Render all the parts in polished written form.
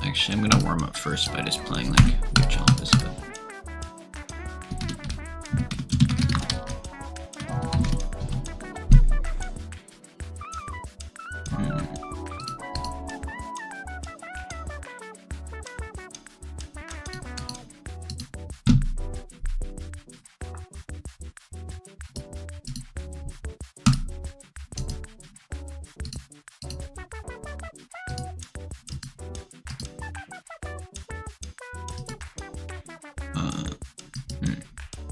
Actually, I'm gonna warm up first by just playing like weird challenges, but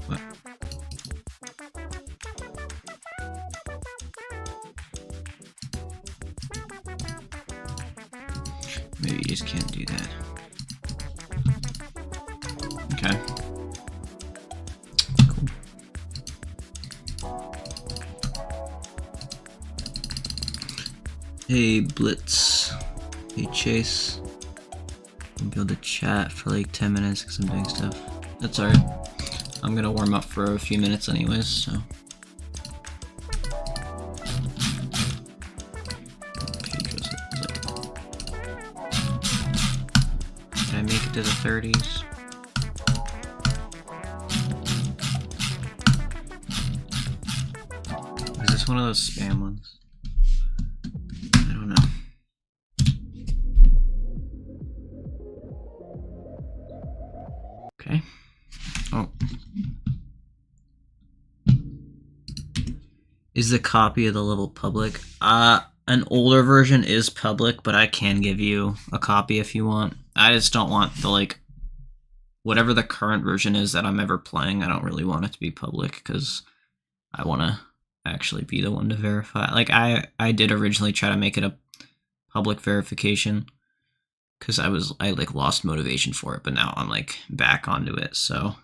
what? Maybe you just can't do that. Okay. Cool. Hey Blitz. Hey Chase. I'll be able to chat for like 10 minutes because I'm doing stuff. That's alright. I'm gonna warm up for a few minutes anyways, so. Did I make it to the 30s? Is this one of those spam ones? I don't know. Okay. Oh. Is the copy of the level public? An older version is public, but I can give you a copy if you want. I just don't want the, like, whatever the current version is that I'm ever playing, I don't really want it to be public, because I want to actually be the one to verify. Like, I did originally try to make it a public verification, because I like lost motivation for it, but now I'm like back onto it, so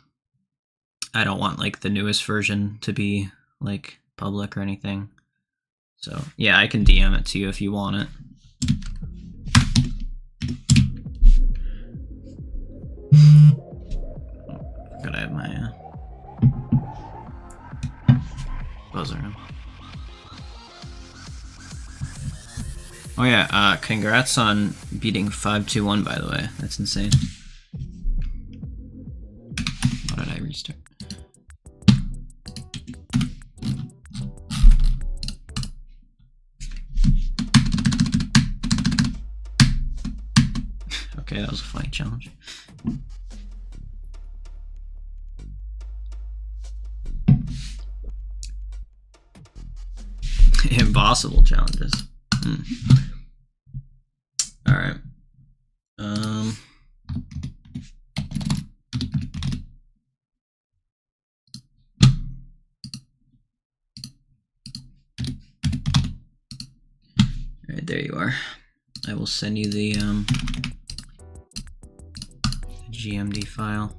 I don't want like the newest version to be like public or anything. So yeah, I can DM it to you if you want it. Gotta have my buzzer on. Oh yeah, congrats on beating 5-2-1 by the way. That's insane. Why did I restart? Okay, that was a funny challenge. Impossible challenges. All right. All right, there you are. I will send you the GMD file.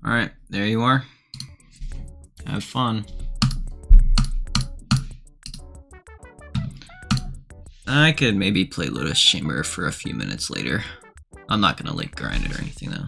All right, there you are. Have fun. I could maybe play Lotus Chamber for a few minutes later. I'm not gonna like grind it or anything though.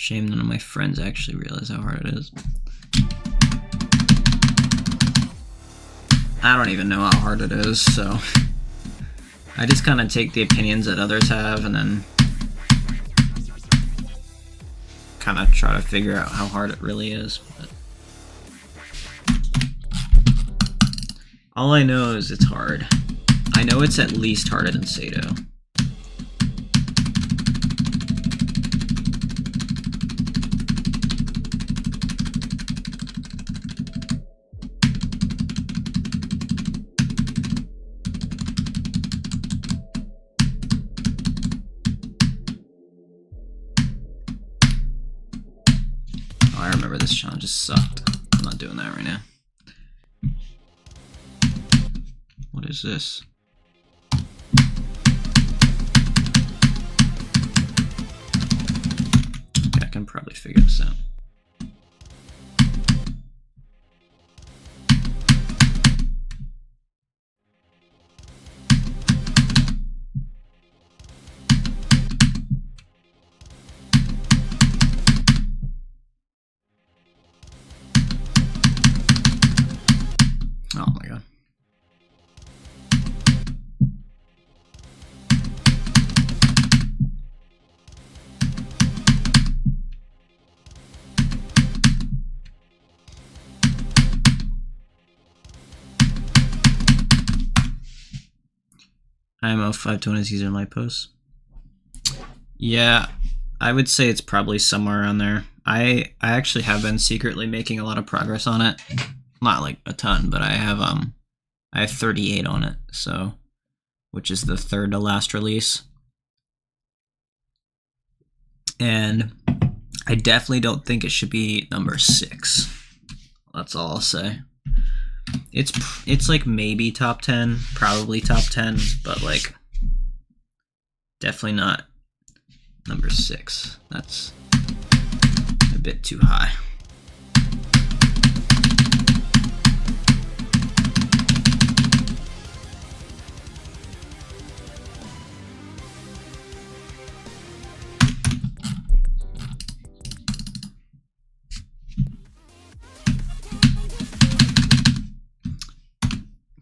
Shame none of my friends actually realize how hard it is. I don't even know how hard it is, so I just kind of take the opinions that others have and then kind of try to figure out how hard it really is. But all I know is it's hard. I know it's at least harder than Sato. Oh, I remember this challenge just sucked. I'm not doing that right now. What is this? Okay, I can probably figure this out. Oh my god. IMO 520 user light posts. Yeah, I would say it's probably somewhere around there. I actually have been secretly making a lot of progress on it. Not like a ton, but I have 38 on it, so which is the third to last release. And I definitely don't think it should be number 6. That's all I'll say. It's like maybe top 10, probably top 10, but like definitely not number 6. That's a bit too high.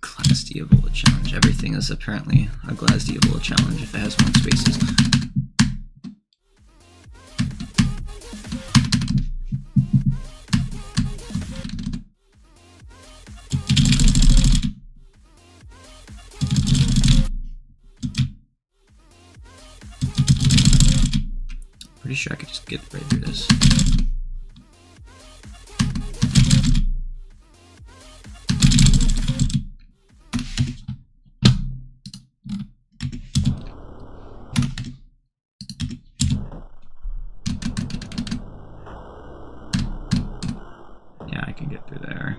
Glass-Diavola challenge. Everything is apparently a Glass-Diavola challenge if it has 1 spaces. Pretty sure I could just get right through this. Yeah, I can get through there.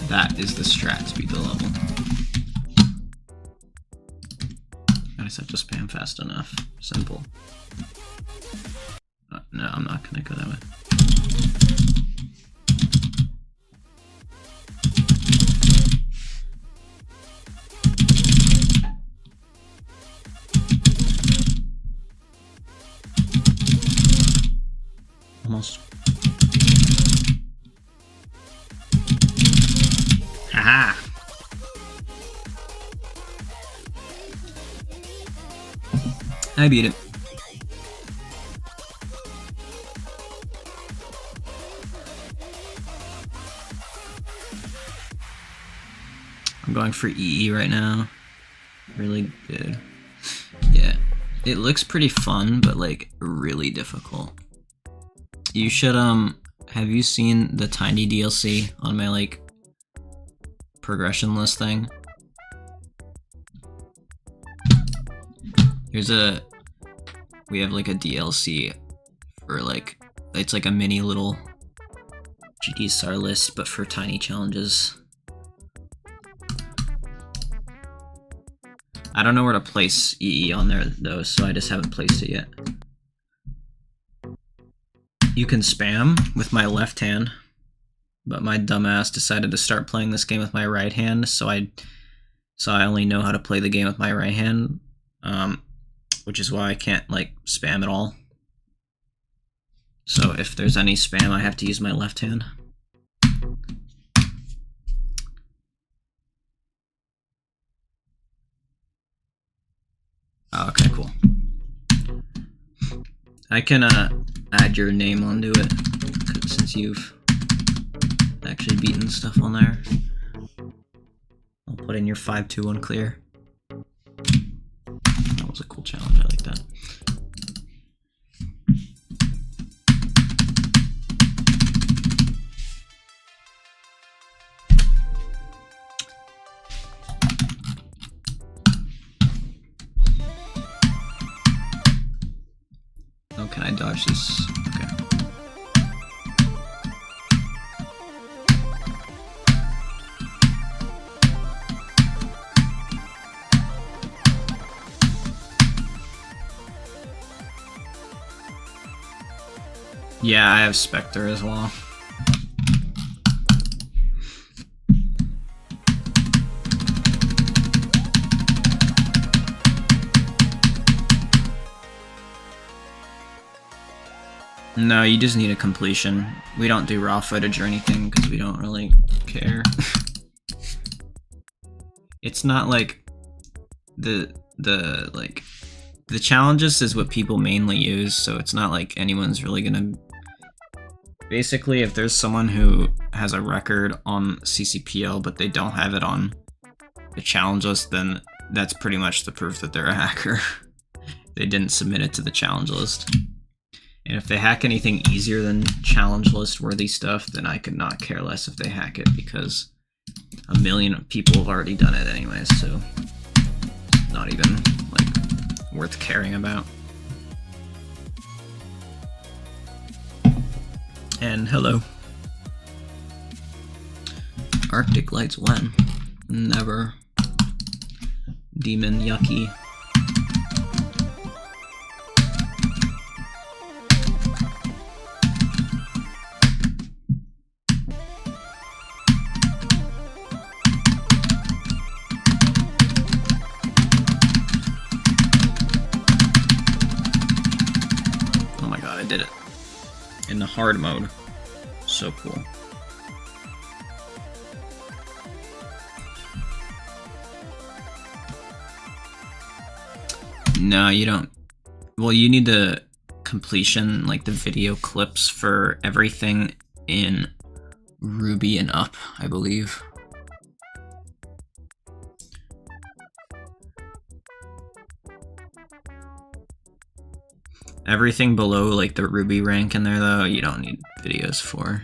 That is the strat to beat the level. I just have to spam fast enough. Simple. No, I'm not gonna go that way. Almost. Haha! I beat it. I'm going for EE right now. Really good. Yeah. It looks pretty fun, but like really difficult. You should have you seen the Tiny DLC on my like progression list thing? We have like a DLC for like, it's like a mini little GD star list, but for tiny challenges. I don't know where to place EE on there though, so I just haven't placed it yet. You can spam with my left hand, but my dumbass decided to start playing this game with my right hand, so I only know how to play the game with my right hand, which is why I can't like spam at all. So if there's any spam, I have to use my left hand. Okay, cool. I can add your name onto it since you've actually beaten stuff on there. I'll put in your 521 clear. That was a cool challenge. I like that. Oh, can I dodge this? Okay. Yeah, I have Spectre as well. No, you just need a completion. We don't do raw footage or anything because we don't really care. It's not like the challenges is what people mainly use, so it's not like anyone's really gonna. Basically, if there's someone who has a record on CCPL but they don't have it on the challenge list, then that's pretty much the proof that they're a hacker. They didn't submit it to the challenge list. And if they hack anything easier than challenge list worthy stuff, then I could not care less if they hack it because a million people have already done it anyways, so it's not even like worth caring about. And hello. Arctic lights when? Never. Demon yucky. Oh my god, I did it. In the hard mode. So cool. No, you don't. Well, you need the completion, like the video clips for everything in Ruby and up, I believe. Everything below like the Ruby rank in there though, you don't need videos for.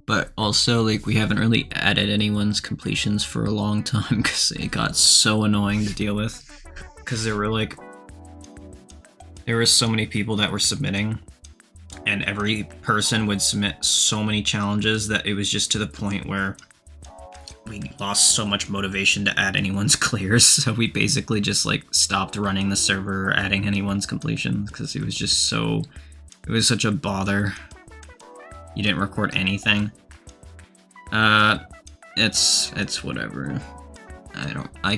But also like we haven't really added anyone's completions for a long time because it got so annoying to deal with. Because there were so many people that were submitting and every person would submit so many challenges that it was just to the point where we lost so much motivation to add anyone's clears, so we basically just like stopped running the server or adding anyone's completions because it was just it was such a bother. You didn't record anything. It's whatever. I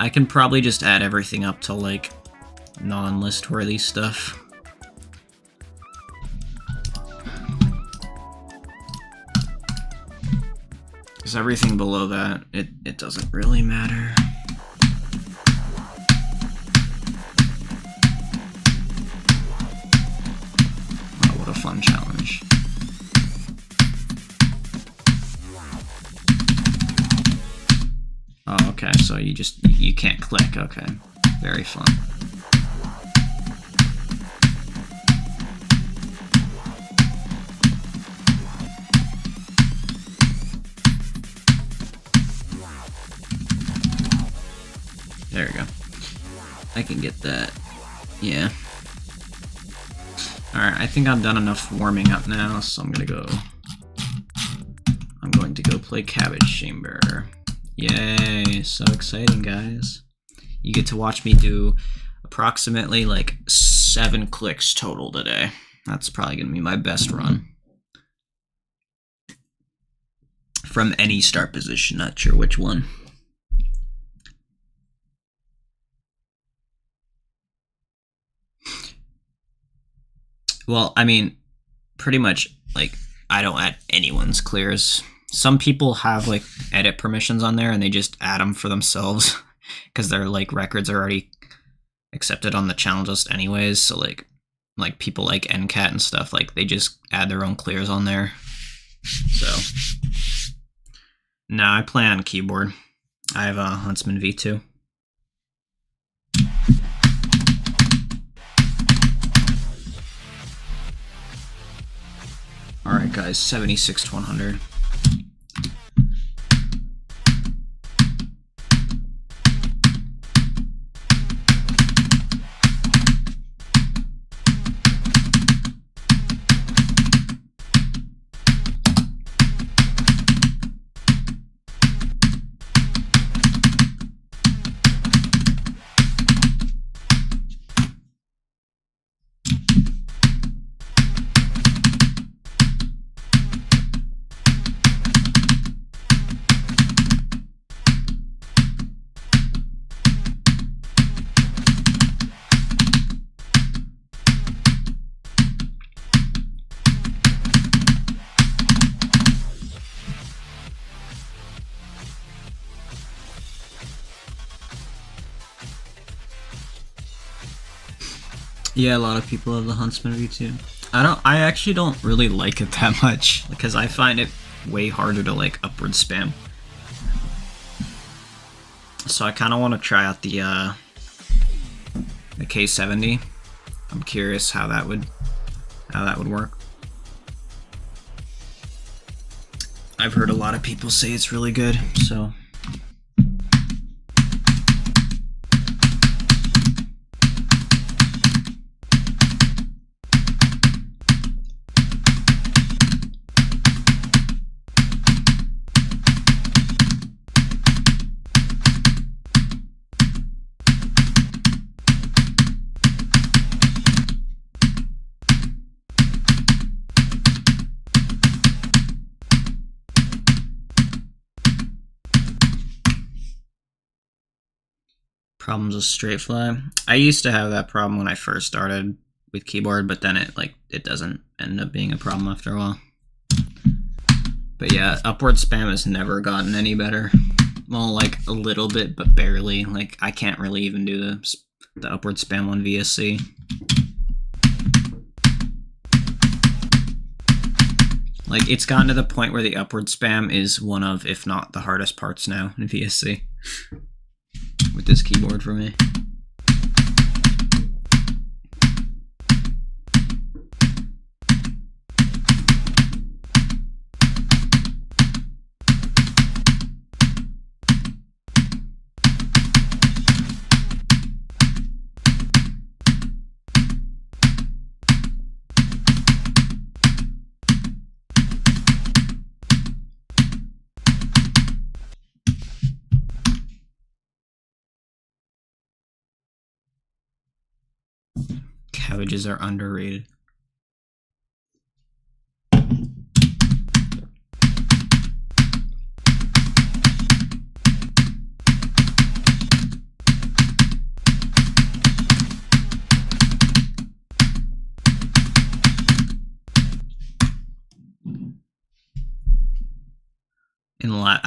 can probably just add everything up to like non-list worthy stuff. Because everything below that, it doesn't really matter. Oh, what a fun challenge. Oh, okay, so you can't click, okay. Very fun. There we go. I can get that. Yeah. Alright, I think I've done enough warming up now, so I'm going to go play Cabbage Chamber. Yay, so exciting, guys. You get to watch me do approximately like 7 clicks total today. That's probably gonna be my best run. From any start position, not sure which one. Well, I mean, pretty much, like, I don't add anyone's clears. Some people have, like, edit permissions on there, and they just add them for themselves, because their, like, records are already accepted on the channel just anyways, so, like people like NCAT and stuff, like, they just add their own clears on there. So, no, I play on keyboard. I have a Huntsman V2. Alright guys, 76 to 100. Yeah, a lot of people have the Huntsman V2. I actually don't really like it that much, because I find it way harder to, like, upward spam. So I kind of want to try out the K70. I'm curious how that would work. I've heard a lot of people say it's really good, so... Problems with straight fly. I used to have that problem when I first started with keyboard, but then it doesn't end up being a problem after a while. But yeah, upward spam has never gotten any better. Well, like a little bit, but barely. Like I can't really even do the upward spam on VSC. Like it's gotten to the point where the upward spam is one of, if not the hardest parts now in VSC. With this keyboard for me. Cabbages are underrated.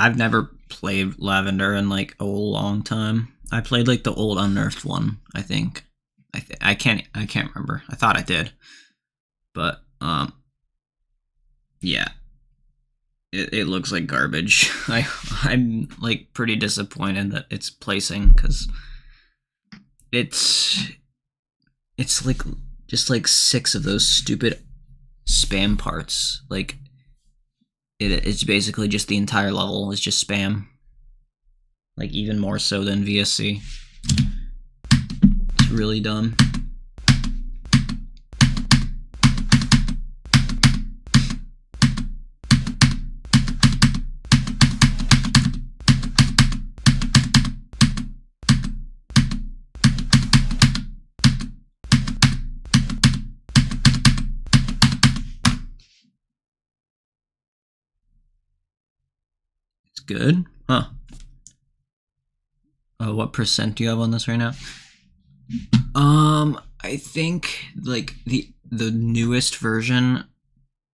I've never played Lavender in like a long time. I played like the old unnerfed one, I think. I can't remember. I thought I did, but yeah, it looks like garbage. I'm like pretty disappointed that it's placing, because it's like just like 6 of those stupid spam parts. Like it's basically just the entire level is just spam. Like even more so than VSC. It's really dumb. good? Huh. What percent do you have on this right now? I think like the newest version.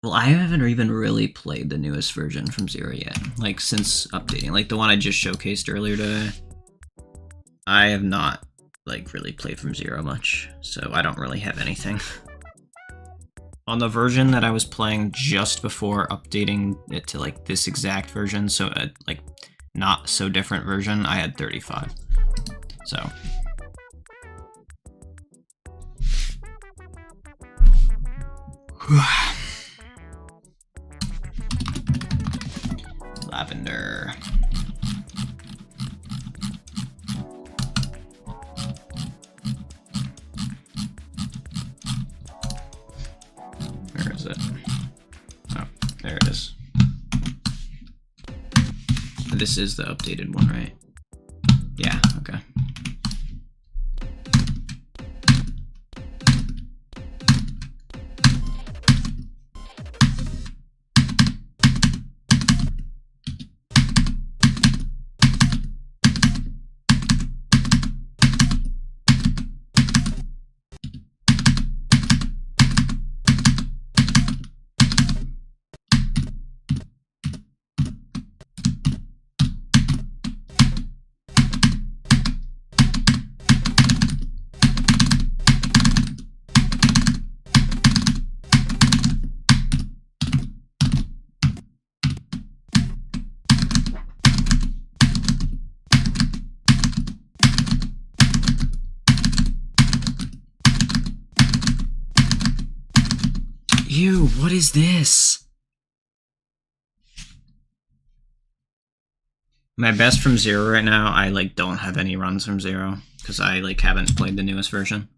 Well, I haven't even really played the newest version from 0 yet. Like since updating, like the one I just showcased earlier today. I have not like really played from 0 much, so I don't really have anything. On the version that I was playing just before updating it to like this exact version, so like not so different version, I had 35. So lavender. Where is it? Oh, there it is. This is the updated one, right? Yeah, okay. Ew, what is this? My best from 0 right now, I like don't have any runs from 0 because I like haven't played the newest version.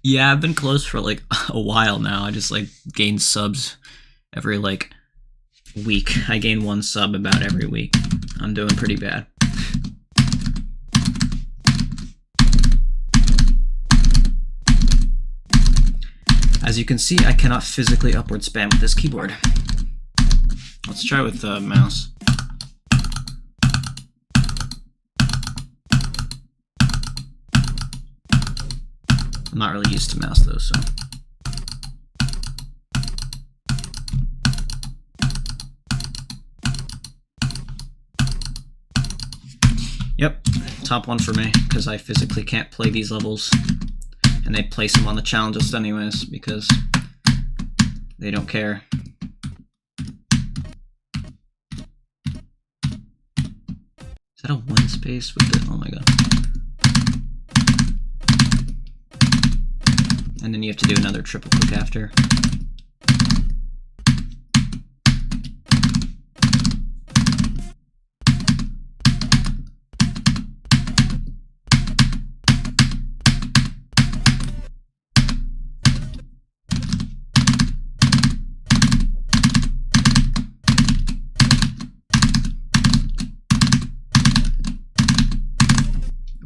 Yeah, I've been close for like a while now. I just like gain subs every like week. I gain 1 sub about every week. I'm doing pretty bad. As you can see, I cannot physically upward spam with this keyboard. Let's try with the mouse. I'm not really used to mouse though, so. Yep, top 1 for me, because I physically can't play these levels. And they place them on the challenges anyways, because they don't care. Is that a 1 space with it? Oh my god. And then you have to do another triple click after.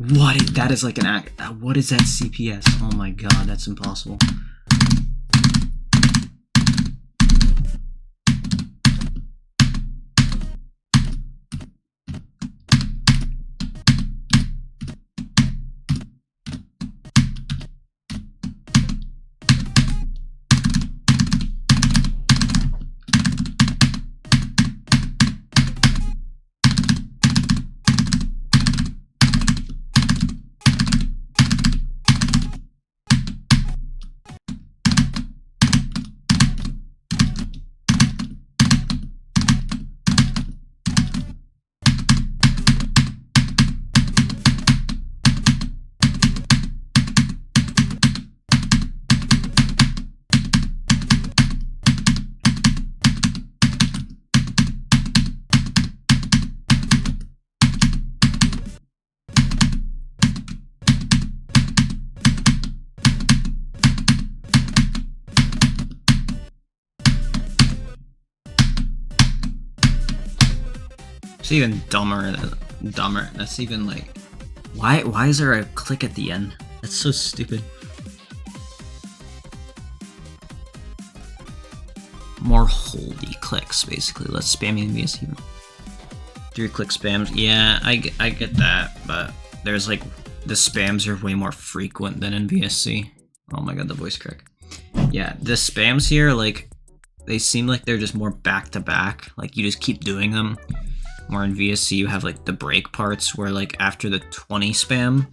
What? That is like an act. What is that CPS? Oh my god, that's impossible. It's even dumber. That's even like, why is there a click at the end? That's so stupid. More holdy clicks, basically. Let's spam enemies even. 3-click spams. Yeah, I get that, but there's like the spams are way more frequent than in VSC. Oh my god, the voice crack. Yeah, the spams here, like, they seem like they're just more back to back. Like, you just keep doing them. More in VSC, you have like the break parts where, like, after the 20 spam,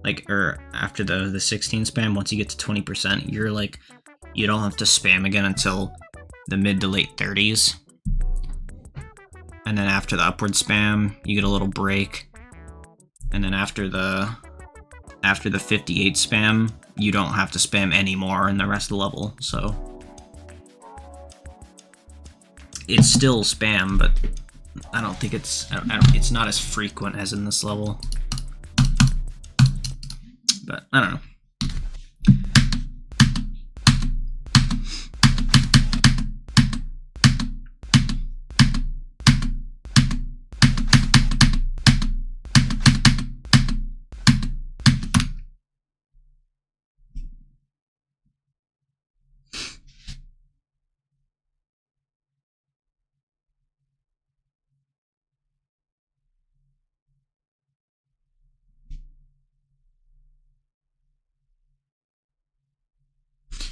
like, or after the 16 spam, once you get to 20%, you're like, you don't have to spam again until the mid to late 30s. And then after the upward spam, you get a little break. And then after the 58 spam, you don't have to spam anymore in the rest of the level, so it's still spam, but I don't think it's not as frequent as in this level. But I don't know.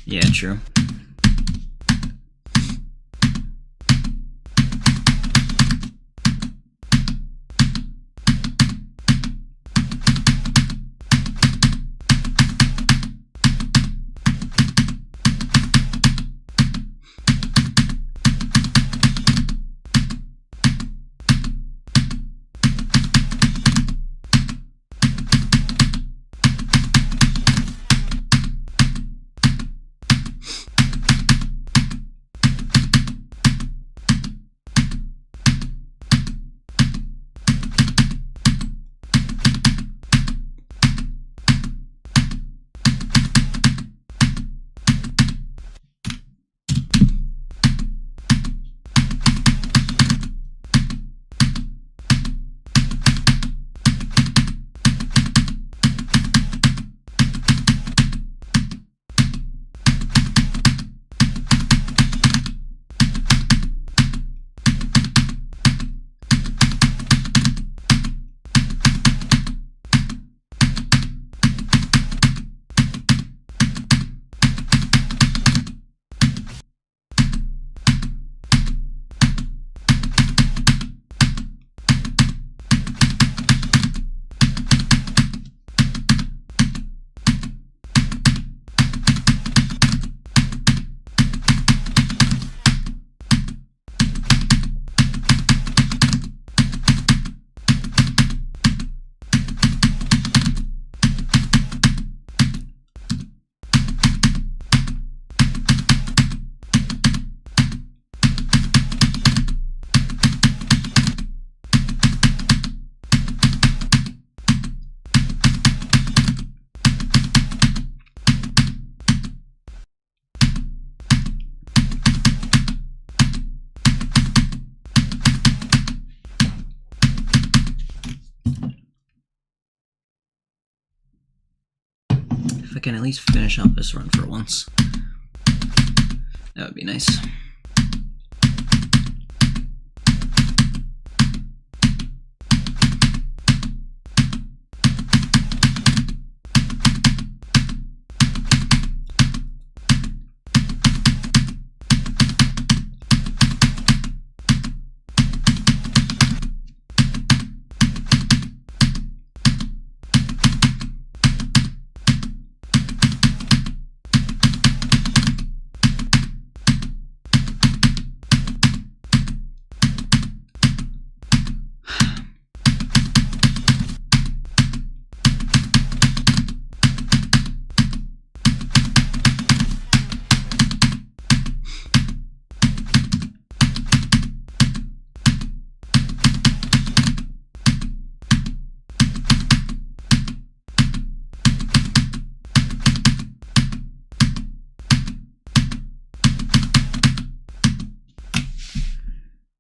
Yeah, true. If I can at least finish out this run for once, that would be nice.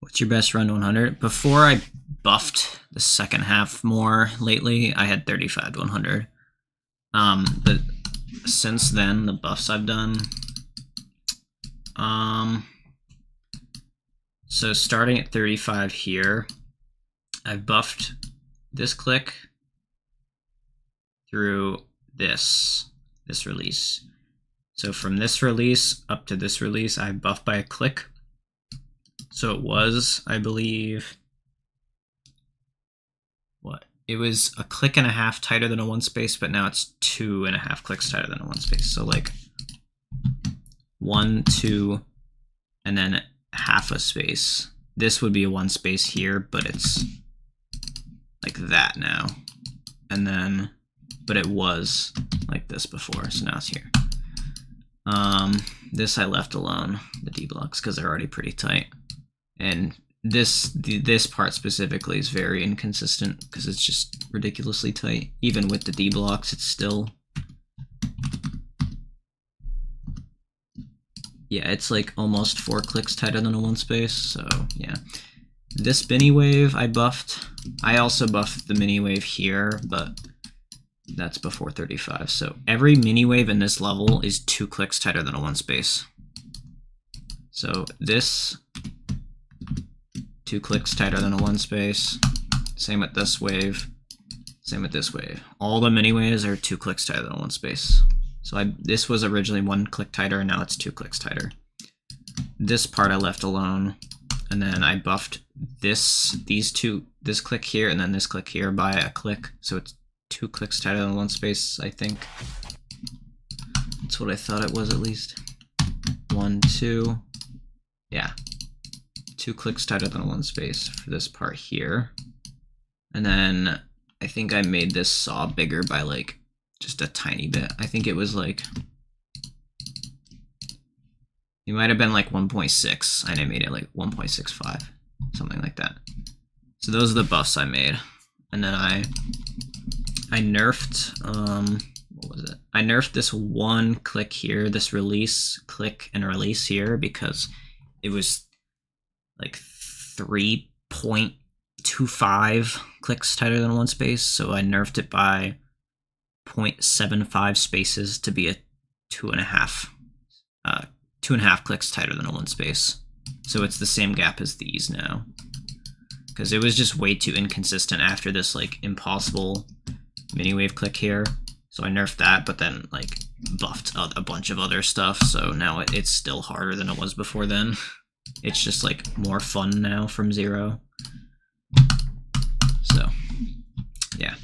What's your best run to 100? Before I buffed the second half more lately, I had 35 to 100. But since then, the buffs I've done, so starting at 35 here, I've buffed this click through this release. So from this release up to this release, I buffed by a click. So it was, I believe, what? It was a click and a half tighter than a 1 space, but now it's 2.5 clicks tighter than a 1 space. So like 1, 2, and then half a space. This would be a 1 space here, but it's like that now. And then, but it was like this before, so now it's here. This I left alone, the D blocks, because they're already pretty tight. And this part specifically is very inconsistent because it's just ridiculously tight. Even with the D blocks, it's still, yeah, it's like almost 4 clicks tighter than a 1 space. So yeah, this mini wave I buffed. I also buffed the mini wave here, but that's before 35. So every mini wave in this level is 2 clicks tighter than a 1 space. So this, 2 clicks tighter than a 1 space. Same with this wave. Same with this wave. All the mini waves are 2 clicks tighter than a 1 space. So this was originally 1 click tighter, and now it's 2 clicks tighter. This part I left alone, and then I buffed this click here, and then this click here by a click. So it's 2 clicks tighter than 1 space, I think. That's what I thought it was, at least. 1, 2. Yeah. 2 clicks tighter than a 1 space for this part here. And then I think I made this saw bigger by like just a tiny bit. I think it was like, it might have been like 1.6 and I made it like 1.65, something like that. So those are the buffs I made. And then I nerfed, what was it? I nerfed this 1 click here, this release, click and release here, because it was like 3.25 clicks tighter than 1 space. So I nerfed it by 0.75 spaces to be a 2.5 clicks tighter than a 1 space. So it's the same gap as these now, because it was just way too inconsistent after this like impossible mini wave click here. So I nerfed that, but then like buffed a bunch of other stuff. So now it's still harder than it was before then. It's just like more fun now from 0. So yeah.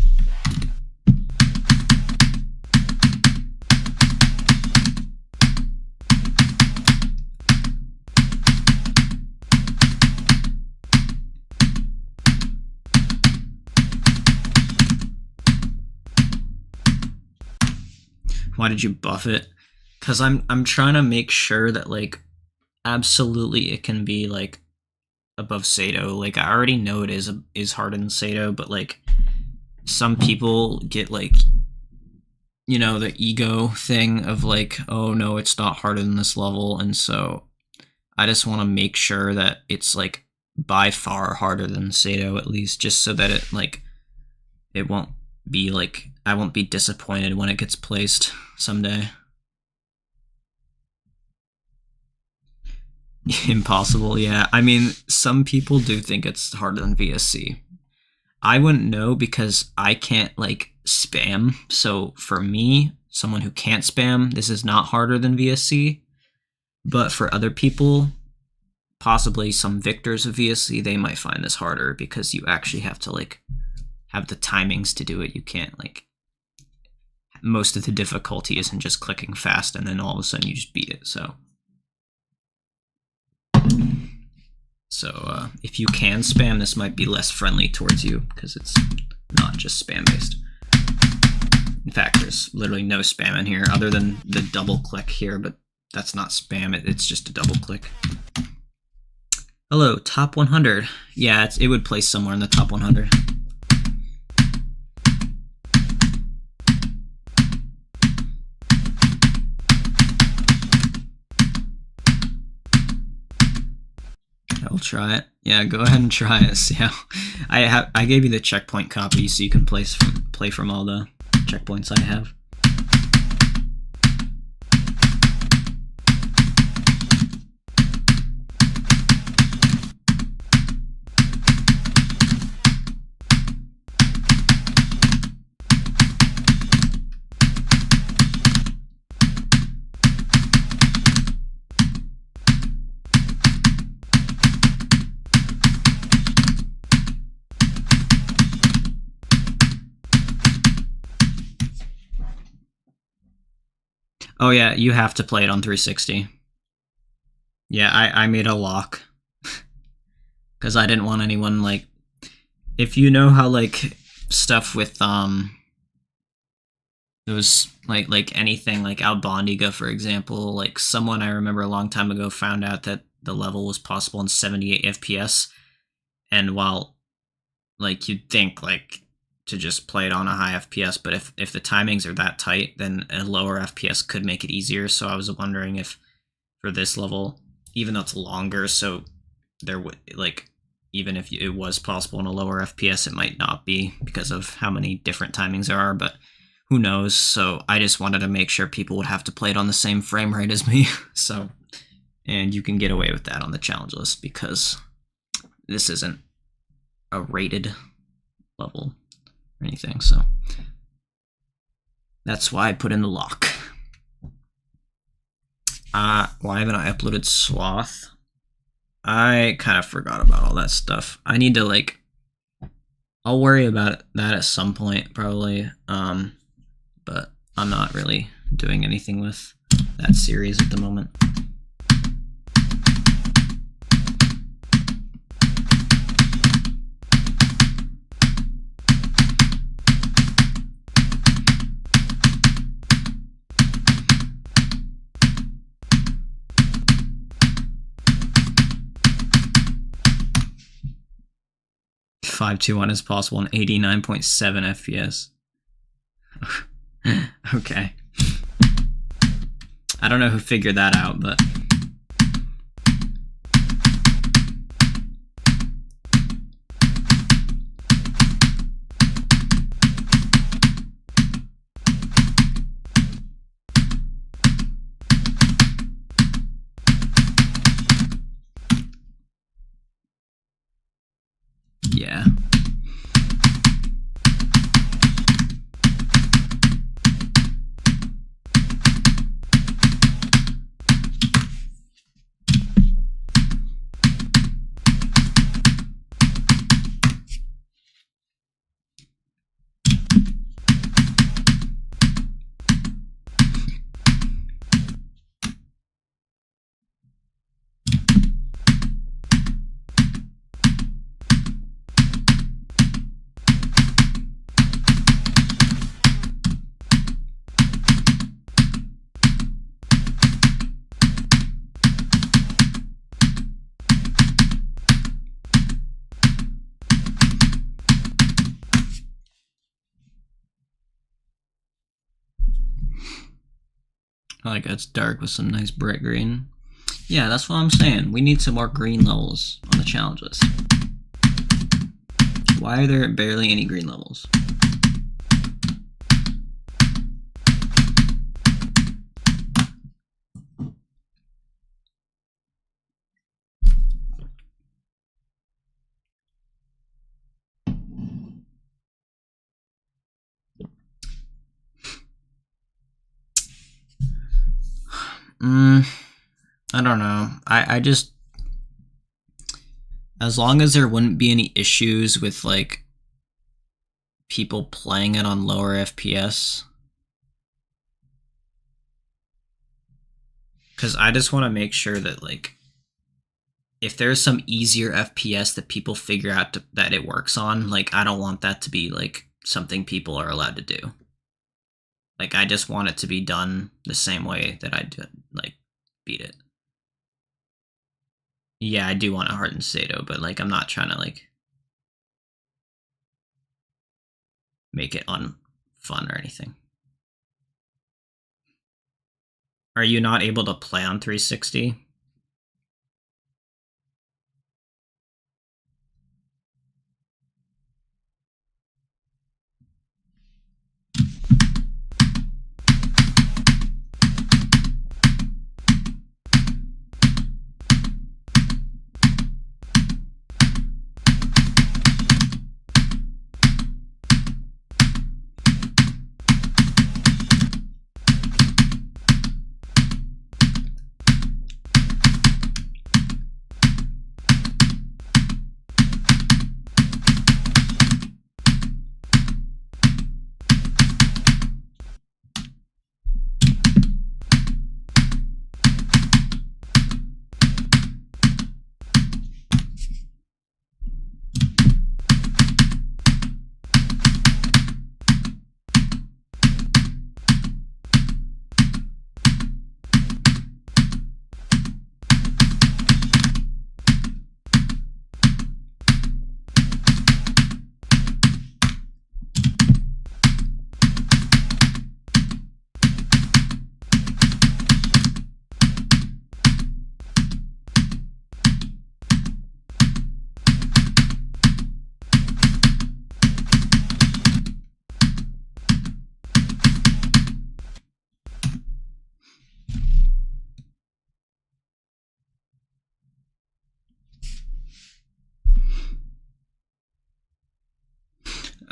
Why did you buff it? Because I'm trying to make sure that like absolutely it can be like above Sato. Like I already know it is harder than Sato, but like some people get like, you know, the ego thing of like, oh no, it's not harder than this level. And so I just want to make sure that it's like by far harder than Sato, at least, just so that it like, it won't be like, I won't be disappointed when it gets placed someday. Impossible, yeah. I mean, some people do think it's harder than VSC. I wouldn't know because I can't like spam. So for me, someone who can't spam, this is not harder than VSC. But for other people, possibly some victors of VSC, they might find this harder because you actually have to like have the timings to do it. You can't like, most of the difficulty isn't just clicking fast and then all of a sudden you just beat it. So if you can spam, this might be less friendly towards you because it's not just spam based. In fact, there's literally no spam in here other than the double click here, but that's not spam, it's just a double click. Hello, top 100. Yeah, it would place somewhere in the top 100. I'll try it. Yeah, go ahead and try it. See how I gave you the checkpoint copy so you can play from all the checkpoints I have. Oh yeah, you have to play it on 360. Yeah, I made a lock because I didn't want anyone like, if you know how like stuff with those like anything like Albondiga, for example, like someone I remember a long time ago found out that the level was possible in 78 FPS, and while like you'd think like to just play it on a high FPS, but if the timings are that tight, then a lower FPS could make it easier. So I was wondering if for this level, even though it's longer, so there would like, even if it was possible in a lower FPS, it might not be because of how many different timings there are, but who knows. So I just wanted to make sure people would have to play it on the same frame rate as me. So, and you can get away with that on the challenge list because this isn't a rated level or anything, so that's why I put in the lock. Why haven't I uploaded Sloth? I kind of forgot about all that stuff. I need to like, I'll worry about that at some point probably, but I'm not really doing anything with that series at the moment. .521 is possible in 89.7 FPS. Okay. I don't know who figured that out, but yeah. I like it's dark with some nice bright green. Yeah, that's what I'm saying. We need some more green levels on the challenge list. Why are there barely any green levels? I don't know. I just, as long as there wouldn't be any issues with like people playing it on lower FPS, because I just want to make sure that like if there's some easier FPS that people figure out that it works on, like I don't want that to be like something people are allowed to do. Like I just want it to be done the same way that I did, like beat it. Yeah, I do want a hardened Sato, but like I'm not trying to like make it unfun or anything. Are you not able to play on 360?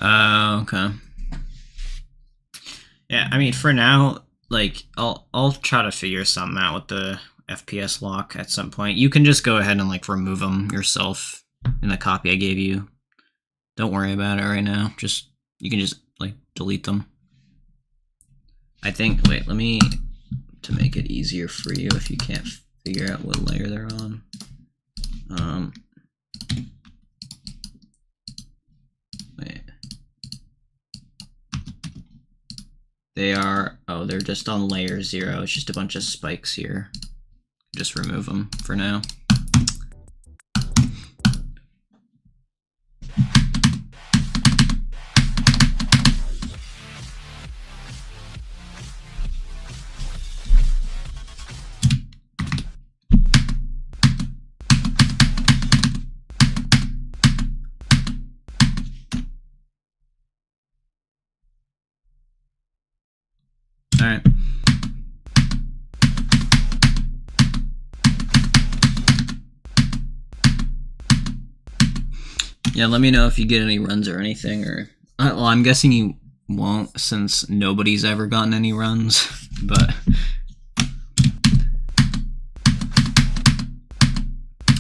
Okay. Yeah, I mean, for now, like, I'll try to figure something out with the FPS lock at some point. You can just go ahead and like remove them yourself in the copy I gave you. Don't worry about it right now. You can just like delete them. I think. Wait, let me, to make it easier for you if you can't figure out what layer they're on. Wait. They're just on layer 0. It's just a bunch of spikes here. Just remove them for now. Alright. Yeah, let me know if you get any runs or anything, or well, I'm guessing you won't since nobody's ever gotten any runs, but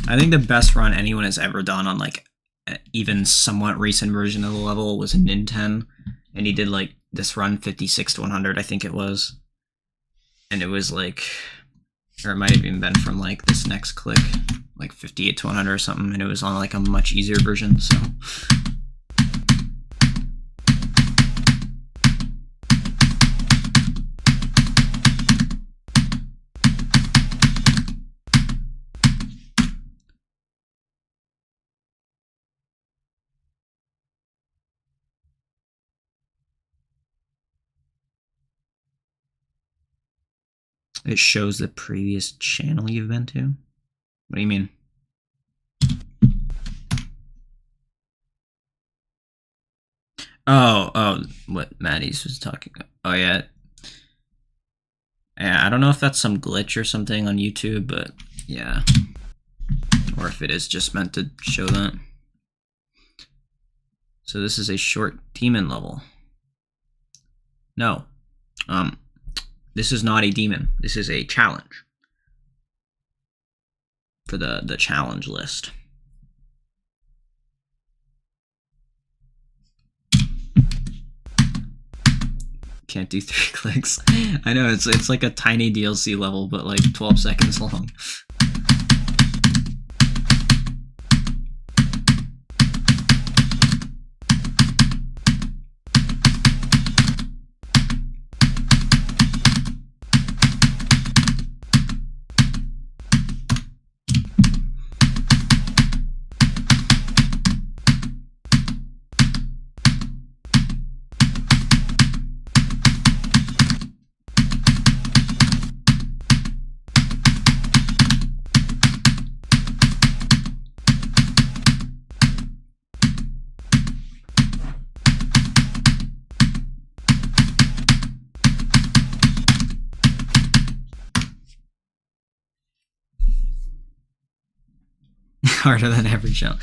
I think the best run anyone has ever done on like even somewhat recent version of the level was Ninten, and he did like this run 56 to 100, I think it was, and it was like, or it might have even been from like this next click, like 58 to 100 or something, and it was on like a much easier version, so. It shows the previous channel you've been to? What do you mean? Oh, what Maddie's was talking about. Oh, yeah. Yeah, I don't know if that's some glitch or something on YouTube, but yeah. Or if it is just meant to show that. So this is a short demon level. No. This is not a demon. This is a challenge. For the challenge list. Can't do 3 clicks. I know, it's like a tiny DLC level, but like 12 seconds long. Harder than average show.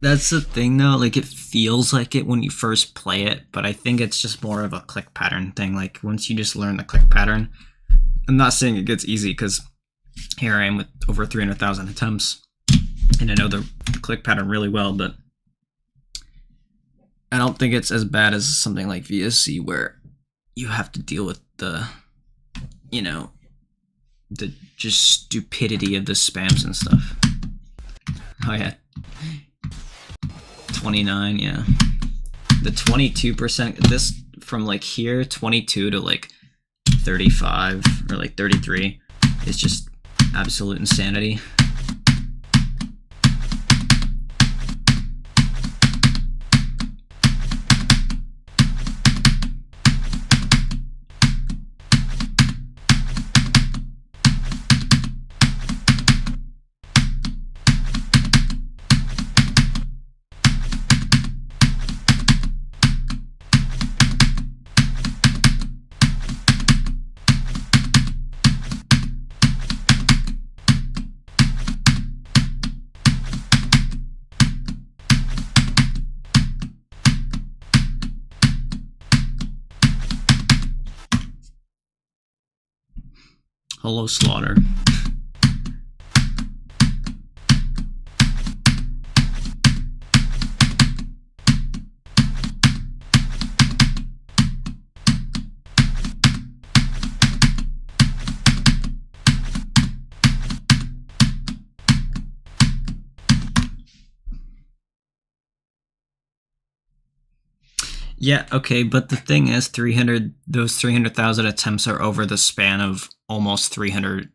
That's the thing though, like it feels like it when you first play it, but I think it's just more of a click pattern thing. Like once you just learn the click pattern, I'm not saying it gets easy because here I am with over 300,000 attempts and I know the click pattern really well, but I don't think it's as bad as something like VSC where you have to deal with the, you know, the just stupidity of the spams and stuff. Oh yeah, 29, yeah. The 22%, this from like here, 22 to like 35 or like 33 is just absolute insanity. Hello, Slaughter. Yeah, okay, but the thing is, those 300,000 attempts are over the span of almost 300.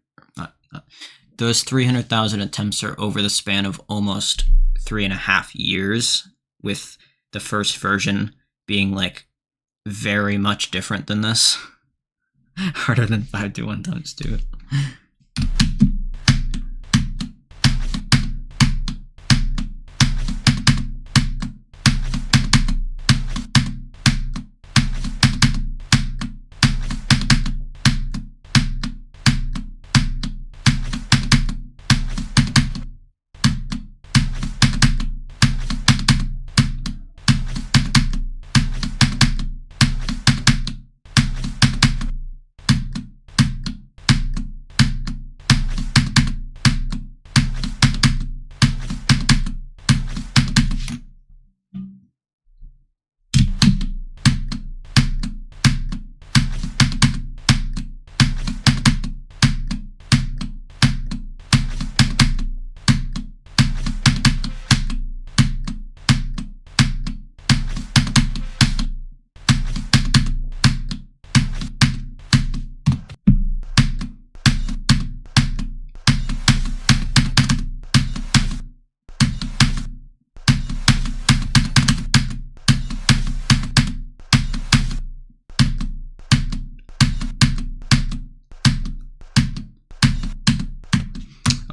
Those 300,000 attempts are over the span of almost 3.5 years, with the first version being like very much different than this. Harder than 521 times 2.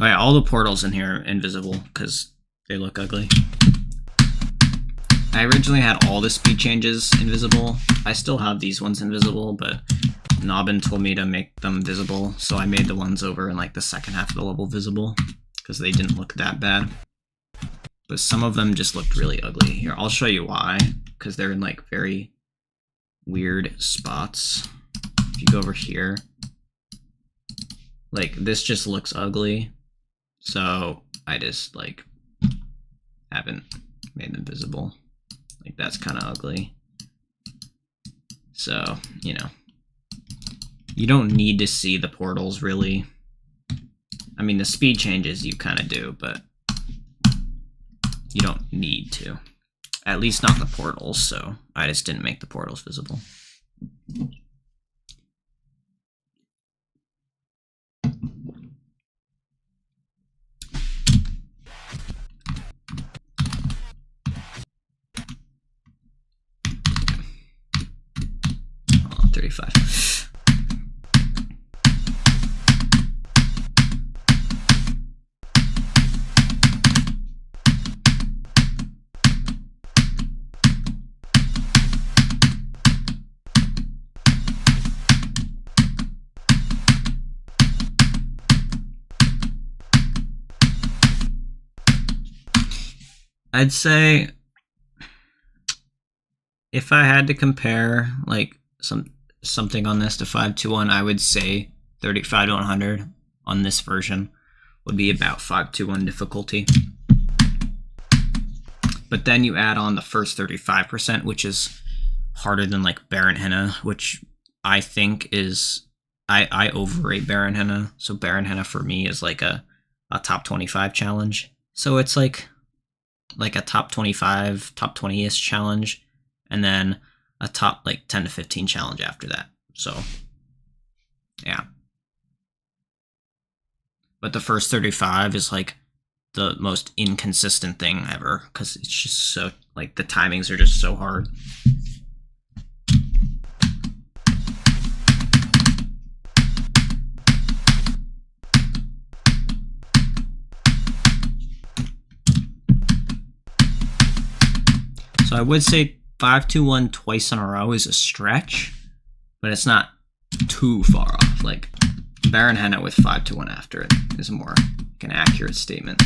Alright, all the portals in here are invisible because they look ugly. I originally had all the speed changes invisible. I still have these ones invisible, but Nobbin told me to make them visible, so I made the ones over in like the second half of the level visible because they didn't look that bad. But some of them just looked really ugly. Here, I'll show you why, because they're in like very weird spots. If you go over here, like this just looks ugly. So I just like haven't made them visible. Like that's kind of ugly. So, you know, you don't need to see the portals really. I mean, the speed changes you kind of do, but you don't need to. At least not the portals, so I just didn't make the portals visible. Oh, 35. I'd say if I had to compare like something on this to 521, I would say 35 to 100 on this version would be about 521 difficulty. But then you add on the first 35%, which is harder than like Baron Henna, which I think is I overrate Baron Henna. So Baron Henna for me is like a top 25 challenge. So it's like a top 25, top 20-ish challenge, and then a top like 10 to 15 challenge after that. So yeah. But the first 35 is like the most inconsistent thing ever because it's just so like the timings are just so hard. So I would say 521 twice in a row is a stretch, but it's not too far off. Like Baron Henna with 521 after it is more like an accurate statement.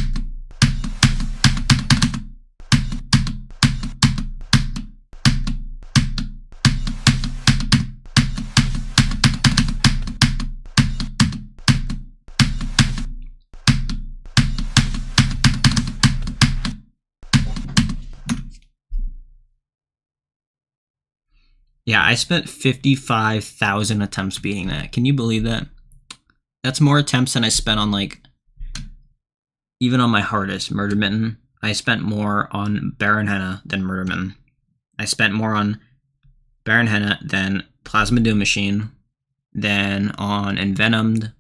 Yeah, I spent 55,000 attempts beating that. Can you believe that? That's more attempts than I spent on, like, even on my hardest, Murder Mitten. I spent more on Baron Henna than Murder Mitten. I spent more on Baron Henna than Plasma Doom Machine, than on Envenomed,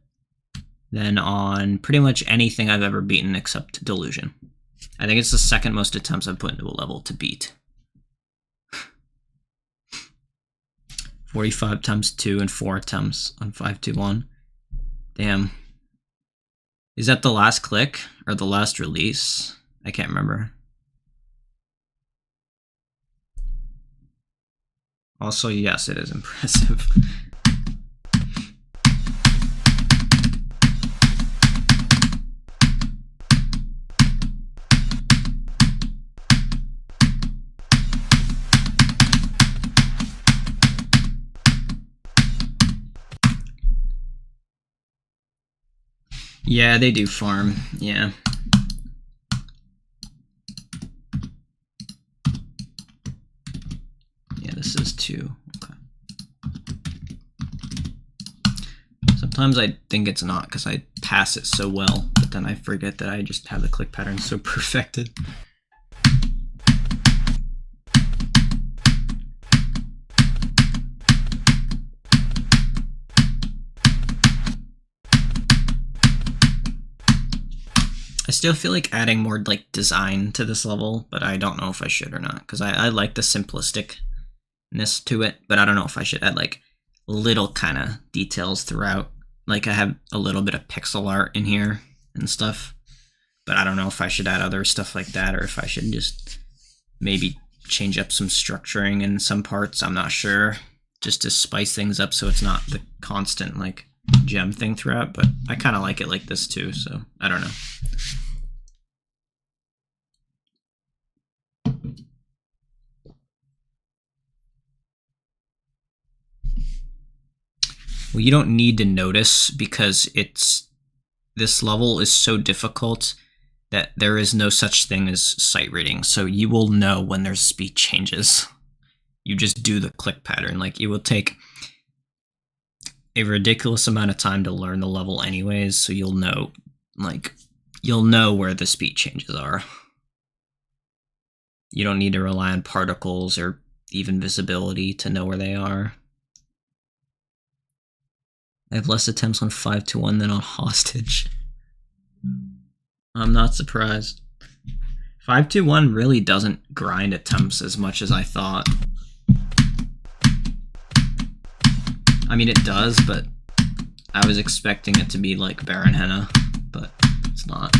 than on pretty much anything I've ever beaten except Delusion. I think it's the second most attempts I've put into a level to beat. 45 times 2 and 4 attempts on 521. Damn. Is that the last click or the last release? I can't remember. Also, yes, it is impressive. Yeah, they do farm, yeah. Yeah, this is 2. Okay. Sometimes I think it's not because I pass it so well, but then I forget that I just have the click pattern so perfected. I still feel like adding more like design to this level, but I don't know if I should or not, because I like the simplisticness to it, but I don't know if I should add like little kind of details throughout. Like I have a little bit of pixel art in here and stuff, but I don't know if I should add other stuff like that or if I should just maybe change up some structuring in some parts. I'm not sure, just to spice things up so it's not the constant like gem thing throughout, but I kind of like it like this too, so I don't know. Well, you don't need to notice because this level is so difficult that there is no such thing as sight reading, so you will know when there's speed changes. You just do the click pattern. Like, it will take a ridiculous amount of time to learn the level anyways, so you'll know, like, you'll know where the speed changes are. You don't need to rely on particles or even visibility to know where they are. I have less attempts on 521 than on Hostage. I'm not surprised. 521 really doesn't grind attempts as much as I thought. I mean, it does, but I was expecting it to be like Baron Henna, but it's not.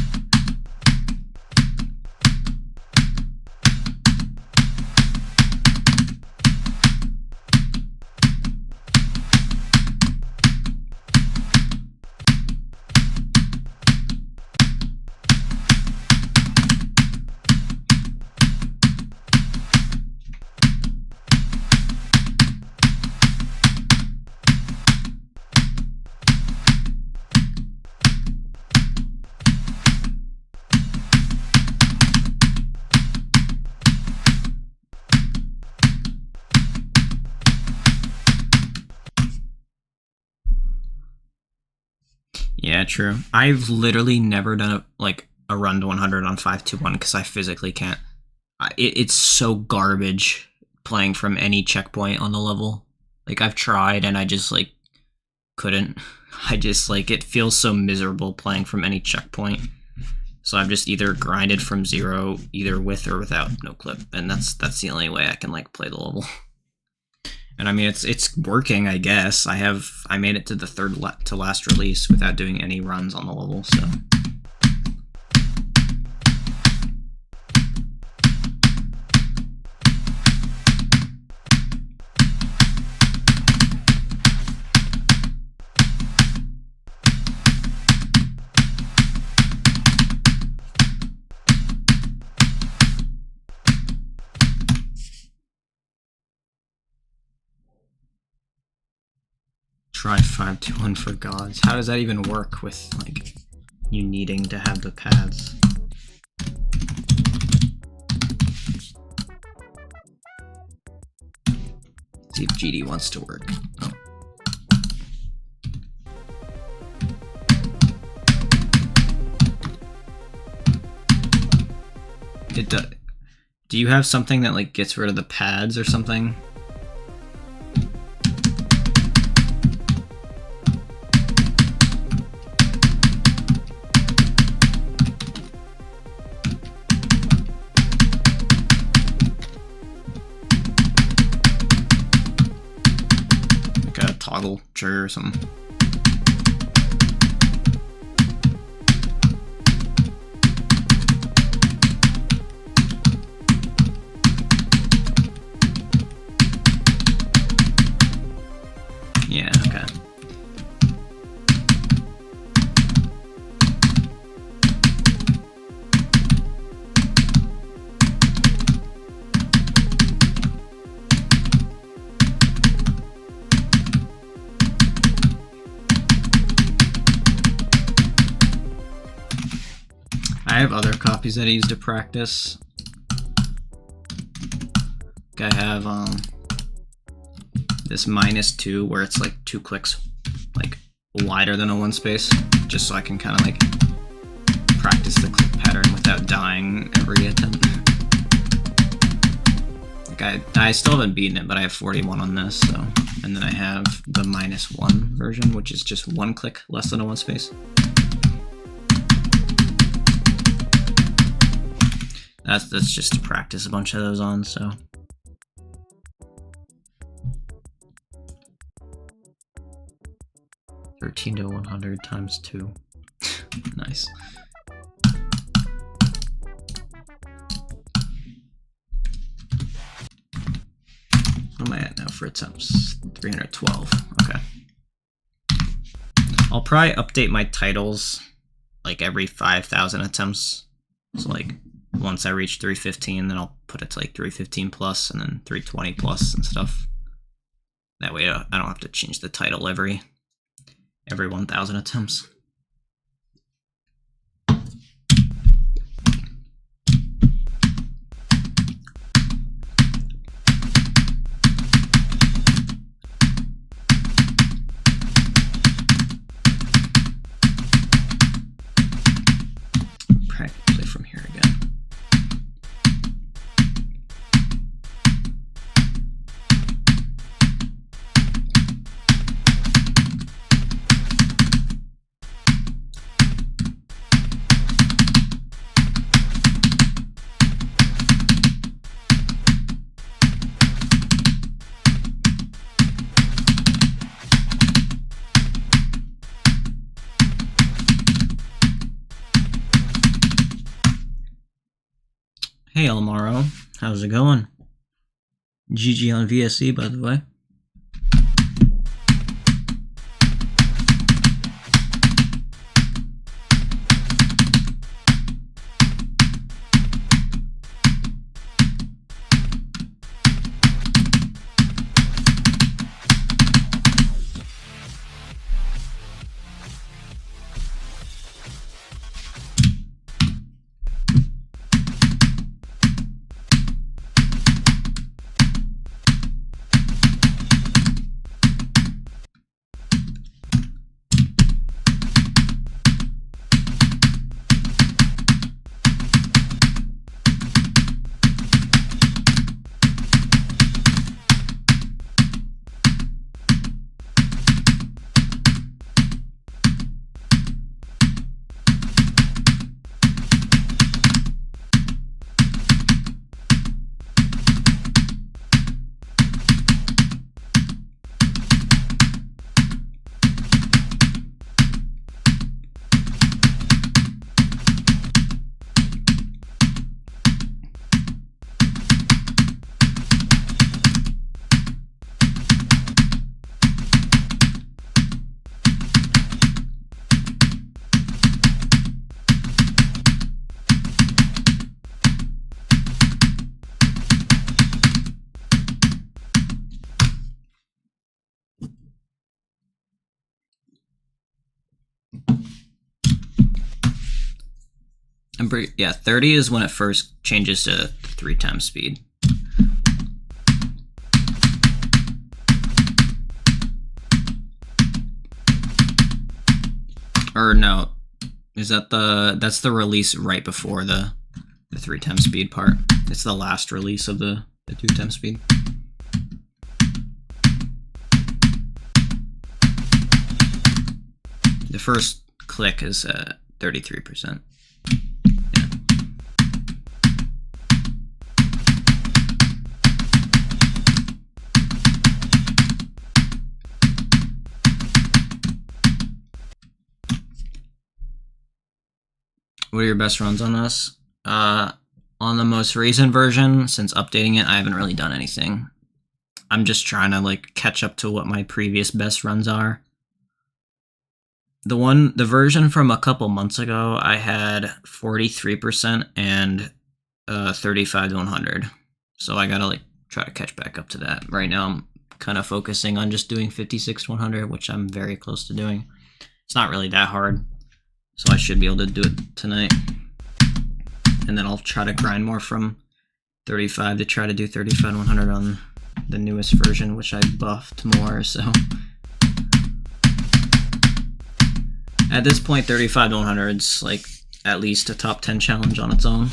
Yeah, true. I've literally never done a run to 100 on 521 because I physically can't. It's so garbage playing from any checkpoint on the level. Like, I've tried and I just like couldn't. I just like, it feels so miserable playing from any checkpoint. So I've just either grinded from 0, either with or without no clip, and that's the only way I can like play the level. And I mean, it's working, I guess. I made it to the third to last release without doing any runs on the level, so. Try 521 for gods. How does that even work with, like, you needing to have the pads? See if GD wants to work. Oh. It does. Do you have something that like gets rid of the pads or something? Like a toggle trigger or something. Yeah, okay. I have other copies that I use to practice. Like I have this -2 where it's like 2 clicks like wider than a 1 space, just so I can kind of like practice the click pattern without dying every attempt. Like I still haven't beaten it, but I have 41 on this, so. And then I have the -1 version, which is just 1 click less than a 1 space. That's just to practice a bunch of those on, so. (13 to 100 times 2. Nice. What am I at now for attempts? 312. Okay. I'll probably update my titles like every 5,000 attempts. So like once I reach 315, then I'll put it to like 315 plus and then 320 plus and stuff. That way I don't have to change the title every 1,000 attempts. Practically from here again. Hey Elmaro, how's it going? GG on VSE, by the way. Yeah, 30 is when it first changes to 3 times speed. Or no, is that that's the release right before the 3 times speed part. It's the last release of the 2 times speed. The first click is 33%. Yeah. What are your best runs on this? On the most recent version, since updating it, I haven't really done anything. I'm just trying to like catch up to what my previous best runs are. The version from a couple months ago, I had 43% and 35 to 100. So I gotta like try to catch back up to that. Right now, I'm kind of focusing on just doing 56 to 100, which I'm very close to doing. It's not really that hard, so I should be able to do it tonight. And then I'll try to grind more from 35 to try to do 35 to 100 on the newest version, which I buffed more, so. At this point, 35 to 100 is like at least a top 10 challenge on its own.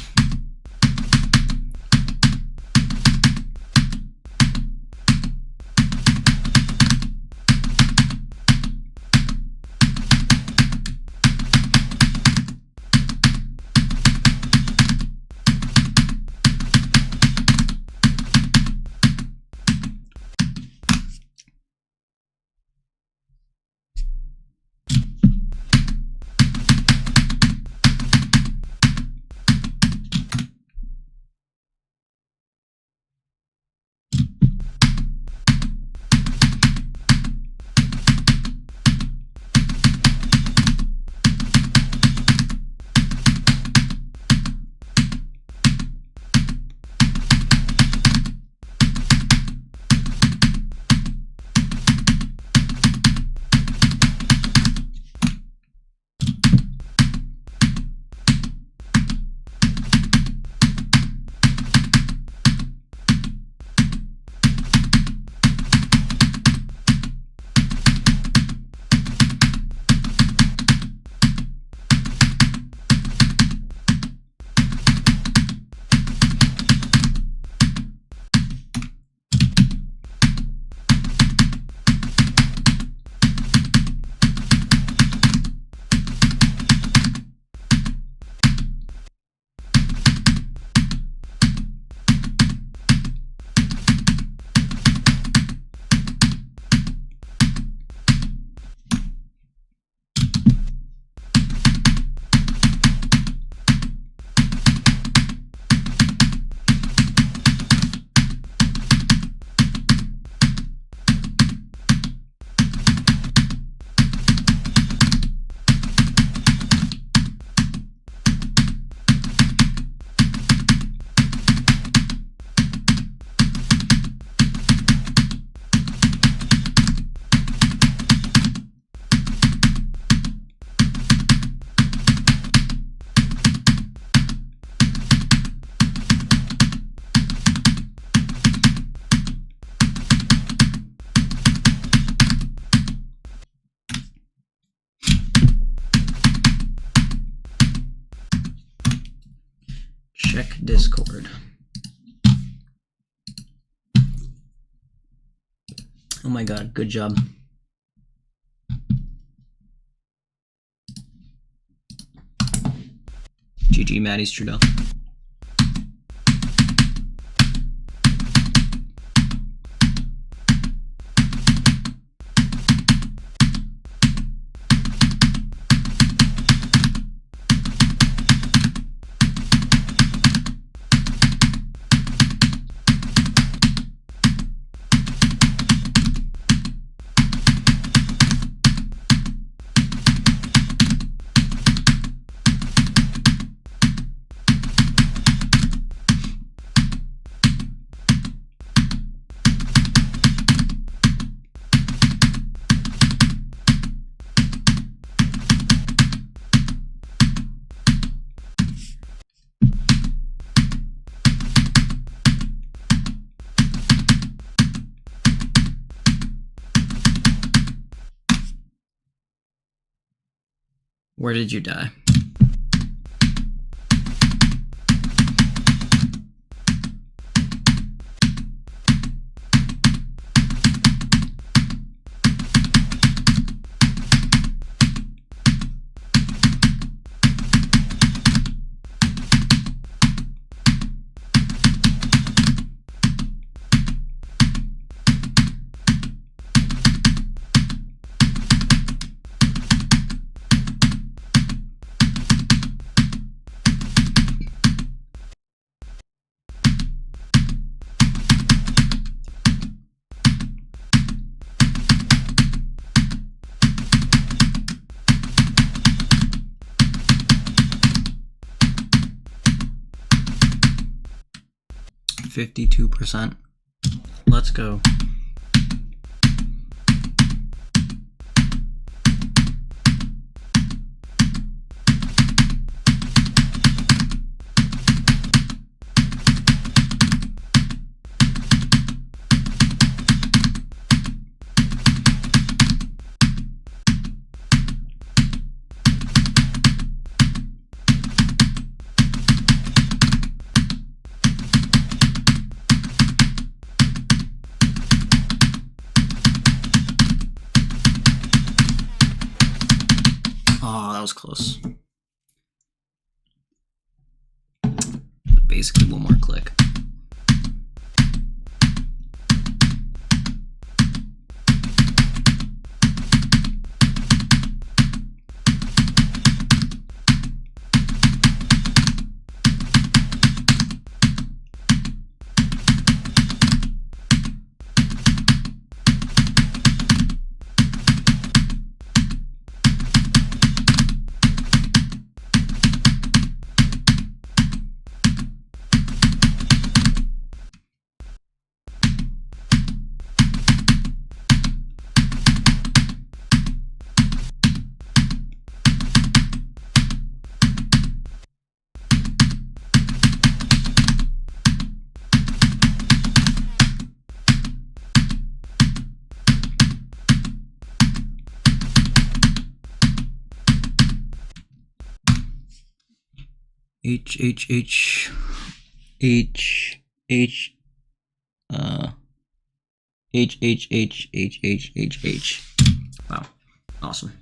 Check Discord. Oh my god, good job. GG, Maddie Strudel. Where did you die? %. Let's go. Oh, that was close. Basically, one more click. H H H H H H H H H H H H. Wow, awesome.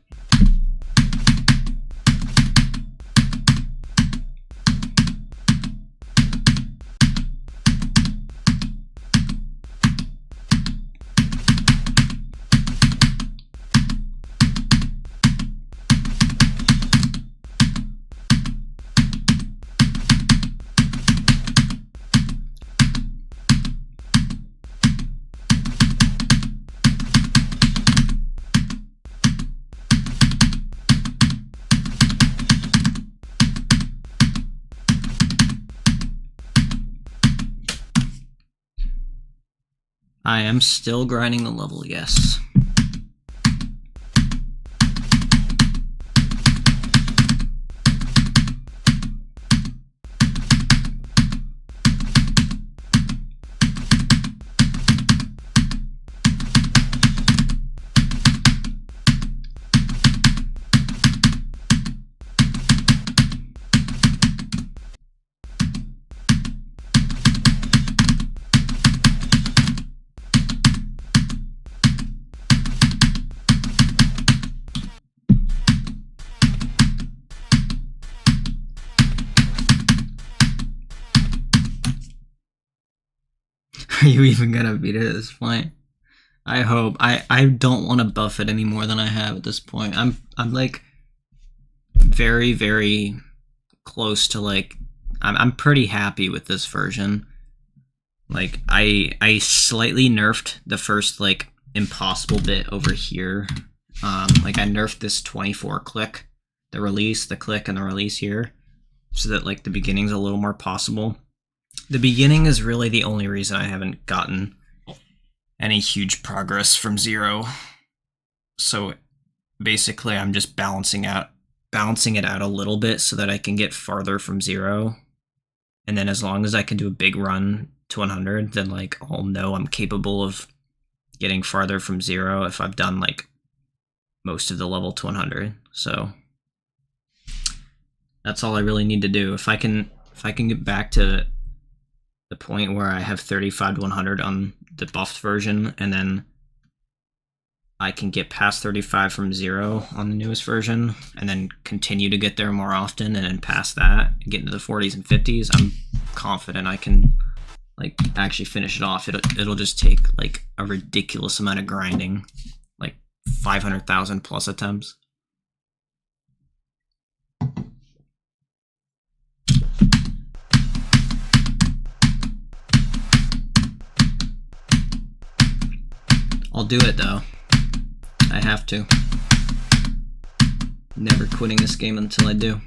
I am still grinding the level, yes. Are you even gonna beat it at this point? I hope. I don't want to buff it any more than I have at this point. I'm like very, very close to like I'm pretty happy with this version. Like I slightly nerfed the first like impossible bit over here. Like I nerfed this 24 click, the release, the click, and the release here, so that like the beginning's a little more possible. The beginning is really the only reason I haven't gotten any huge progress from 0. So basically I'm just balancing it out a little bit so that I can get farther from 0. And then as long as I can do a big run to 100, then like I'll know I'm capable of getting farther from 0 if I've done like most of the level to 100. So That's all I really need to do. If I can get back to the point where I have 35 to 100 on the buffed version, and then I can get past 35 from 0 on the newest version, and then continue to get there more often, and then past that, and get into the 40s and 50s, I'm confident I can like actually finish it off. It'll just take like a ridiculous amount of grinding, like 500,000 plus attempts. I'll do it though. I have to. Never quitting this game until I do.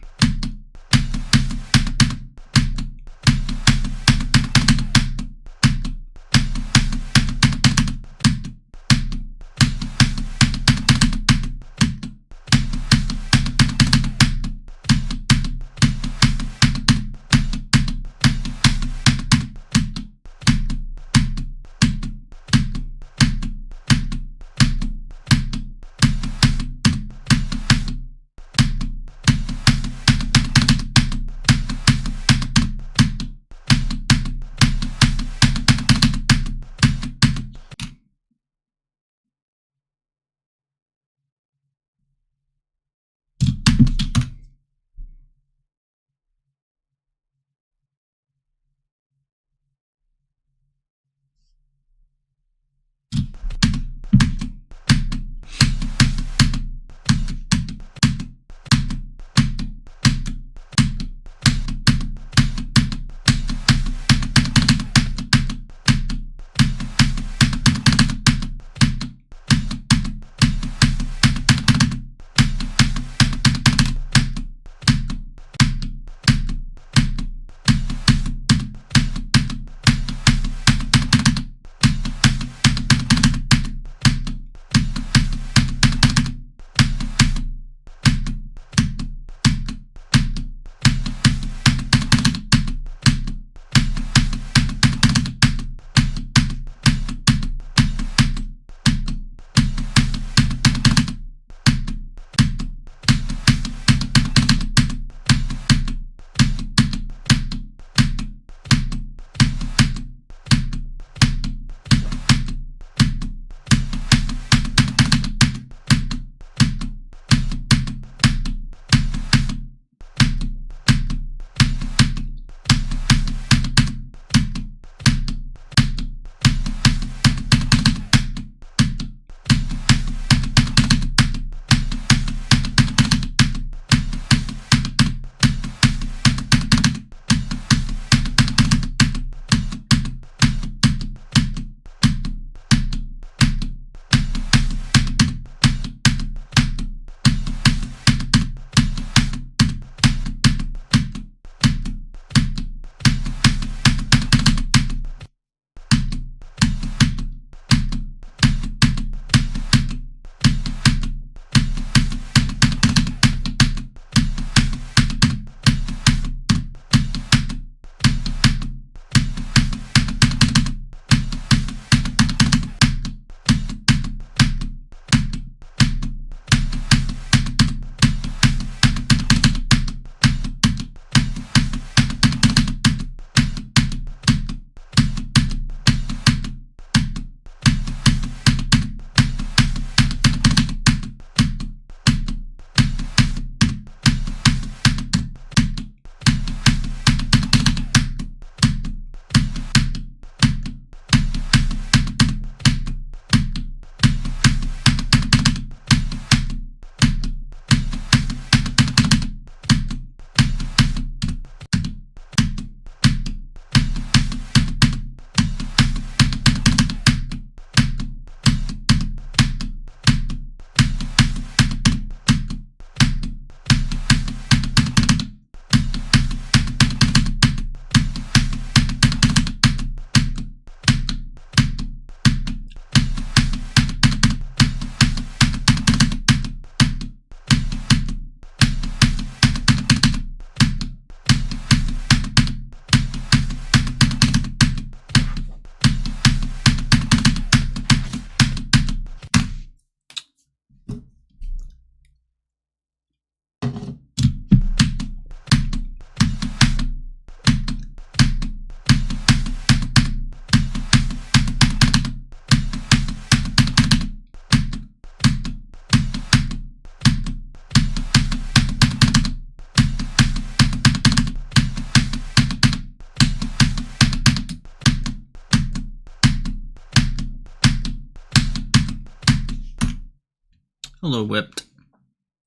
Hello, Whipped.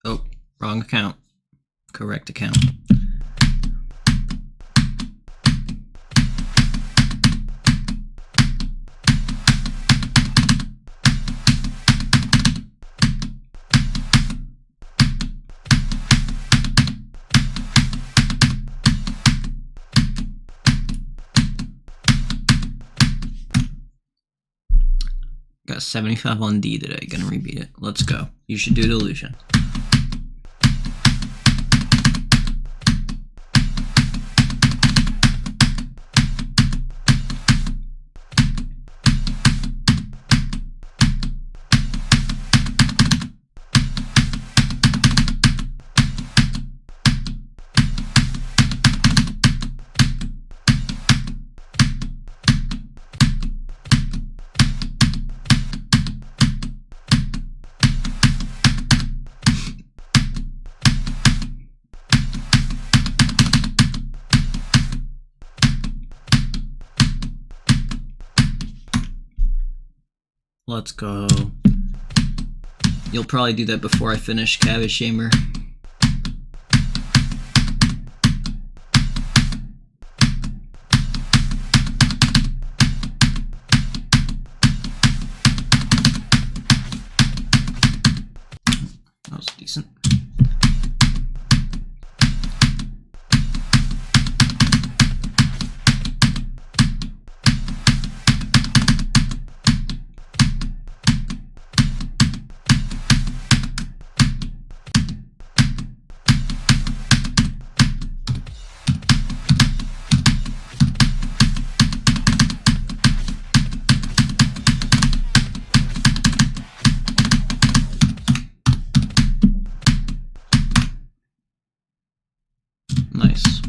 Oh, wrong account. Correct account. Got 75 on D today. Gonna repeat it. Let's go. You should do Delusion. Let's go. You'll probably do that before I finish Cabbage Chamber. That was decent. Nice.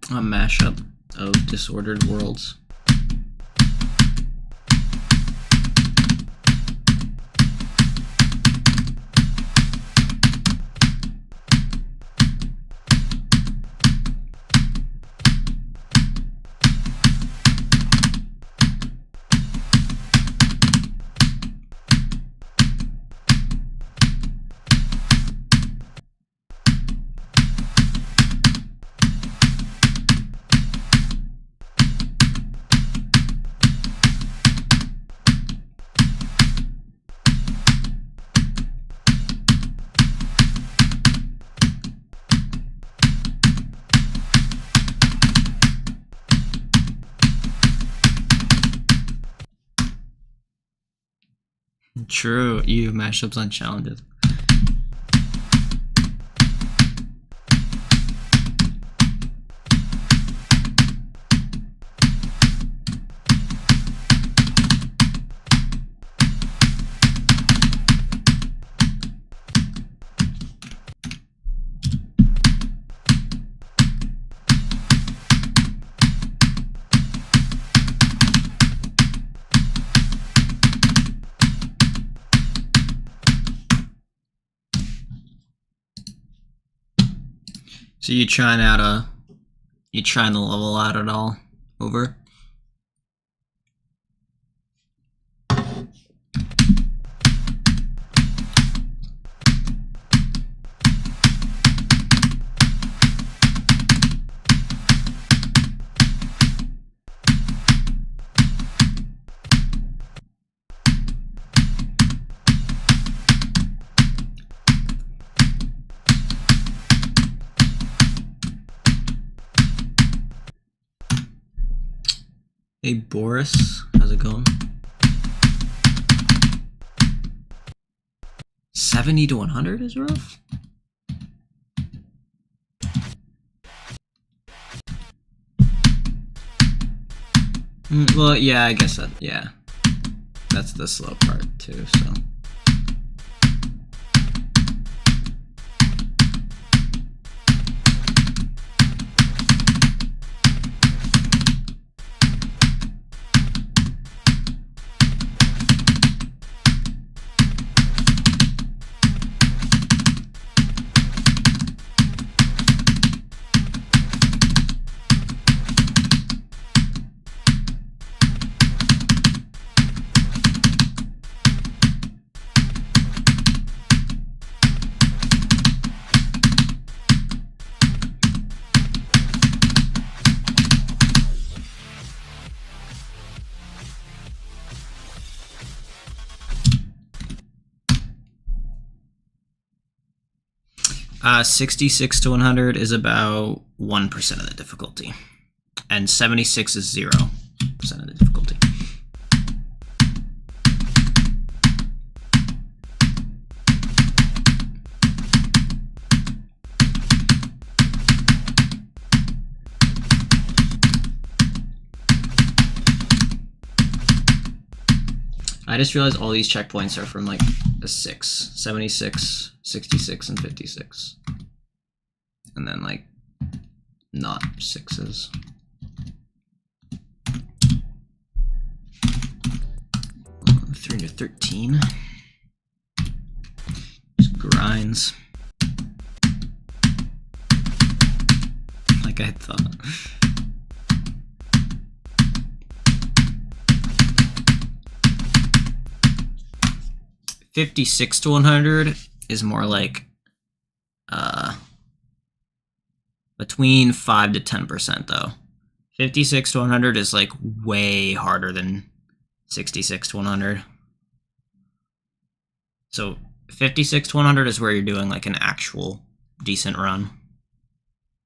A mashup of Disordered Worlds. True, you mashups on challenges. So you trying to level out at all? Over? Hey Boris, how's it going? 70 to 100 is rough? Well, yeah, I guess that, yeah. That's the slow part too, so. Uh, 66 to 100 is about 1% of the difficulty. And 76 is 0% of the difficulty. I just realized all these checkpoints are from like a 6. 76, 66, and 56. And then like not 6s. Oh, 313. Just grinds. Like I thought. $56 to 100 is more like between 5 to 10% though. 56 to 100 is like way harder than 66 to 100. So 56 to 100 is where you're doing like an actual decent run.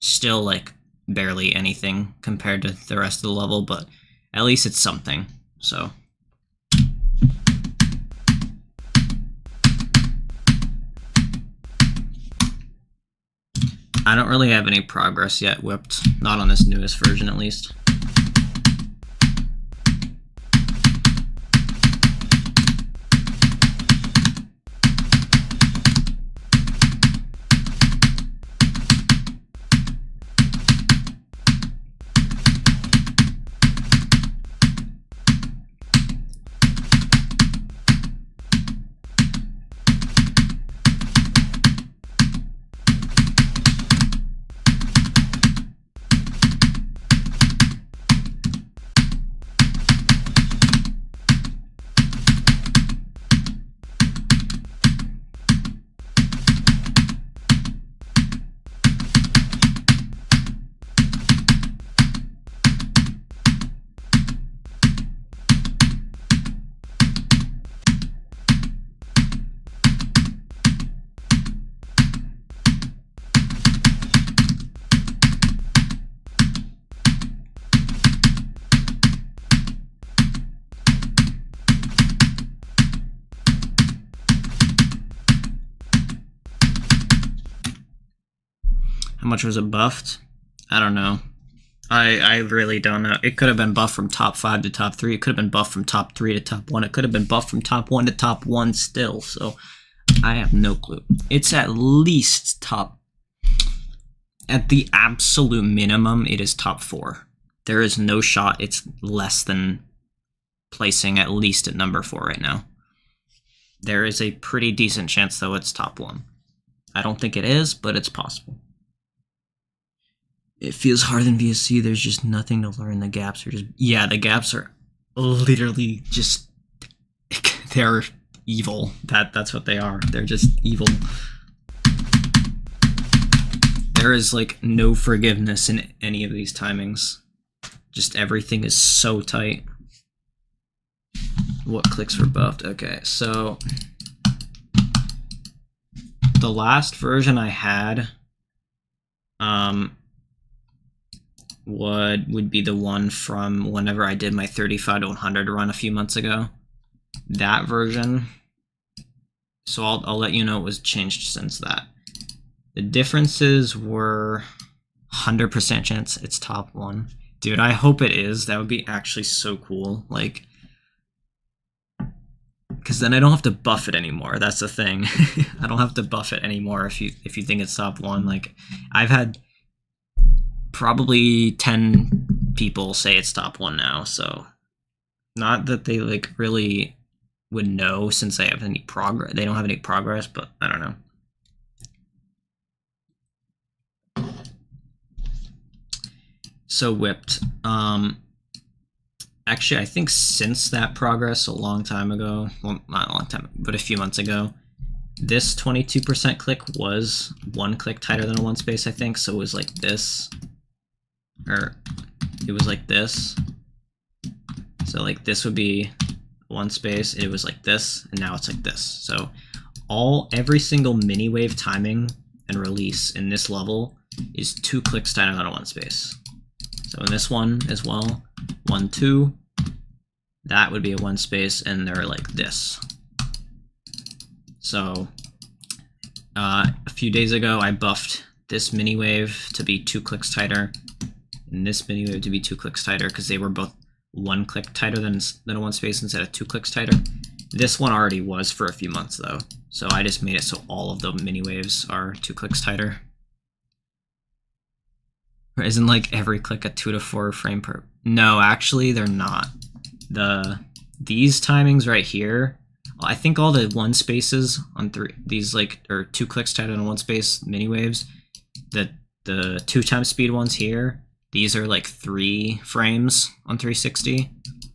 Still like barely anything compared to the rest of the level, but at least it's something. So I don't really have any progress yet whipped, not on this newest version at least. How much was it buffed? I don't know. I really don't know. It could have been buffed from top 5 to top 3. It could have been buffed from top 3 to top 1. It could have been buffed from top 1 to top 1 still. So I have no clue. It's at least top... At the absolute minimum, it is top 4. There is no shot it's less than placing at least at number 4 right now. There is a pretty decent chance, though, it's top 1. I don't think it is, but it's possible. It feels harder than VSC. There's just nothing to learn. The gaps are just... Yeah, the gaps are literally just... They're evil. That's what they are. They're just evil. There is, like, no forgiveness in any of these timings. Just everything is so tight. What clicks were buffed? Okay, so... The last version I had... would be the one from whenever I did my 35 to 100 run a few months ago. That version. So I'll let you know it was changed since that. The differences were 100% chance it's top 1. Dude, I hope it is. That would be actually so cool. Like, because then I don't have to buff it anymore. That's the thing. I don't have to buff it anymore if you think it's top 1. Like, I've had probably 10 people say it's top 1 now, so not that they like really would know since they have any progress. They don't have any progress, but I don't know. So whipped. Actually, I think since that progress a long time ago, well, not a long time, but a few months ago, this 22% click was 1 click tighter than a 1 space, I think. So it was like this. Or it was like this. So like this would be 1 space, it was like this, and now it's like this. So every single mini wave timing and release in this level is 2 clicks tighter than a 1 space. So in this one as well, 1, 2, that would be a 1 space, and they're like this. So a few days ago I buffed this mini wave to be 2 clicks tighter, and this mini wave to be 2 clicks tighter, because they were both 1 click tighter than a 1 space instead of 2 clicks tighter. This one already was for a few months though, so I just made it so all of the mini waves are 2 clicks tighter. Or isn't like every click a 2 to 4 frame per? No, actually they're not. These timings right here, I think all the 1 spaces on these like are 2 clicks tighter than a 1 space mini waves. The 2 times speed ones here, these are like 3 frames on 360.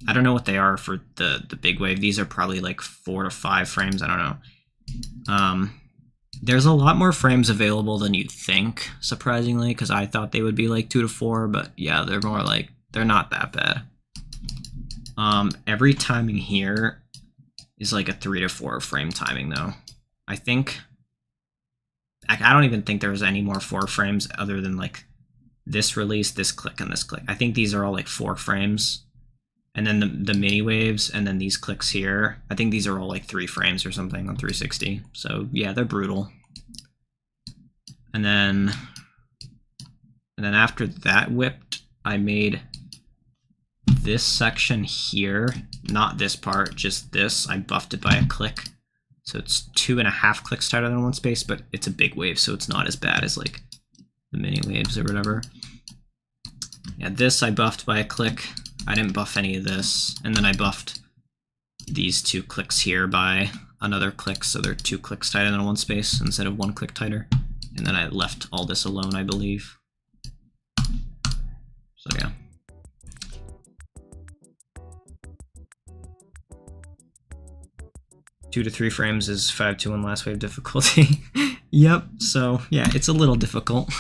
I don't know what they are for the big wave. These are probably like 4 to 5 frames. I don't know. There's a lot more frames available than you'd think, surprisingly, because I thought they would be like 2 to 4, but yeah, they're more like, they're not that bad. Every timing here is like a 3 to 4 frame timing though. I think, I don't even think there's any more 4 frames other than like this release, this click, and this click. I think these are all like 4 frames. And then the mini waves, and then these clicks here, I think these are all like 3 frames or something on 360. So yeah, they're brutal. And then after that whipped, I made this section here, not this part, just this. I buffed it by a click. So it's 2.5 clicks tighter than 1 space, but it's a big wave, so it's not as bad as like the mini waves or whatever. Yeah, this I buffed by a click. I didn't buff any of this, and then I buffed these 2 clicks here by another click, so they're 2 clicks tighter than 1 space instead of 1 click tighter. And then I left all this alone, I believe. So yeah. Two to 3 frames is 5-2-1 last wave difficulty. Yep, so yeah, it's a little difficult.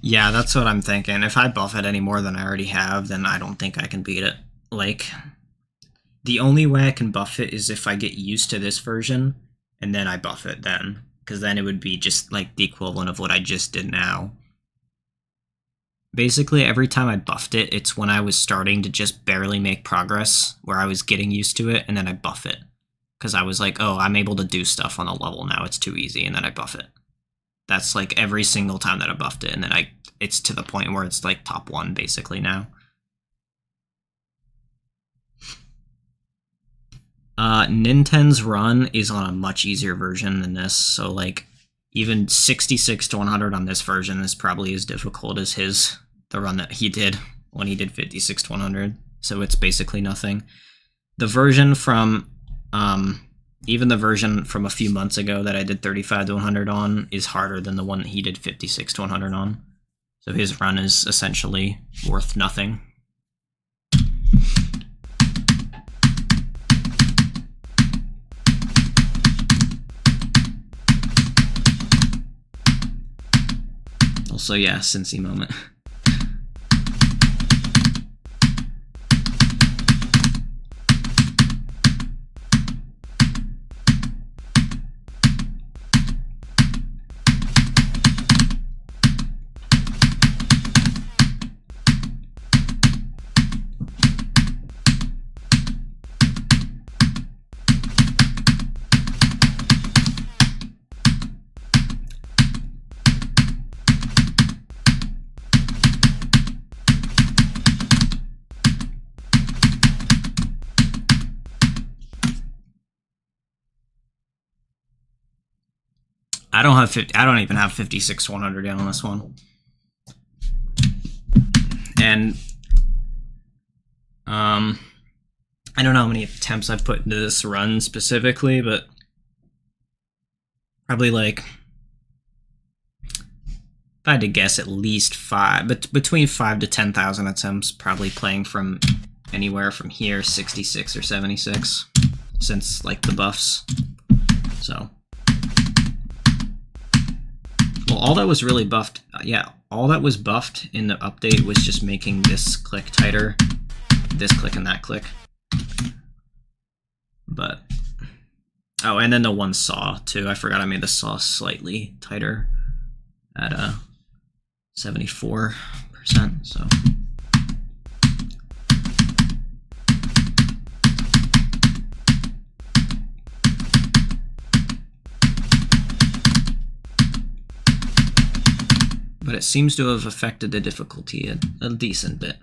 Yeah, that's what I'm thinking. If I buff it any more than I already have, then I don't think I can beat it. Like, the only way I can buff it is if I get used to this version, and then I buff it then. Because then it would be just like the equivalent of what I just did now. Basically, every time I buffed it, it's when I was starting to just barely make progress, where I was getting used to it, and then I buff it. Because I was like, oh, I'm able to do stuff on the level now, it's too easy, and then I buff it. That's like every single time that I buffed it, and then it's to the point where it's like top 1 basically now. Ninten's run is on a much easier version than this, so like even 66 to 100 on this version is probably as difficult as the run that he did when he did 56 to 100. So it's basically nothing. The version from even the version from a few months ago that I did 35 to 100 on is harder than the one that he did 56 to 100 on. So his run is essentially worth nothing. Also, yeah, Cincy moment. I don't even have 56 to 100 yet on this one. And I don't know how many attempts I've put into this run specifically, but probably like, if I had to guess, at least 5, but between 5 to 10,000 attempts, probably playing from anywhere from here, 66 or 76, since like the buffs. So, well, all that was really buffed, yeah, all that was buffed in the update was just making this click tighter, this click and that click. But, oh, and then the one saw too. I forgot I made the saw slightly tighter at 74%, so. But it seems to have affected the difficulty a decent bit.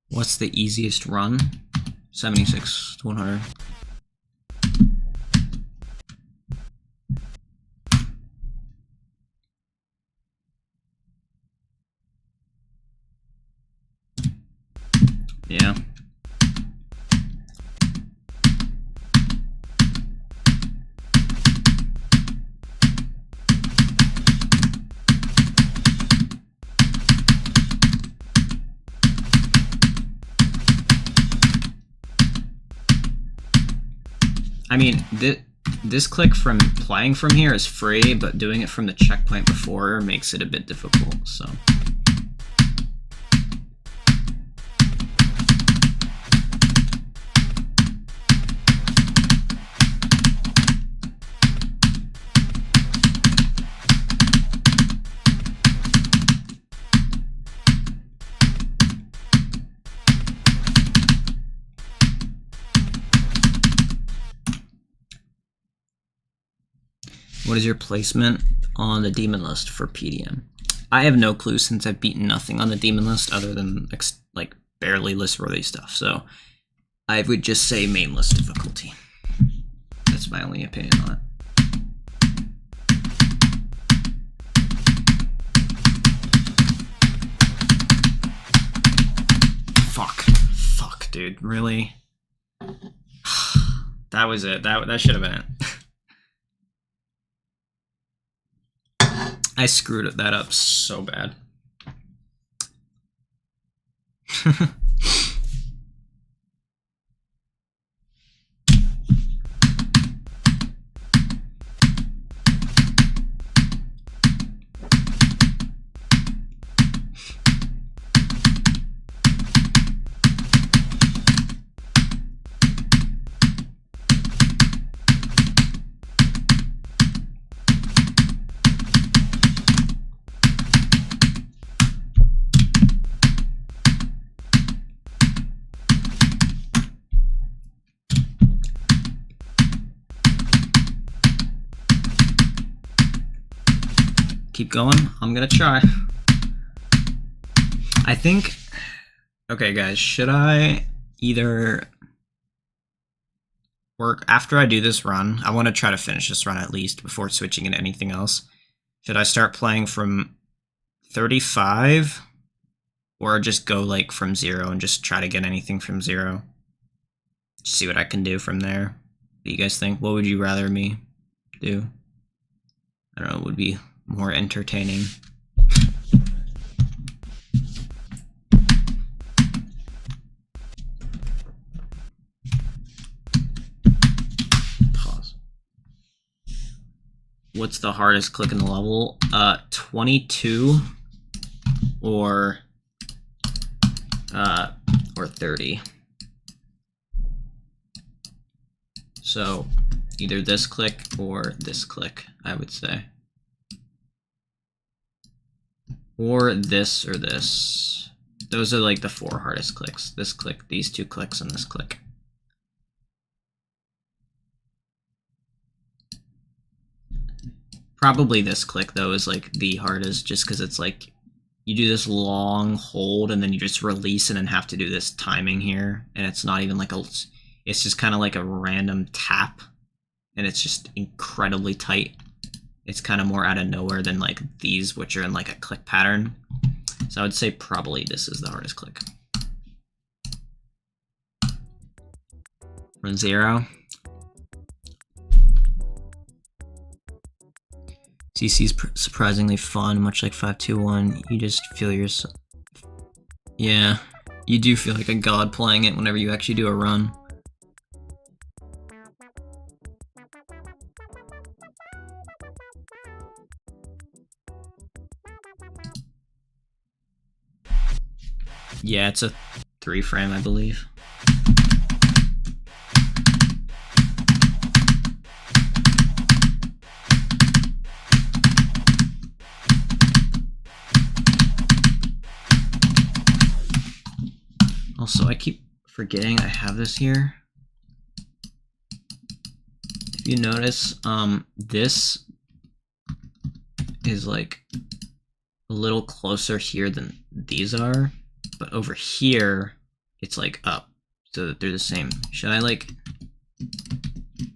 What's the easiest run? 76 to 100. Yeah. I mean, this click from playing from here is free, but doing it from the checkpoint before makes it a bit difficult, so. What is your placement on the demon list for PDM? I have no clue since I've beaten nothing on the demon list other than like barely list-worthy stuff. So I would just say main list difficulty. That's my only opinion on it. Fuck, dude, really? That was it. That should have been it. I screwed that up so bad. keep going? I'm gonna try. I think... Okay, guys, should I either work... After I do this run, I want to try to finish this run at least before switching into anything else. Should I start playing from 35? Or just go, like, from 0 and just try to get anything from 0? Just see what I can do from there. What do you guys think? What would you rather me do? I don't know, it would be more entertaining. Pause. What's the hardest click in the level? 22 or 30. So either this click or this click, I would say. Or this or this. Those are like the 4 hardest clicks. This click, these 2 clicks, and this click. Probably this click though is like the hardest, just because it's like you do this long hold and then you just release and then have to do this timing here, and it's not even like a, it's just kind of like a random tap, and it's just incredibly tight. It's kind of more out of nowhere than like these, which are in like a click pattern. So I would say probably this is the hardest click. Run 0. CC is surprisingly fun, much like 521. You just feel yourself. Yeah, you do feel like a god playing it whenever you actually do a run. Yeah, it's a 3 frame, I believe. Also, I keep forgetting I have this here. If you notice, this is like a little closer here than these are, but over here, it's like up, so that they're the same. Should I like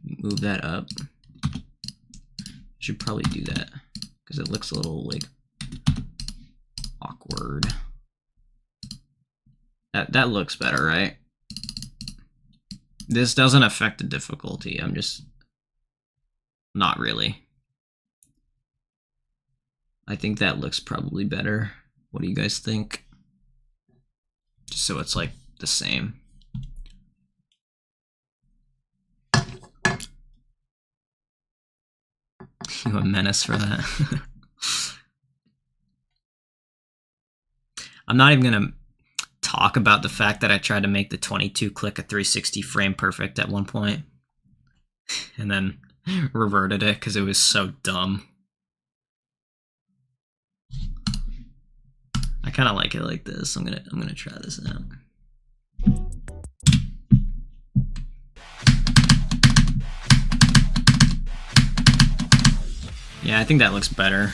move that up? Should probably do that, because it looks a little like awkward. That looks better, right? This doesn't affect the difficulty, I'm just not really. I think that looks probably better. What do you guys think? Just so it's like the same. You a menace for that. I'm not even gonna talk about the fact that I tried to make the 22 click a 360 frame perfect at one point and then reverted it because it was so dumb. I kind of like it like this. I'm gonna try this out. Yeah, I think that looks better.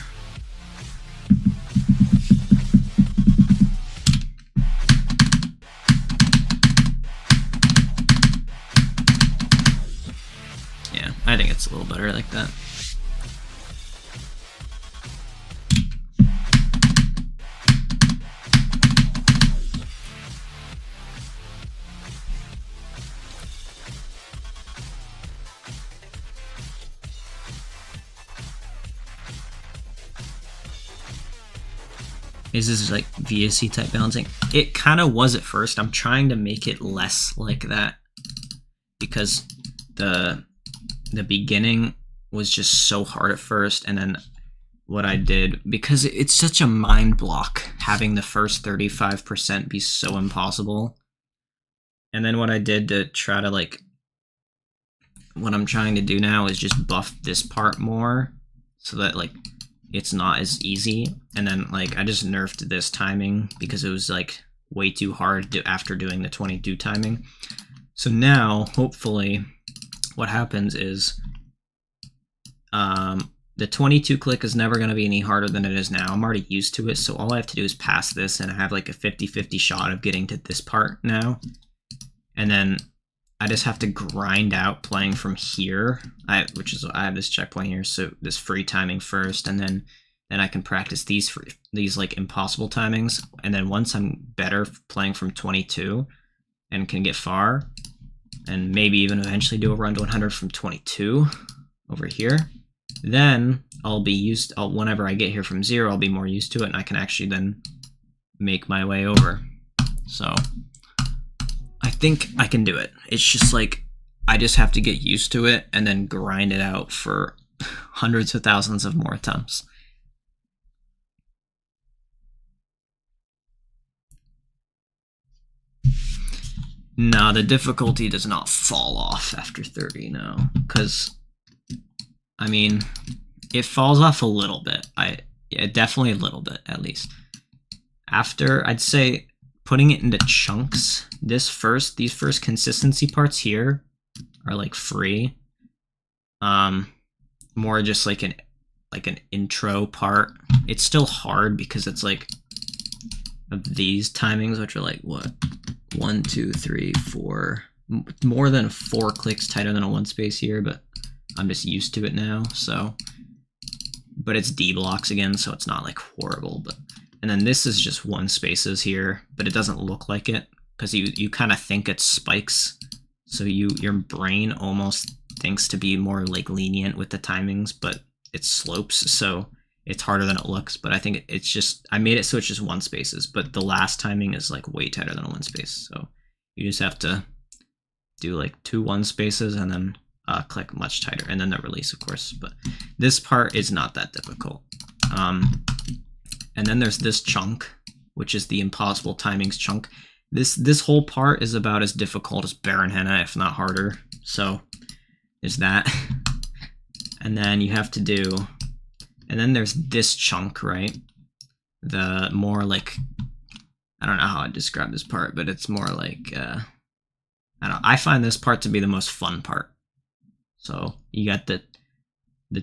Yeah, I think it's a little better like that. Is this like VSC type balancing? It kind of was at first. I'm trying to make it less like that because the beginning was just so hard at first, and then what I did, because it's such a mind block having the first 35% be so impossible, and then what I did to try to like, what I'm trying to do now is just buff this part more so that like it's not as easy, and then like I just nerfed this timing because it was like way too hard after doing the 22 timing. So now hopefully what happens is The 22 click is never going to be any harder than it is now. I'm already used to it, so all I have to do is pass this, and I have like a 50-50 shot of getting to this part now. And then I just have to grind out playing from here, I have this checkpoint here, so this free timing first, and then I can practice these like impossible timings. And then once I'm better playing from 22 and can get far, and maybe even eventually do a run to 100 from 22 over here, then I'll be used, whenever I get here from 0, I'll be more used to it, and I can actually then make my way over. So I think I can do it. It's just like, I just have to get used to it and then grind it out for hundreds of thousands of more attempts. No, the difficulty does not fall off after 30, no. Because, I mean, it falls off a little bit. Yeah, definitely a little bit, at least. After, I'd say, putting it into chunks, these first consistency parts here are like free. More just like an intro part. It's still hard because it's like of these timings, which are like what? 1, 2, 3, 4, more than 4 clicks tighter than a 1 space here, but I'm just used to it now, so. But it's D blocks again, so it's not like horrible, but. And then this is just 1 spaces here, but it doesn't look like it, because you kind of think it's spikes, so your brain almost thinks to be more like lenient with the timings, but it's slopes, so it's harder than it looks. But I think it's just, I made it so it's just 1 spaces, but the last timing is like way tighter than a 1 space, so you just have to do like 2 1 spaces and then click much tighter, and then the release, of course. But this part is not that difficult. And then there's this chunk, which is the impossible timings chunk. This whole part is about as difficult as Baron Henna, if not harder. So there's that. And then you have to do, and then there's this chunk, right? The more like, I don't know how I'd describe this part, but it's more like, I don't know, I find this part to be the most fun part. So you got the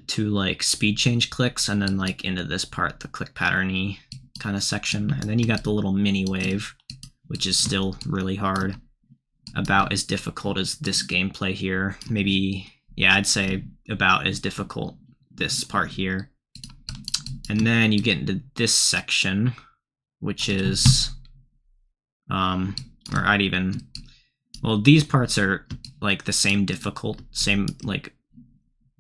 2 like speed change clicks, and then like into this part, the click pattern-y kind of section. And then you got the little mini wave, which is still really hard. About as difficult as this gameplay here. Maybe, yeah, I'd say about as difficult this part here. And then you get into this section, which is, or I'd even, well, these parts are like the same like,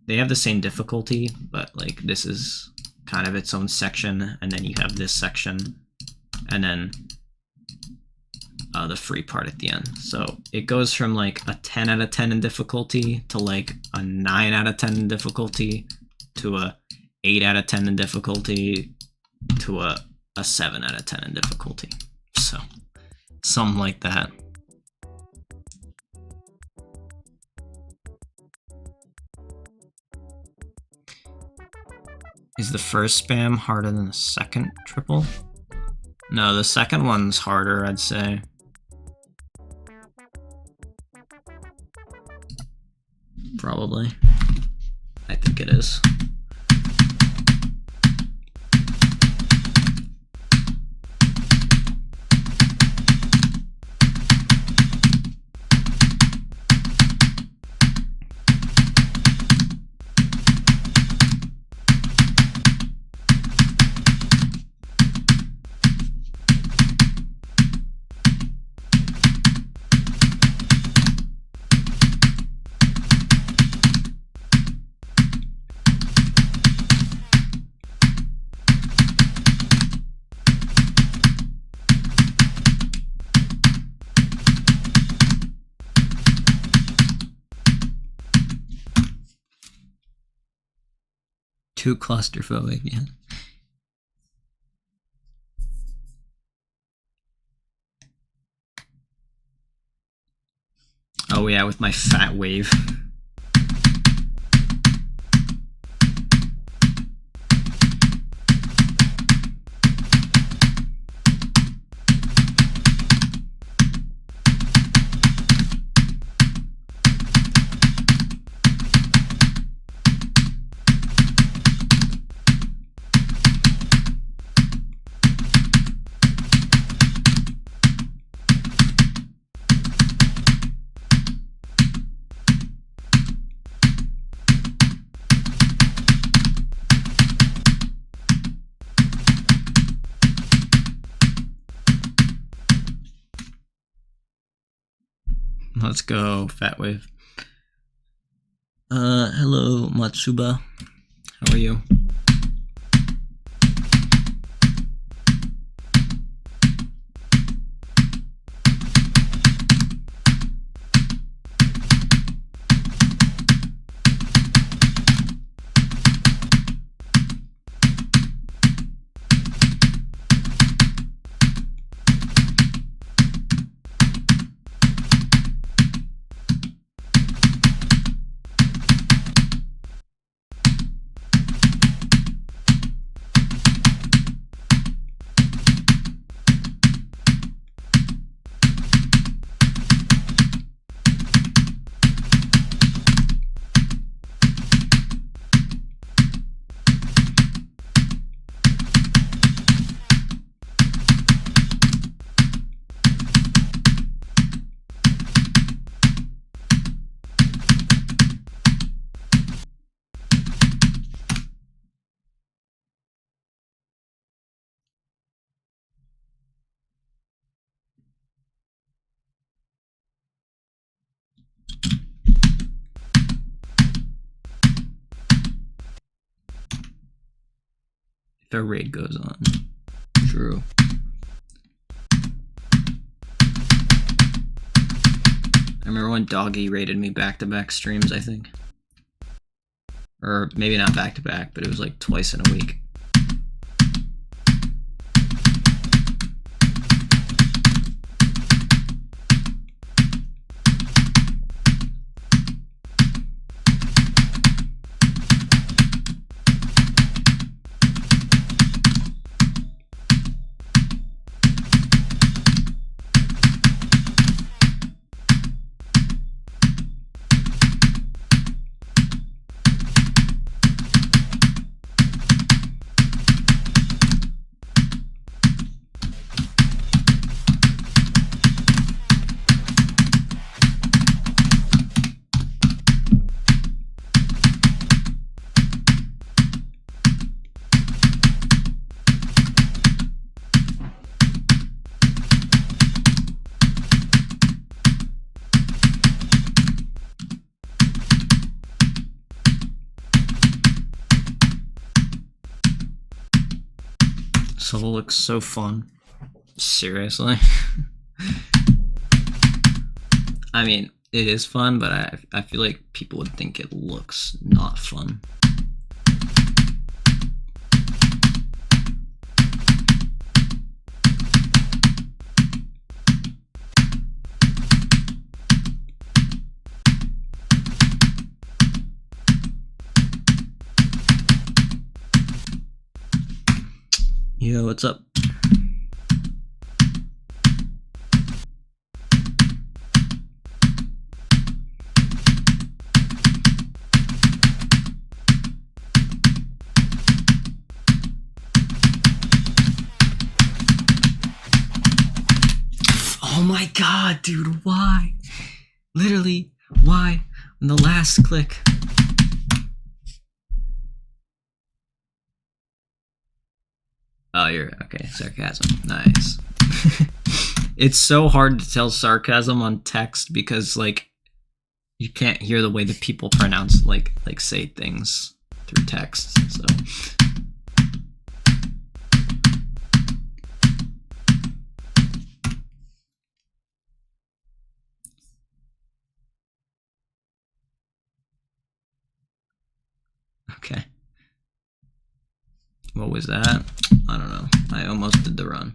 they have the same difficulty, but like this is kind of its own section, and then you have this section, and then the free part at the end. So it goes from like a 10 out of 10 in difficulty to like a 9 out of 10 in difficulty to a 8 out of 10 in difficulty to a 7 out of 10 in difficulty. So something like that. Is the first spam harder than the second triple? No, the second one's harder, I'd say. Probably. I think it is. Too claustrophobic, yeah. Oh yeah, with my fat wave. Let's go, Fat Wave. Hello, Matsuba. How are you? If a raid goes on. True. I remember when Doggy raided me back-to-back streams, I think. Or maybe not back-to-back, but it was like twice in a week. Soul looks so fun. Seriously. I mean, it is fun, but I feel like people would think it looks not fun. Yo, what's up? Oh my god, dude, why? Literally, why? On the last click. Oh, you're okay. Sarcasm. Nice. It's so hard to tell sarcasm on text because, like, you can't hear the way that people pronounce, like say things through text. So. Okay. What was that? I don't know. I almost did the run.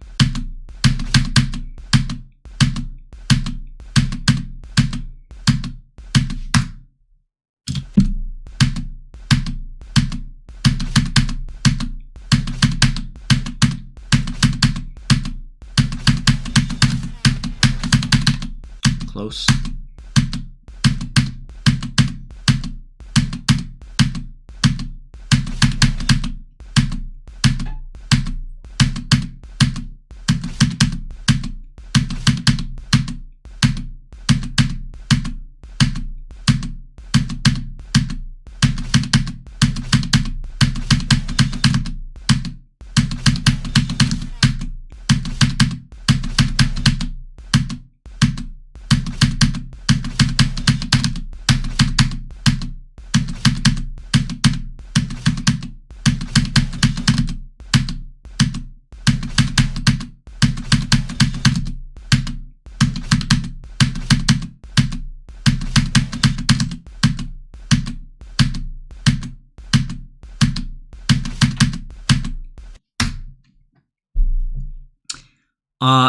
Close.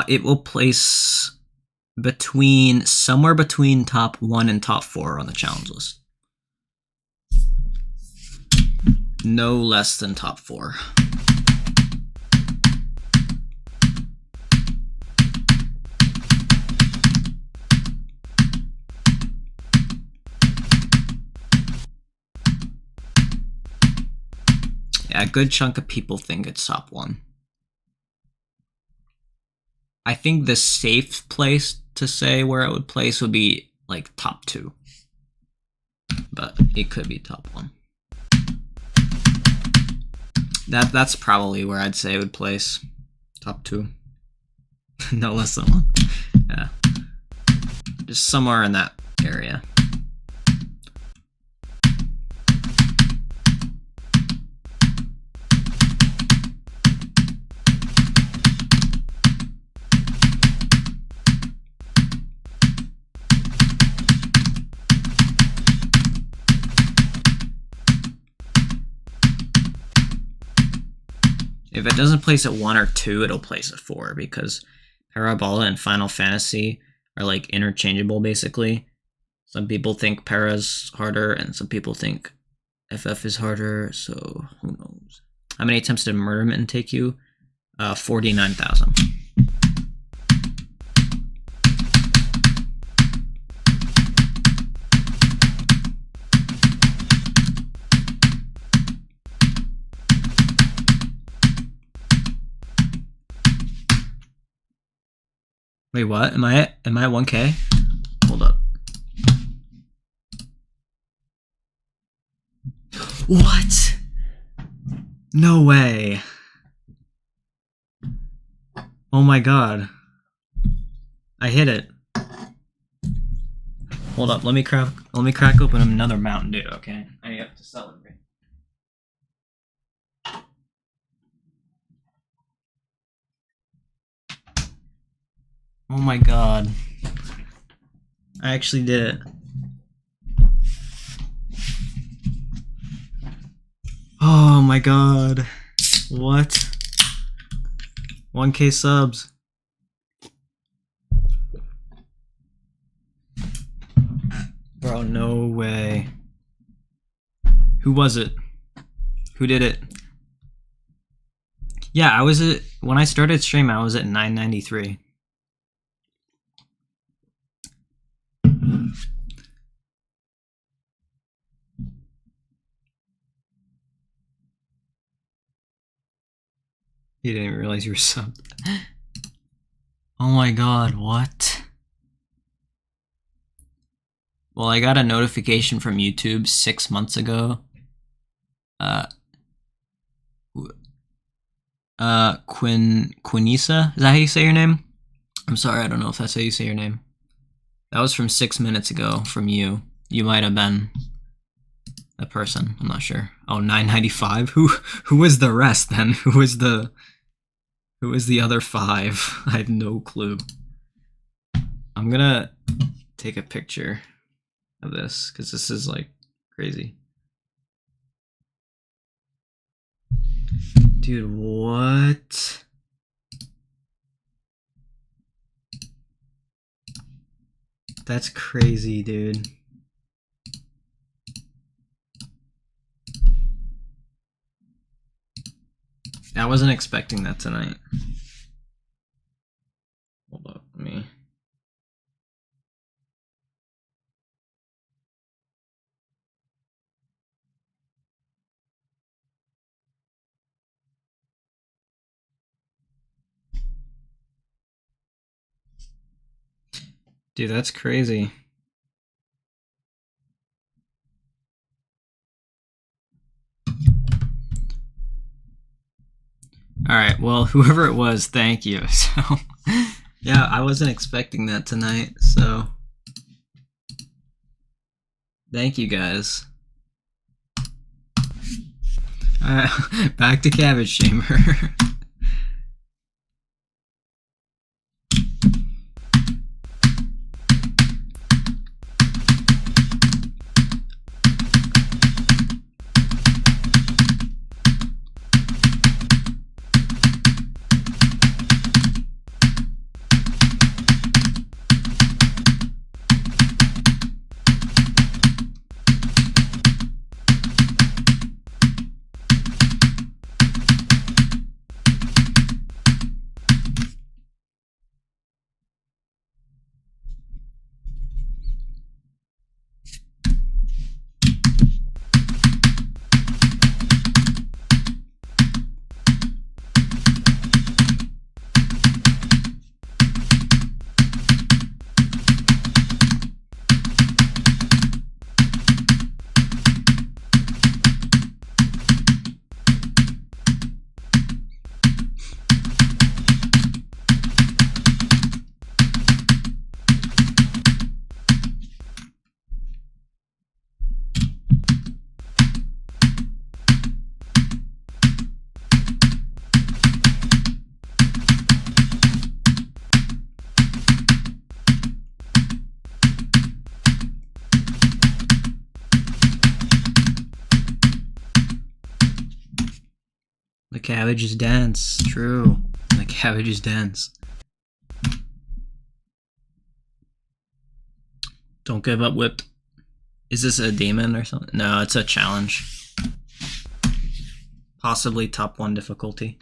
It will place somewhere between top 1 and top 4 on the challenge list. No less than top 4. Yeah, a good chunk of people think it's top 1. I think the safe place to say where it would place would be like top 2. But it could be top 1. That's probably where I'd say it would place. Top 2. No less than 1. Yeah. Just somewhere in that area. If it doesn't place at 1 or 2, it'll place at 4, because Parabola and Final Fantasy are like interchangeable basically. Some people think Para's harder and some people think FF is harder, so who knows. How many attempts did Murder Mitten take you? 49,000. Wait, what? Am I at 1K? Hold up. What? No way. Oh my god. I hit it. Hold up, let me crack open another Mountain Dew, okay? I have to celebrate. Oh my god. I actually did it. Oh my god. What? 1K subs. Bro, no way. Who was it? Who did it? Yeah, when I started stream, I was at 993. You didn't realize you were subbed. Oh my god, what? Well, I got a notification from YouTube 6 months ago. Quinisa? Is that how you say your name? I'm sorry, I don't know if that's how you say your name. That was from 6 minutes ago from you. You might have been a person, I'm not sure. Oh, 995? Who was the rest then? Who was the other 5? I have no clue. I'm gonna take a picture of this because this is like crazy. Dude, what? That's crazy, dude. I wasn't expecting that tonight. Hold up, let me... Dude, that's crazy. Alright, well, whoever it was, thank you. So, yeah, I wasn't expecting that tonight, so... Thank you, guys. Alright, back to Cabbage Chamber. cabbage is dense. True. The cabbage is dense. Don't give up, whipped. Is this a demon or something? No, it's a challenge. Possibly top 1 difficulty.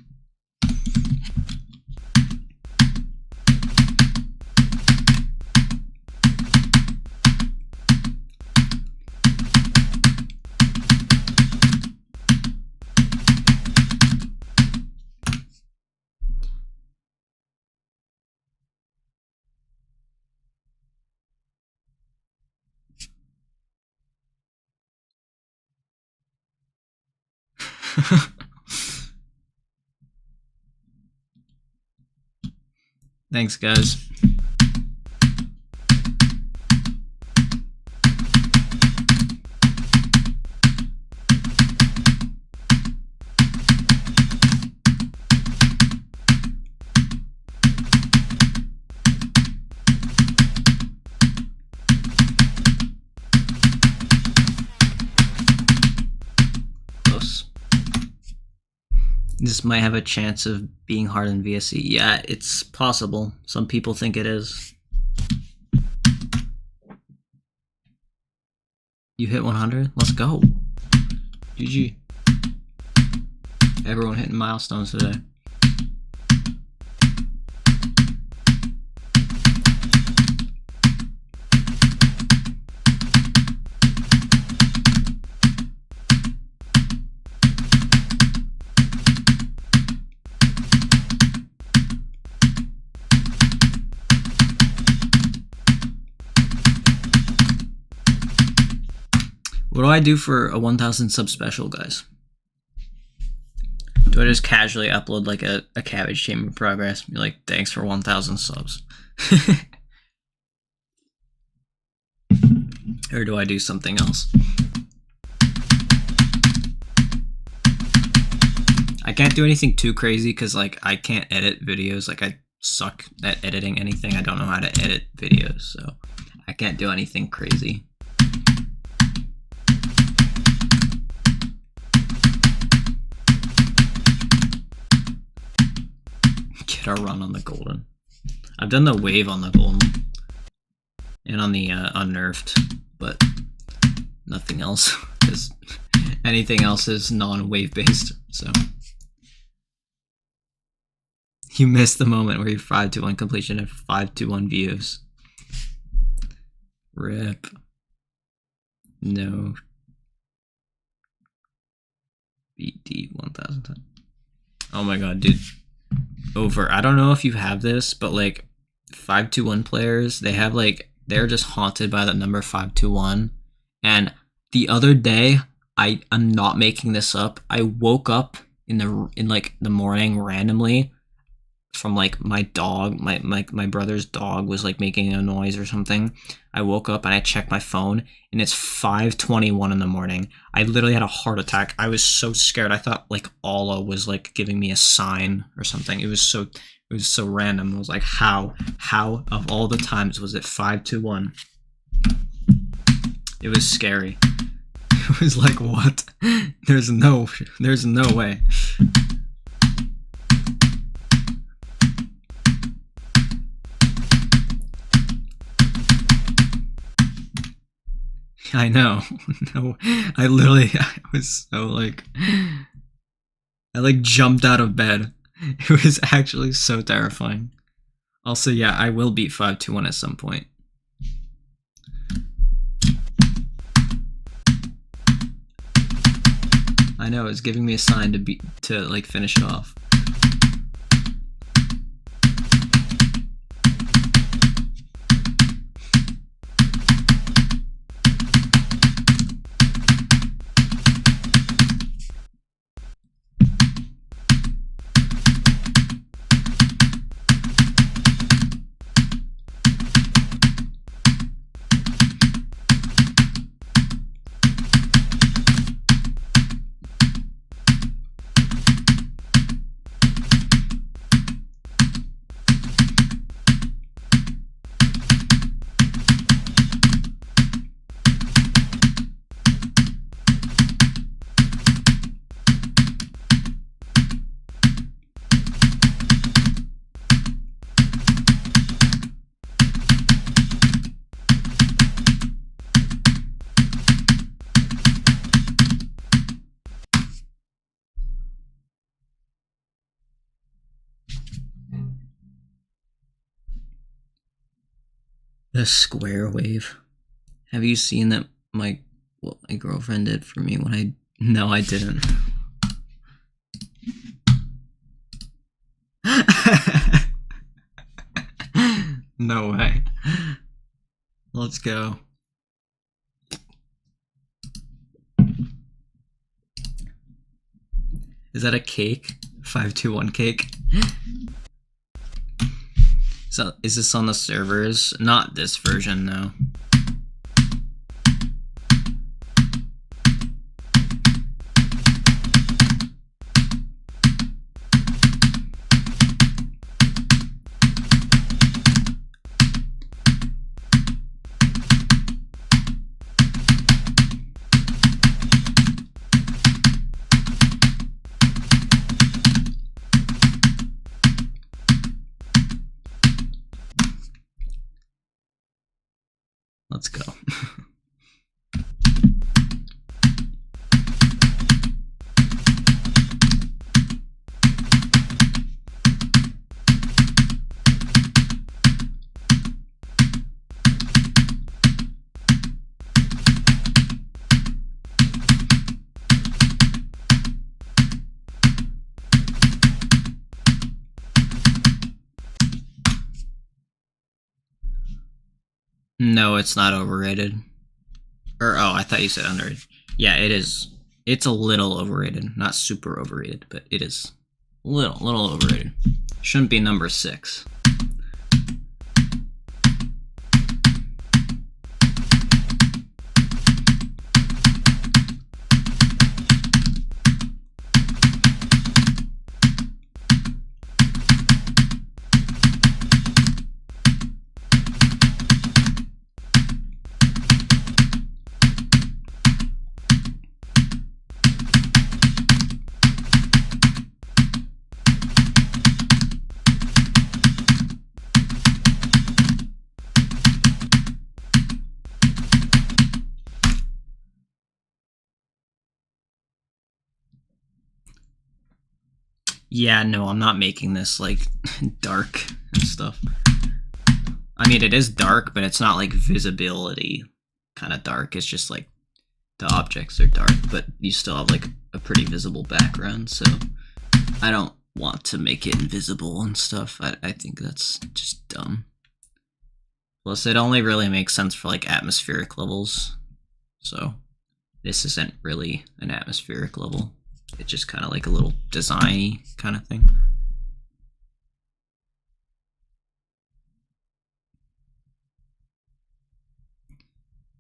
Thanks, guys. This might have a chance of being hard in VSC. Yeah, it's possible. Some people think it is. You hit 100? Let's go. GG. Everyone hitting milestones today. What do I do for a 1,000 sub special, guys? Do I just casually upload like a Cabbage Chamber progress? Be like, thanks for 1,000 subs. Or do I do something else? I can't do anything too crazy because like I can't edit videos. Like I suck at editing anything. I don't know how to edit videos, so I can't do anything crazy. Get a run on the golden. I've done the wave on the golden and on the unnerved, but nothing else because anything else is non-wave based. So you missed the moment where you 5-1 completion and 5-1 views. Rip. No. BD 1,000 times. Oh my god, dude. Over. I don't know if you have this, but like 5-1 players, they have like they're just haunted by the number 5-1. And the other day, I'm not making this up. I woke up in the morning randomly from like my dog, my brother's dog was like making a noise or something. I woke up and I checked my phone and it's 5:21 in the morning. I literally had a heart attack. I was so scared. I thought like Allah was like giving me a sign or something. It was so random. I was like, how of all the times was it 5:1? It was scary. It was like, what? There's no way. I know. No, I was so like, I like jumped out of bed. It was actually so terrifying. Also, yeah, I will beat 5-1 at some point. I know, it's giving me a sign to like finish it off. The square wave. Have you seen that what my girlfriend did for me when I... No, I didn't. No way. Let's go. Is that a cake? 521 cake? So, is this on the servers? Not this version, no. Let's go. No, it's not overrated. Or, oh, I thought you said underrated. Yeah, it is. It's a little overrated. Not super overrated, but it is. Little overrated. Shouldn't be number 6. Yeah, no, I'm not making this, like, dark and stuff. I mean, it is dark, but it's not, like, visibility kind of dark. It's just, like, the objects are dark, but you still have, like, a pretty visible background, so I don't want to make it invisible and stuff. I think that's just dumb. Plus, it only really makes sense for, like, atmospheric levels, so this isn't really an atmospheric level. It's just kind of like a little design-y kind of thing.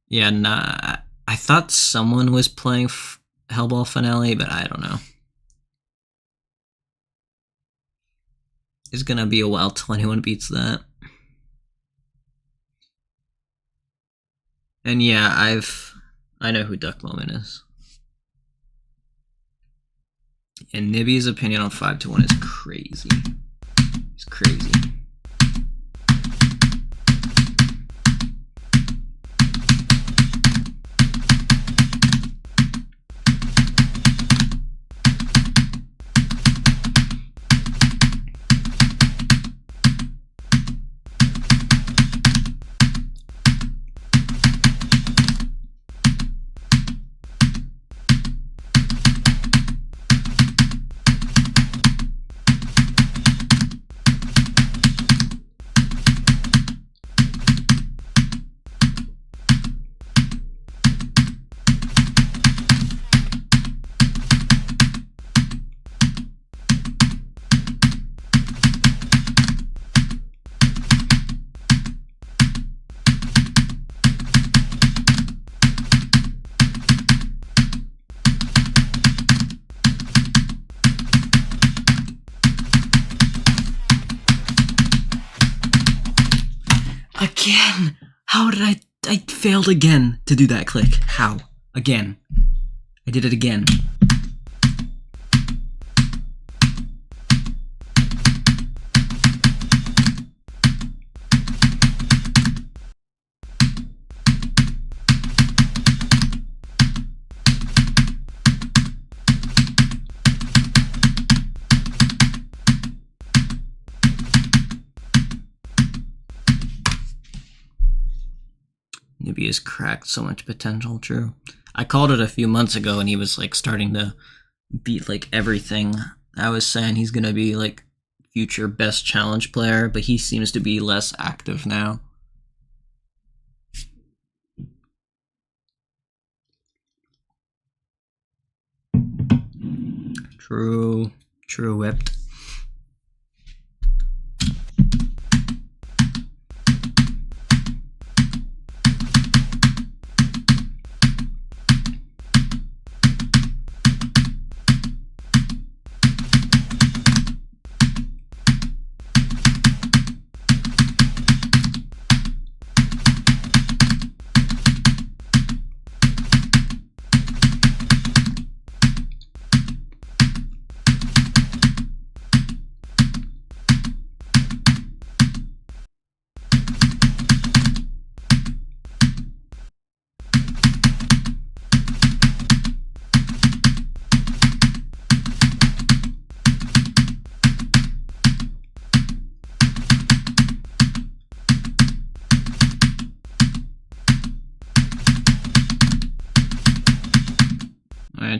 Yeah, nah, I thought someone was playing Hellball Finale, but I don't know. It's gonna be a while till anyone beats that. And yeah, I know who Duck Moment is. And Nibby's opinion on 5-1 is crazy. It's crazy. Again! How did I failed again to do that click. How? Again. I did it again. be has cracked so much potential, true. I called it a few months ago and he was like starting to beat like everything. I was saying he's gonna be like future best challenge player, but he seems to be less active now. True whipped.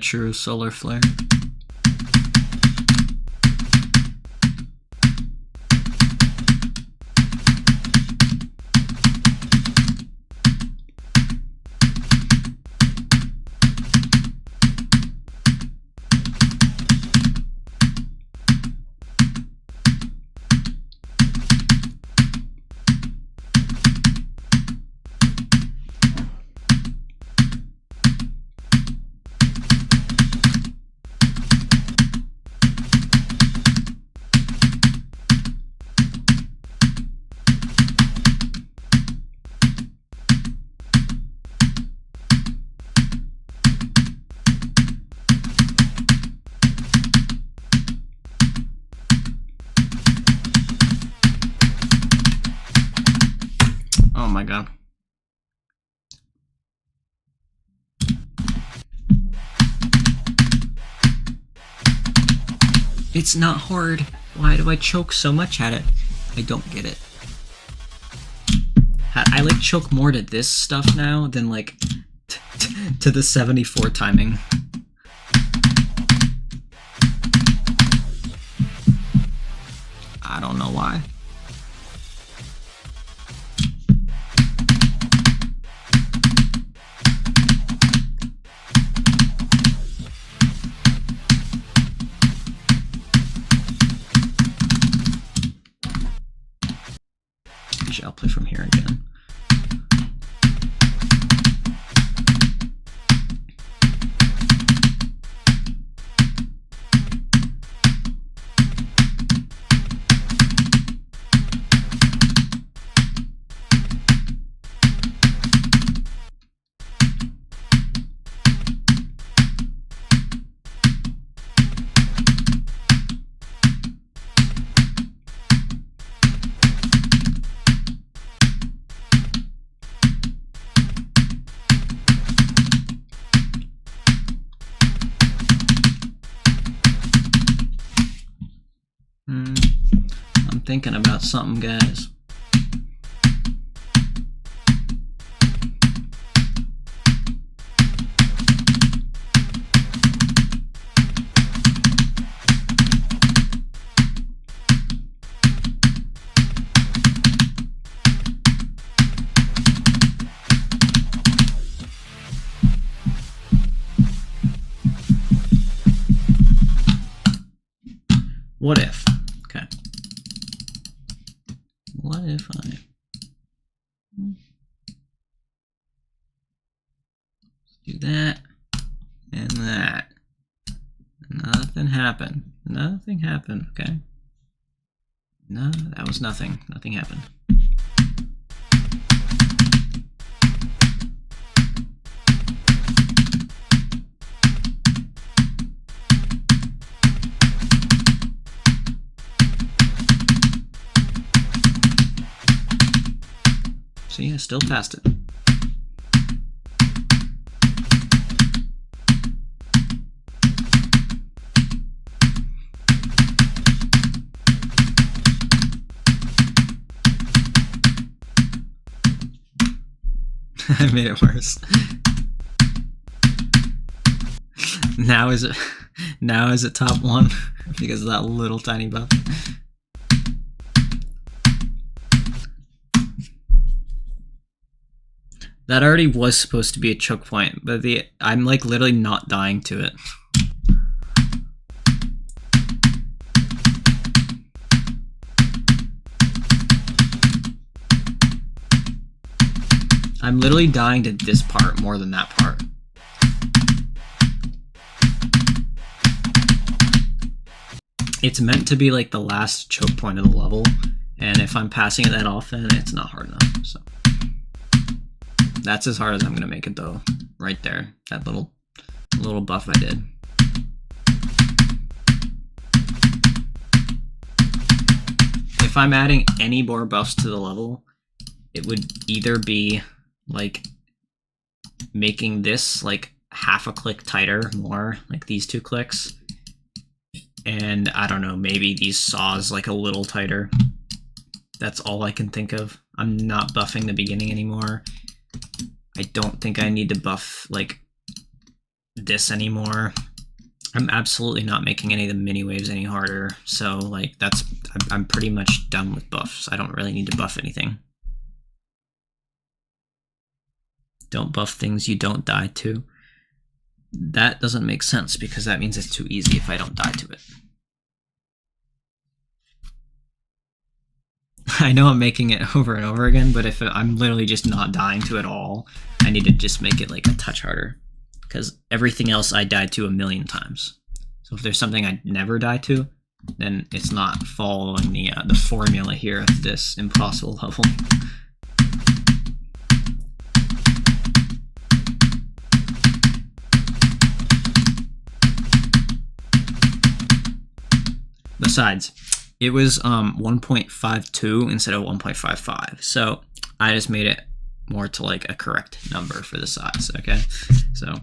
True solar flare. Oh my god. It's not hard. Why do I choke so much at it? I don't get it. I like choke more to this stuff now than like to the 74 timing. I don't know why. I'll play from here again. I'm thinking about something, guys. What if? Okay. What if I do that and that? Nothing happened. Nothing happened, okay? No, that was nothing. Nothing happened. See, I still passed it. I made it worse. Now is it top 1 because of that little tiny buff. That already was supposed to be a choke point, but I'm like literally not dying to it. I'm literally dying to this part more than that part. It's meant to be like the last choke point of the level, and if I'm passing it that often, it's not hard enough. So that's as hard as I'm gonna make it though. Right there, that little buff I did. If I'm adding any more buffs to the level, it would either be like making this like half a click tighter more, like these 2 clicks, and I don't know, maybe these saws like a little tighter. That's all I can think of. I'm not buffing the beginning anymore. I don't think I need to buff like this anymore. I'm absolutely not making any of the mini waves any harder, so like I'm pretty much done with buffs. I don't really need to buff anything. Don't buff things you don't die to. That doesn't make sense because that means it's too easy if I don't die to it. I know I'm making it over and over again, but if I'm literally just not dying to it all, I need to just make it like a touch harder. Because everything else I died to 1,000,000 times. So if there's something I never die to, then it's not following the formula here of this impossible level. Besides, it was 1.52 instead of 1.55, so I just made it more to like a correct number for the size, okay? So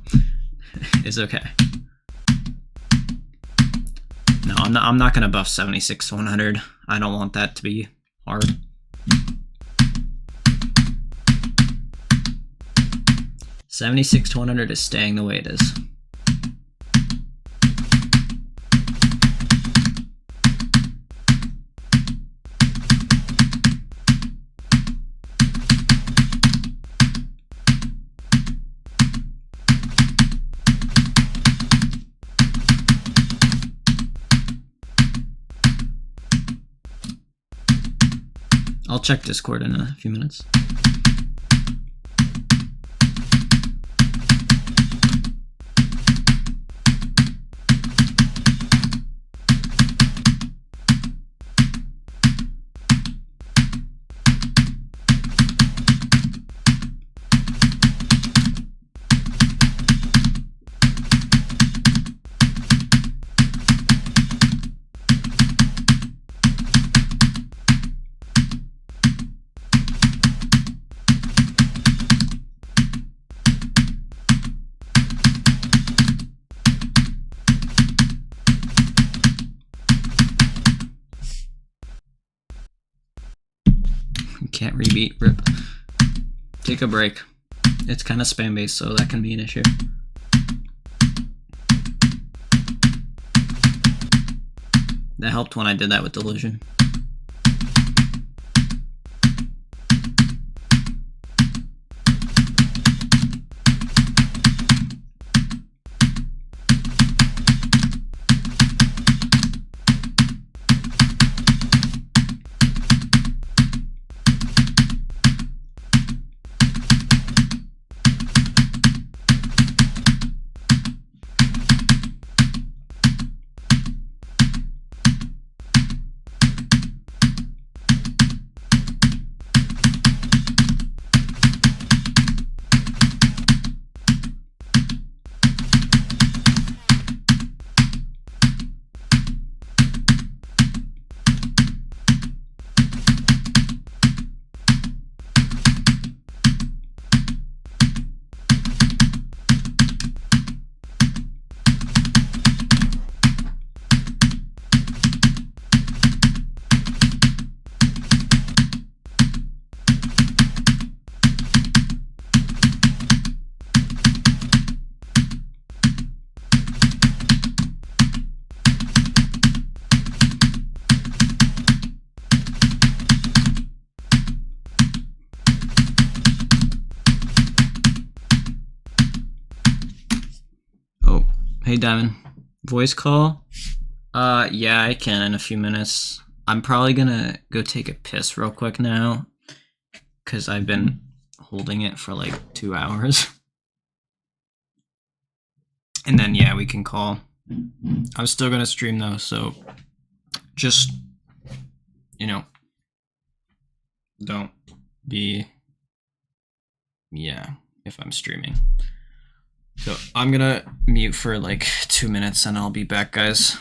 it's okay. No, I'm not gonna buff 76 to 100. I don't want that to be hard. $76 to 100 is staying the way it is. I'll check Discord in a few minutes. Can't rebeat, rip. Take a break. It's kind of spam based, so that can be an issue. That helped when I did that with Delusion. Hey, Diamond. Voice call? Yeah, I can in a few minutes. I'm probably gonna go take a piss real quick now, because I've been holding it for like 2 hours. And then, yeah, we can call. I'm still gonna stream though, so just, you know, don't be, yeah, if I'm streaming. So I'm gonna mute for like 2 minutes and I'll be back, guys.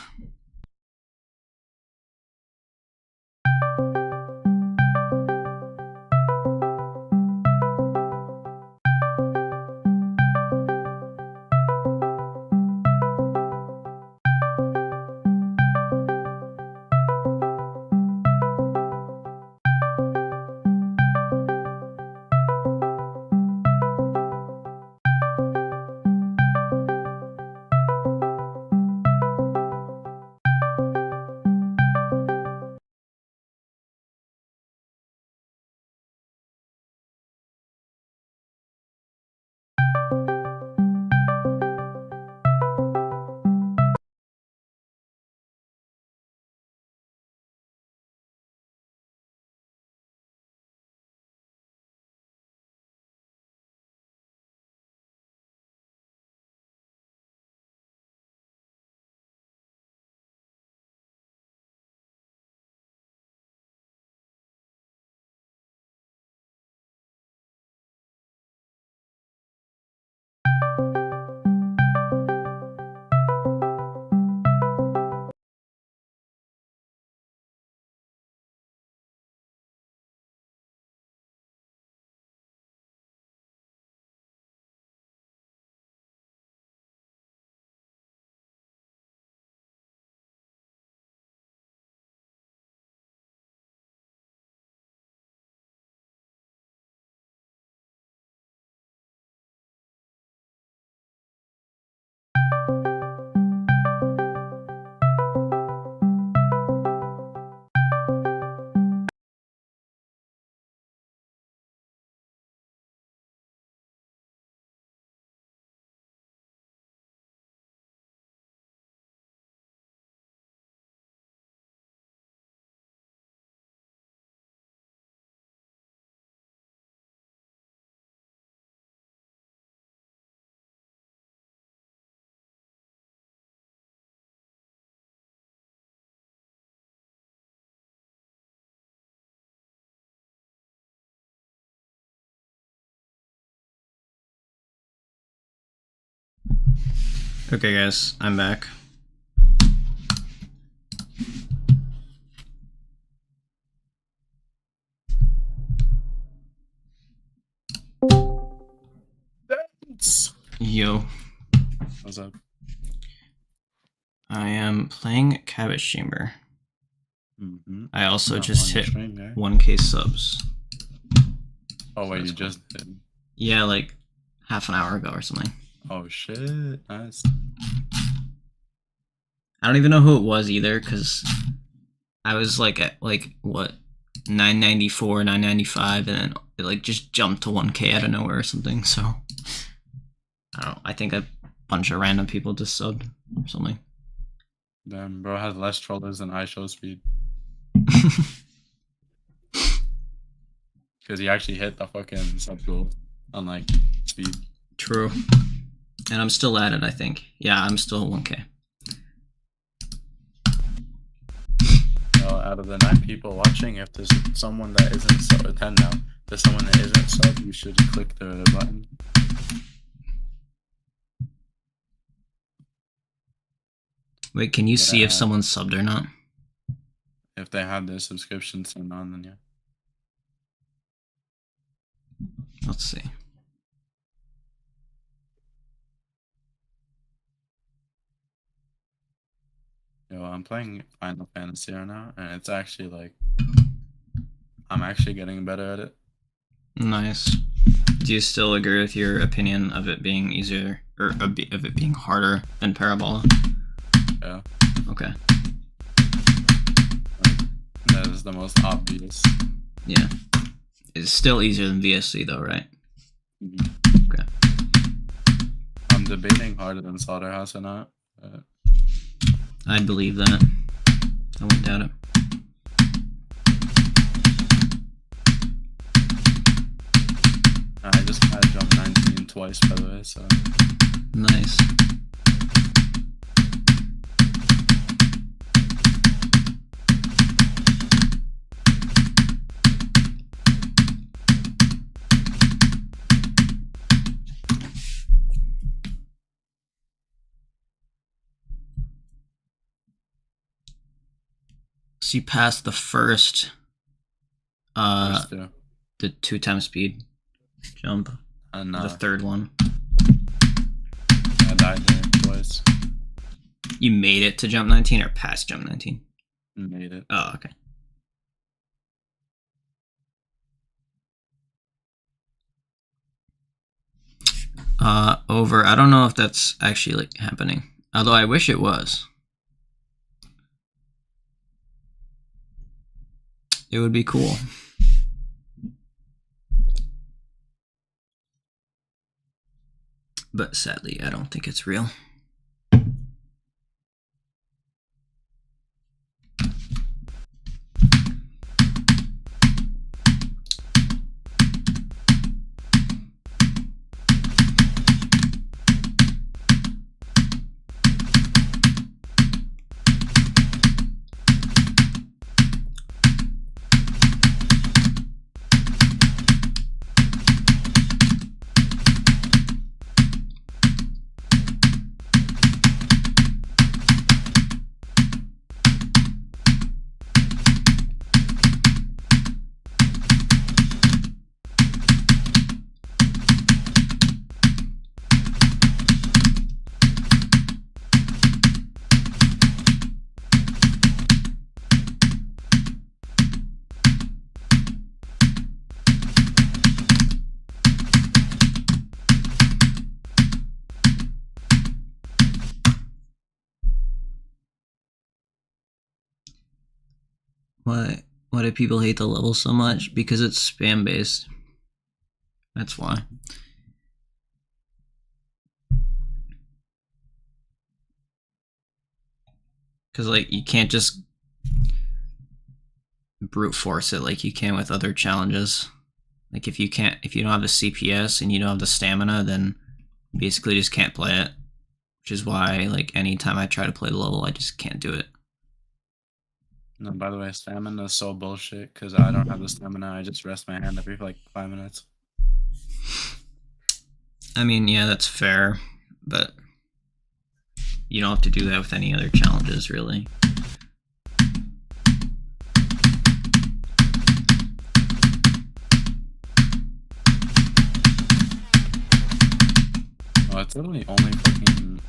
Okay, guys, I'm back. Yo. What's up? I am playing Cabbage Chamber. I also Not just on hit stream, guy. 1K subs. Oh wait, that's you just did. Yeah, like half an hour ago or something. Oh shit, nice. I don't even know who it was either, because I was like at like what 994, 995, and then it like just jumped to 1K out of nowhere or something. So I don't know. I think a bunch of random people just subbed or something. Damn, bro has less trollers than I show speed. Because he actually hit the fucking sub goal on like speed. True. And I'm still at it, I think. Yeah, I'm still at 1K. Out of the 9 people watching, if there's someone that isn't sub, 10 now, if there's someone that isn't sub, you should click the button. Wait, can you see if someone's subbed or not? If they have their subscription turned on, then yeah. Let's see. Yo, I'm playing Final Fantasy right now, and it's actually like, I'm actually getting better at it. Nice. Do you still agree with your opinion of it being easier, or of it being harder than Parabola? Yeah. Okay. That is the most obvious. Yeah. It's still easier than VSC though, right? Mm-hmm. Okay. I'm debating harder than Slaughterhouse or not. I'd believe that. I wouldn't doubt it. I just had jump 19 twice, by the way, so. Nice. So you passed the first, Two. the 2 times speed jump, And the third one. I died there twice. You made it to jump 19 or past jump 19? Made it. Oh, okay. Over. I don't know if that's actually like happening. Although I wish it was. It would be cool. But sadly, I don't think it's real. Why do people hate the level so much? Because it's spam based. That's why. Because like you can't just brute force it like you can with other challenges. Like if you don't have the CPS and you don't have the stamina, then you basically just can't play it. Which is why like anytime I try to play the level, I just can't do it. No, by the way, stamina is so bullshit because I don't have the stamina. I just rest my hand every like 5 minutes. I mean, yeah, that's fair, but you don't have to do that with any other challenges, really. Oh, it's literally only fucking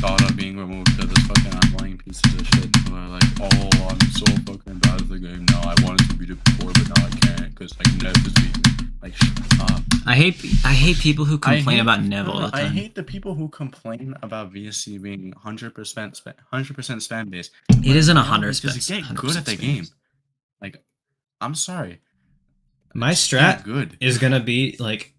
data being removed to this fucking annoying pieces of shit who are like, oh, I'm so fucking bad at the game now. I wanted to beat it before, but now I can't because like Nev is beating. Like, shut up. I hate people who complain about Nev all the time. I hate the people who complain about VSC being 100% spam based. It isn't 100%. Just get good at the game. Like, I'm sorry. My strat is gonna be like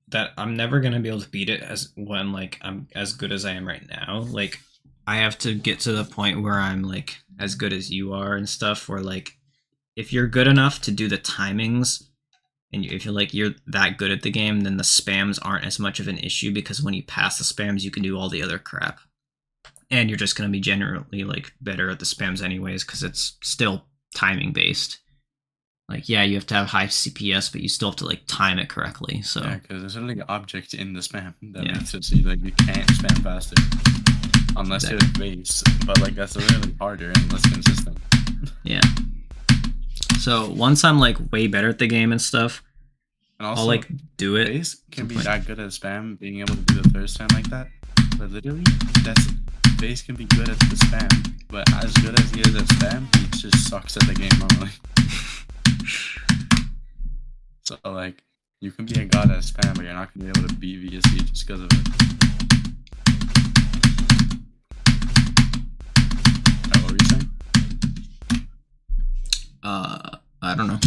that. I'm never gonna be able to beat it as when like I'm as good as I am right now. Like I have to get to the point where I'm like as good as you are and stuff. Where like if you're good enough to do the timings, and if you're that good at the game, then the spams aren't as much of an issue because when you pass the spams, you can do all the other crap, and you're just gonna be generally like better at the spams anyways because it's still timing based. Like, yeah, you have to have high CPS, but you still have to like time it correctly. So yeah, because there's literally an object in the spam that makes it so like you can't spam faster unless it's base. But like that's really harder and less consistent. Yeah. So once I'm like way better at the game and stuff, and also, I'll like do it. Base can be that good at spam, being able to do the third spam like that. But literally, base can be good at the spam, but as good as he is at spam, he just sucks at the game normally. So like, you can be a god at spam, but you're not gonna be able to beat VSC just because of it. What were you saying? I don't know.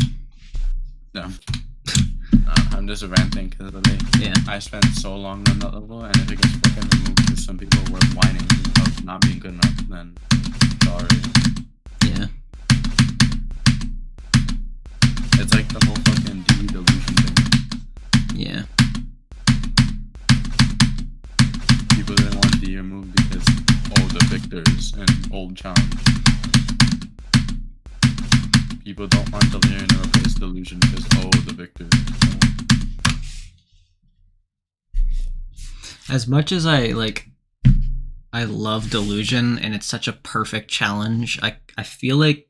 No. I'm just ranting because Yeah. I spent so long on that level, and if it gets fucking removed because some people were whining about not being good enough, then sorry. Yeah. It's like the whole fucking D delusion thing. Yeah. People didn't want D removed because, the victors and old challenge. People don't want delirium to replace delusion because, the victors. As much as I love delusion and it's such a perfect challenge, I feel like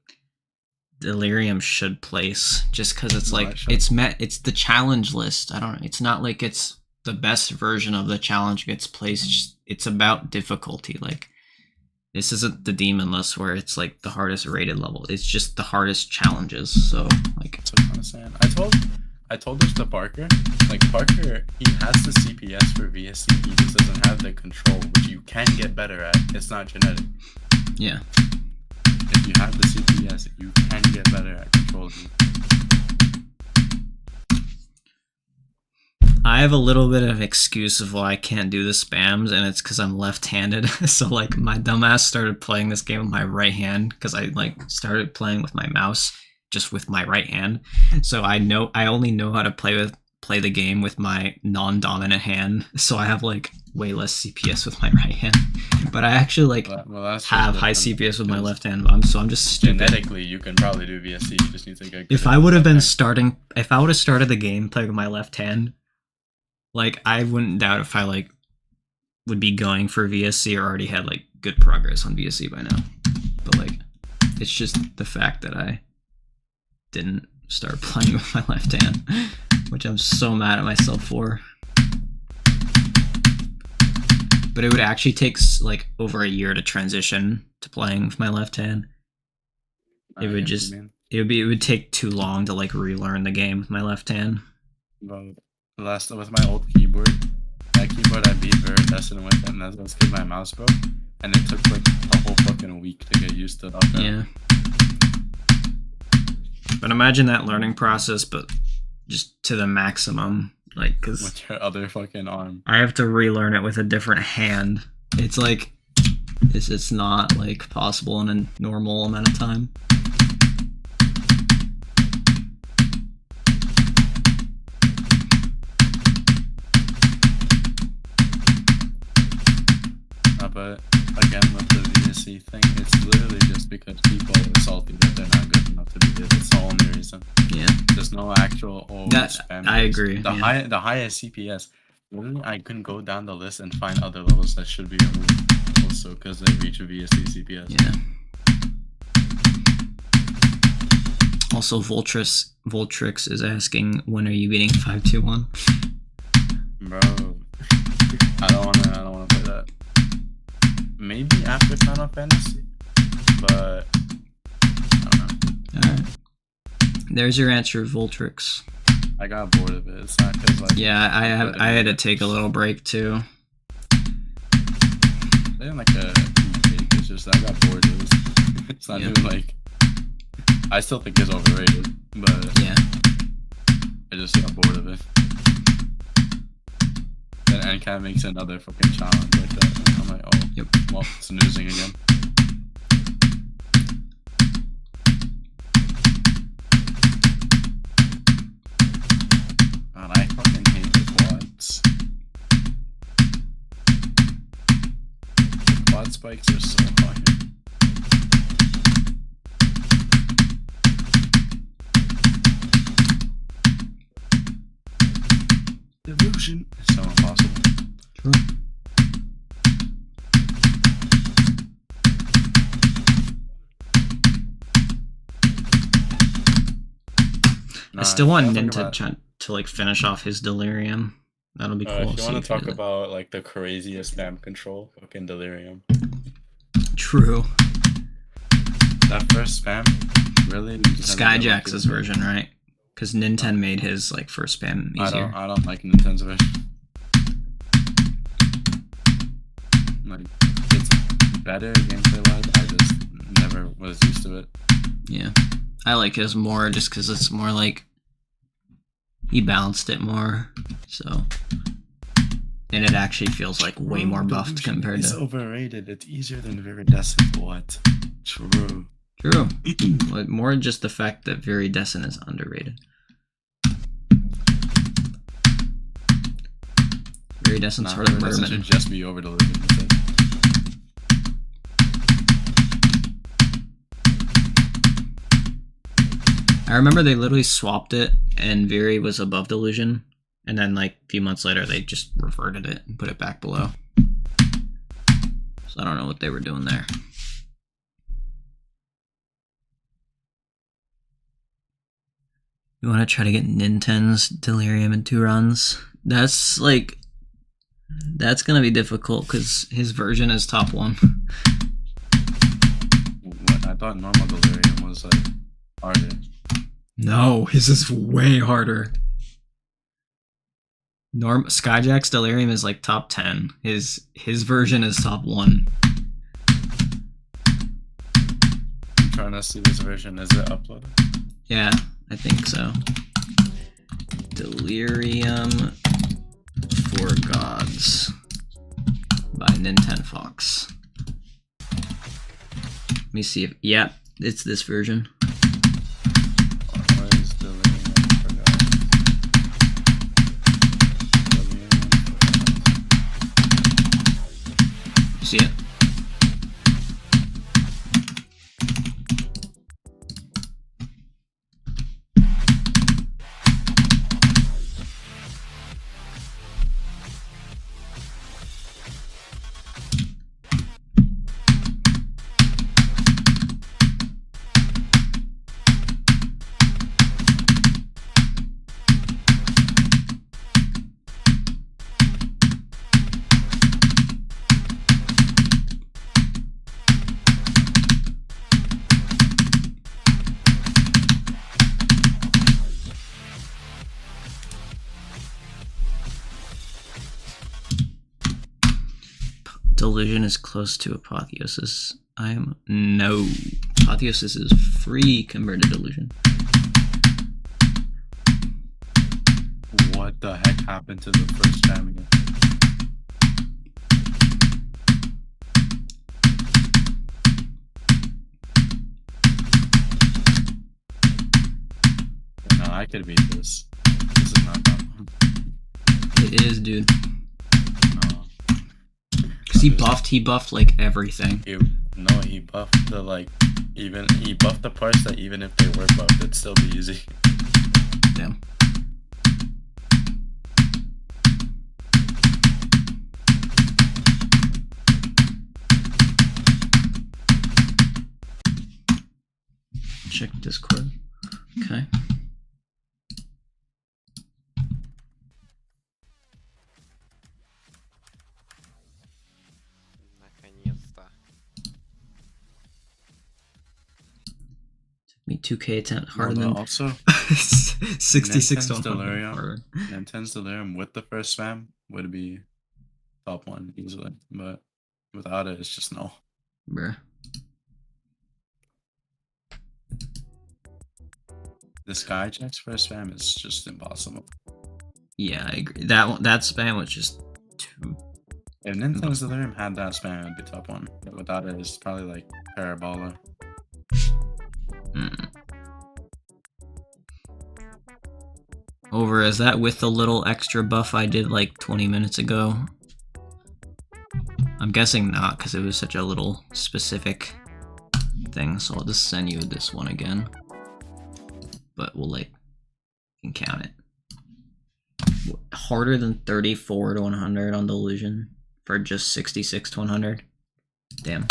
delirium should place just because it's it's the challenge list. I don't know. It's not like it's the best version of the challenge gets placed. It's about difficulty. Like, this isn't the demon list where it's like the hardest rated level. It's just the hardest challenges. So like, that's what I'm saying. I told this to Parker. Like, Parker, he has the CPS for VSC. He just doesn't have the control, which you can get better at. It's not genetic. Yeah. If you have the CPS, you can get better at controlling. I have a little bit of excuse of why I can't do the spams, and it's because I'm left-handed. So like, my dumbass started playing this game with my right hand because I started playing with my mouse just with my right hand. So I only know how to play the game with my non-dominant hand. So I have like way less CPS with my right hand. But I actually have high CPS with my left hand. So I'm just stupid. Genetically, you can probably do VSC. You just need to get. If I would have started the game playing with my left hand, like, I wouldn't doubt if I would be going for VSC or already had good progress on VSC by now. But it's just the fact that I didn't start playing with my left hand, which I'm so mad at myself for. But it would actually take over a year to transition to playing with my left hand. It would take too long to relearn the game with my left hand. Well, with my old keyboard, that keyboard I beat Viridescent with, and that's because my mouse broke, and it took a whole fucking week to get used to that. Yeah. But imagine that learning process, but just to the maximum, because with your other fucking arm. I have to relearn it with a different hand. It's it's not possible in a normal amount of time. But again, with the VSC thing, it's literally just because people are salty that they're not good enough to be there. That's the only reason. Yeah. There's no actual spam. I agree. The highest CPS. Literally, I couldn't go down the list and find other levels that should be removed. Also, because they reach a VSC CPS. Yeah. Also, Voltrix is asking, when are you beating 521? Bro, I don't wanna play that. Maybe after Final Fantasy, but I don't know. Alright. There's your answer, Voltrix. I got bored of it. It's not because yeah, I had to take a little break too. They didn't it's just I got bored of it. It's not even I still think it's overrated, but yeah, I just got bored of it. Then NCAT makes another fucking challenge like that. And I'm like, yep. Well, snoozing again. God, I fucking hate the quads. The quad spikes are so hard. Delusion is so impossible. True. I still want Ninja to finish off his delirium. That'll be cool. If you want to talk about the craziest spam control, fucking delirium. True. That first spam, really? Skyjax's version, right? Because Nintendo made his first spam easier. I don't like Nintendo's version. It's better gameplay wise. I just never was used to it. Yeah, I like his more just because it's more He balanced it more, so. And it actually feels like way more buffed compared It's to. overrated. It's easier than Viridescent. What? True. True. But more just the fact that Viridescent is underrated. Viridescent's harder than Viridescent Murderman. should just be over delivered instead. I remember they literally swapped it, and Viri was above Delusion, and then like a few months later they just reverted it and put it back below. So I don't know what they were doing there. You want to try to get Ninten's Delirium in 2 runs? That's like... That's gonna be difficult, because his version is top 1. What? I thought normal Delirium was like harder. No, his is way harder. Skyjack's Delirium is like top 10. His version is top 1. I'm trying to see this version. Is it uploaded? Yeah, I think so. Delirium for Gods by Nintendo Fox. Let me see if... Yeah, it's this version. What is Delirium for God? You see it? Delusion is close to Apotheosis. No. Apotheosis is free compared to Delusion. What the heck happened to the first time again? No, I could beat this. This is not that one. It is, dude. No. Because he buffed like everything. He buffed the he buffed the parts that even if they were buffed, it'd still be easy. Damn. Check Discord. Okay. Наконец-то. Me 2K attempt harder Well, than also 66 to Nintendo's 100 Delirium. harder. Nintendo's Delirium with the first spam would be top 1 easily, but without it, it's just no. Bruh. The Skyjack's first spam is just impossible. Yeah, I agree. That spam was just too. If Nintendo's Delirium had that spam, it'd be top 1. But without it, it's probably like Parabola. Over, is that with the little extra buff I did like 20 minutes ago? I'm guessing not, because it was such a little specific thing, so I'll just send you this one again. But we'll like, you can count it. Harder than 34 to 100 on Delusion for just 66 to 100. Damn.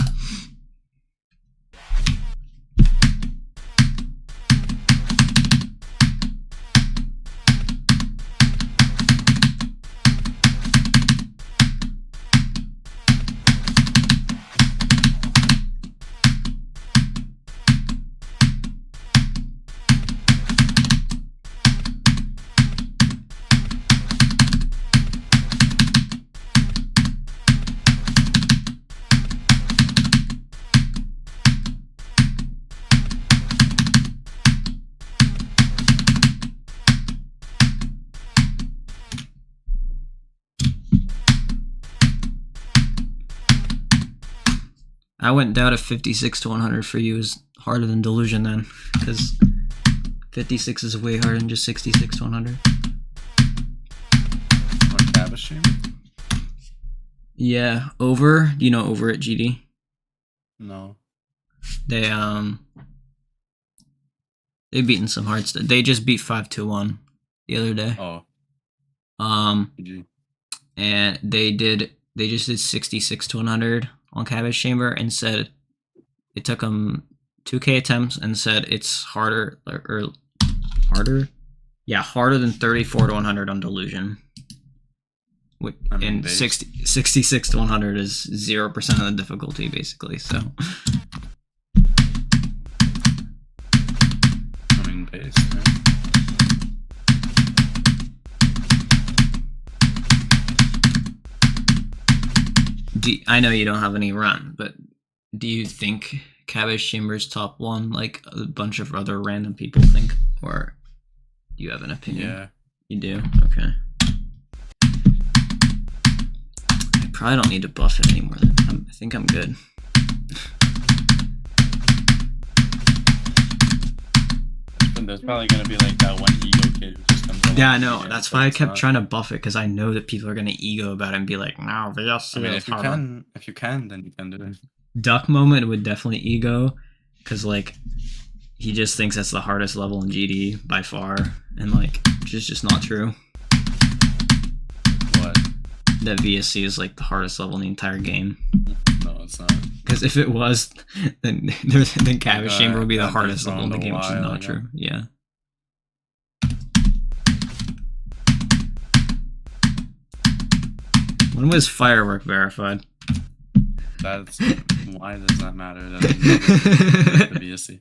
I wouldn't doubt if 56 to 100 for you is harder than Delusion then, because 56 is way harder than just 66 to 100. On Cabbage Chamber? Yeah, Over. Do you know Over at GD? No. They've beaten some hard stuff. They just beat 5-1 the other day. Oh. GG. And they just did 66 to 100 on Cabbage Chamber and said it took them 2K attempts and said it's harder than 34 to 100 on Delusion. And 66 to 100 is 0% of the difficulty basically. So I mean, base, right? I know you don't have any run, but do you think Cabbage Chamber's top 1 like a bunch of other random people think, or do you have an opinion? Yeah. You do? Okay. I probably don't need to buff it anymore. I think I'm good. There's probably gonna be like that one ego kid who just comes along. Yeah, I know. That's why I kept trying to buff it, because I know that people are gonna ego about it and be like, "No, VSC." I mean, if you can, then you can do it. Duck Moment would definitely ego, because like he just thinks that's the hardest level in GD by far, and like it's just not true. What? That VSC is like the hardest level in the entire game. No, it's not. Because if it was, then Cabbage Chamber would be the hardest level in the game, which is not true. Yeah. When was Firework verified? That's why does that matter? That's the VSC.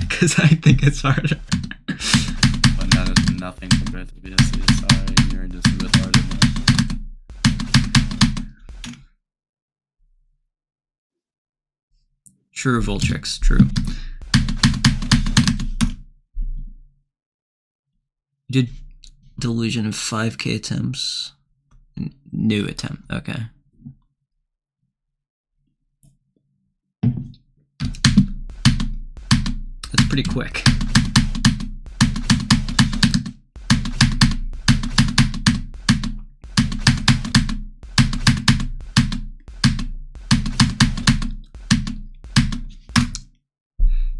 Because I think it's harder. But that is nothing compared to VSC. Sorry, you're just retarded. True, Voltrix, true. You did Delusion of 5K attempts. New attempt, okay. That's pretty quick.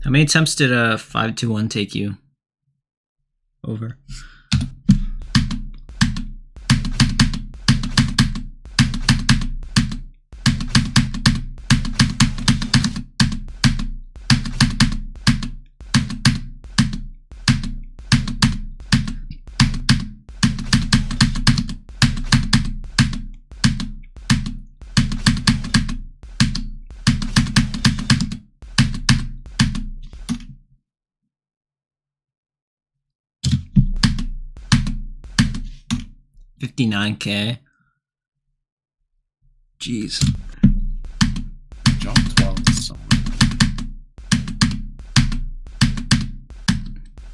How many attempts did a 5-1 take you? Over. $59K. Jeez. Jump 12 is so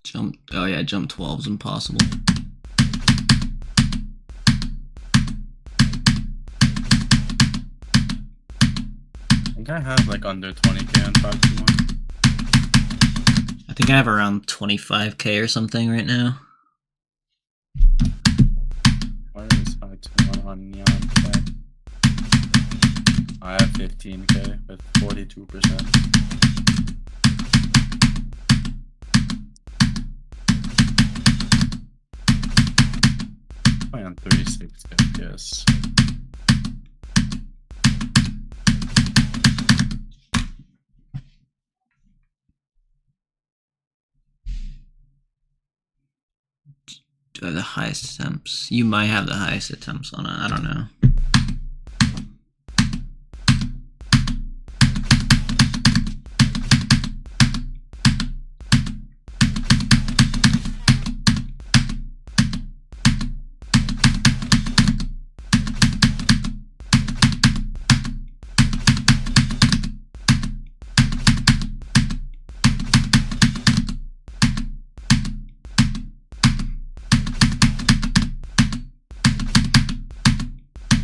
Jump. Oh yeah, jump 12 is impossible. I think I have like under 20K on 5-1. I think I have around 25K or something right now. Where is 5-1 on Neon Tech? I have 15K with 42%. Probably on 36K, yes. Do I have the highest attempts? You might have the highest attempts on it. I don't know.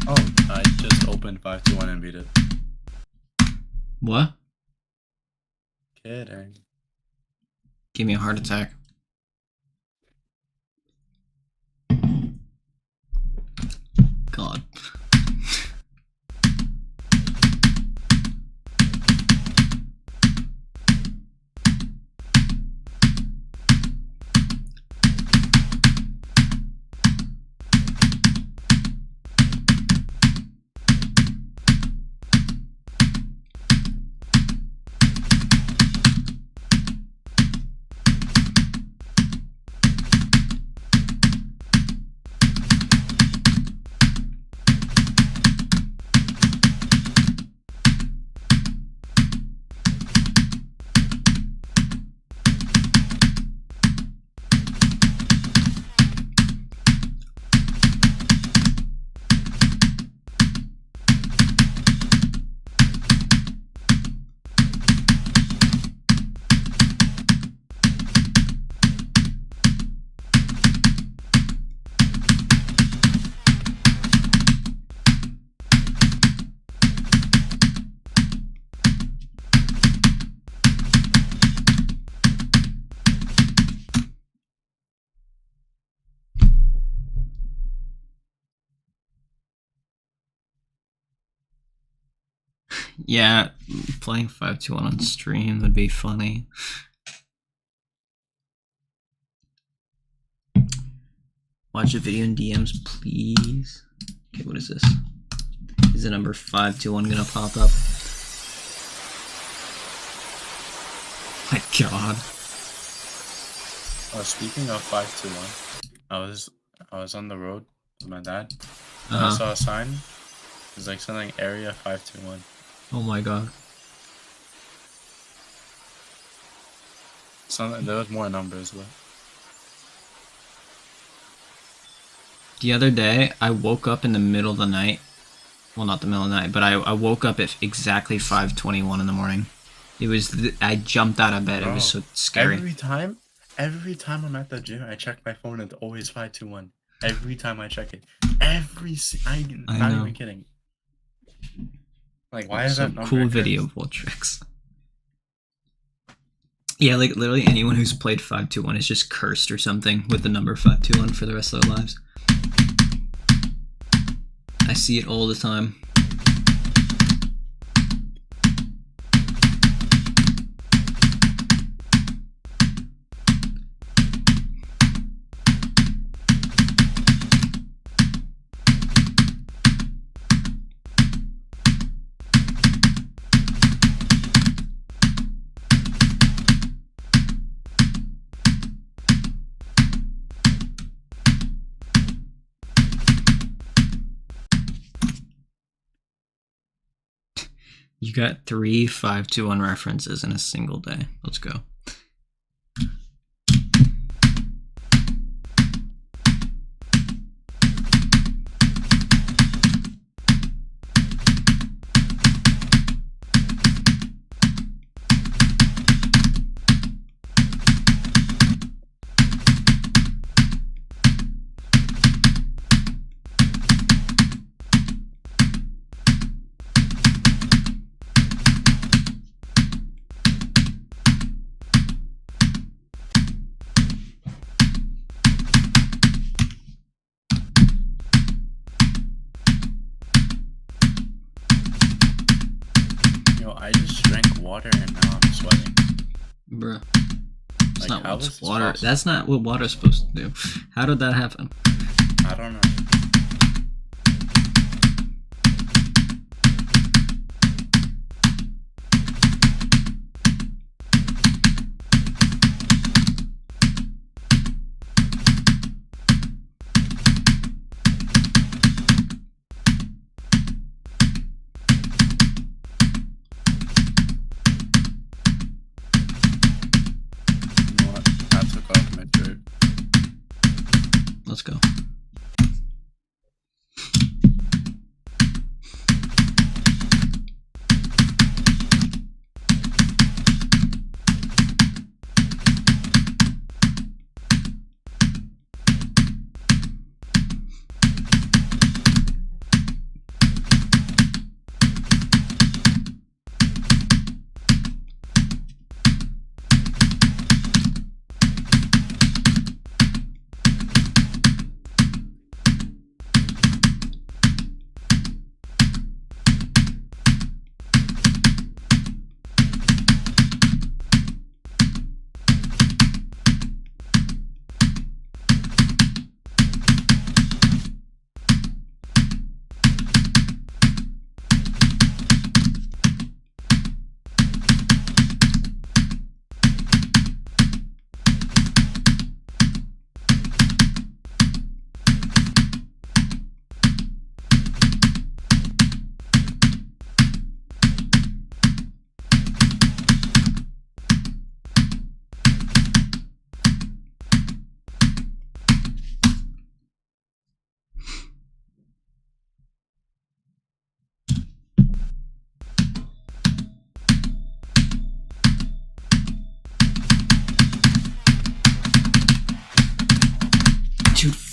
Oh, I just opened 5-1 and beat it. What? Kidding. Give me a heart attack. God. Yeah, playing 5-2-1 on stream would be funny. Watch a video in DMs, please. Okay, what is this? Is the number 521 gonna pop up? My God. Oh, speaking of 521, I was on the road with my dad. And Uh-huh. I saw a sign. It was like something area 521. Oh my God. Something, there was more numbers, but The other day, I woke up in the middle of the night. Well, not the middle of the night, but I woke up at exactly 5:21 in the morning. It was, I jumped out of bed. It was so scary. every time I'm at the gym, I check my phone. It's always 521. Every time I check it, I'm not even kidding. Like, why is that number? Cool video of old tricks. Yeah, like literally anyone who's played 521 is just cursed or something with the number 521 for the rest of their lives. I see it all the time. You got 3 521 references in a single day. Let's go. I just drank water and now I'm sweating. Bruh. That's Like, not what water. That's not what water's supposed to do. How did that happen? I don't know. Let's go.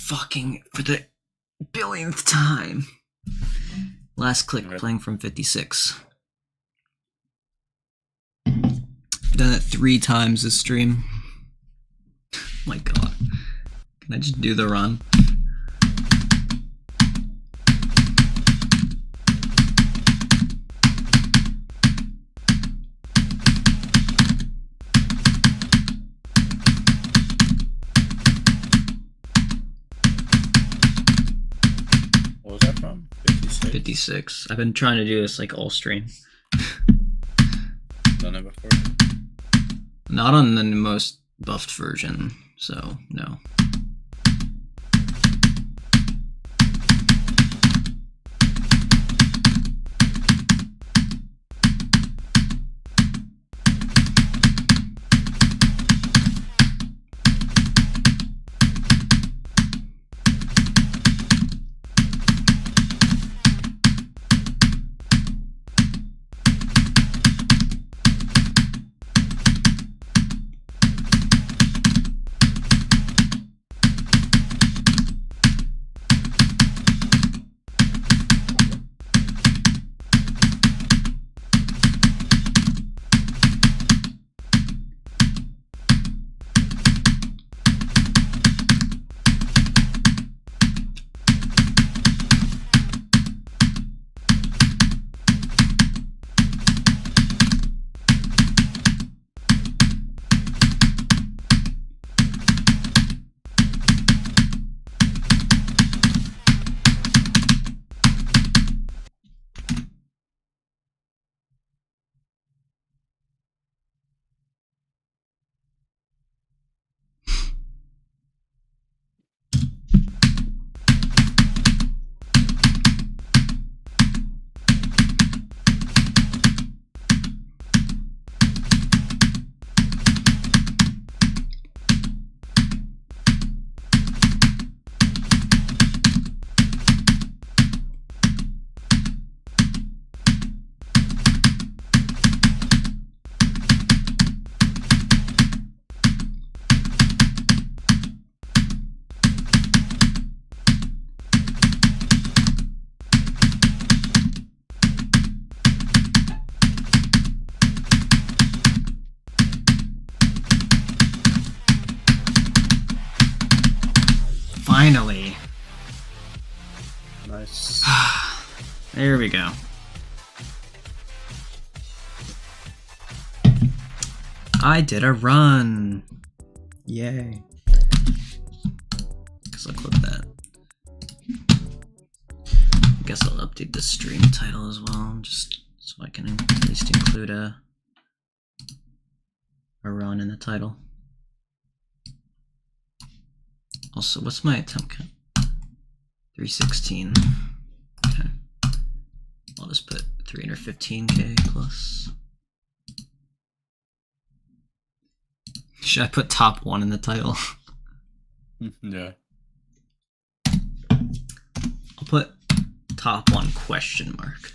fucking for the billionth time. Last click playing from 56. Done it 3 times this stream. My god. Can I just do the run? What was that from? 56? 56. I've been trying to do this like all stream. Done it before? Not on the most buffed version, so no. Finally. Nice. There we go. I did a run. Yay. Guess I'll clip that. Guess I'll update the stream title as well, just so I can at least include a run in the title. Also, what's my attempt count? 316. Okay. I'll just put 315k plus. Should I put top 1 in the title? Yeah. I'll put top 1 question mark.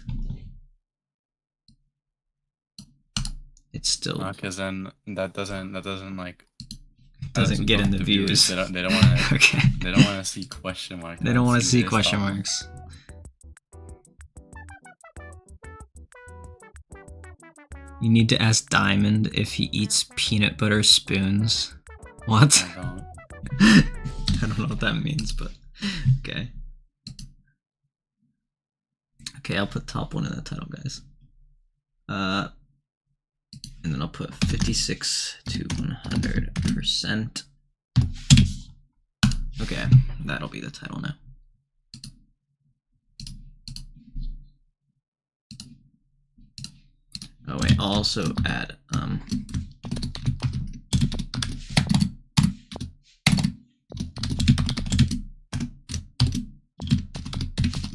It's still Because then that doesn't like doesn't get in the views. They don't want to. Okay. They don't want to see question marks. They don't want to see question marks. You need to ask Diamond if he eats peanut butter spoons. What? I don't know what that means, but okay. Okay, I'll put top 1 in the title, guys. And then I'll put 56 to 100%. Okay, that'll be the title now. Oh wait, I'll also add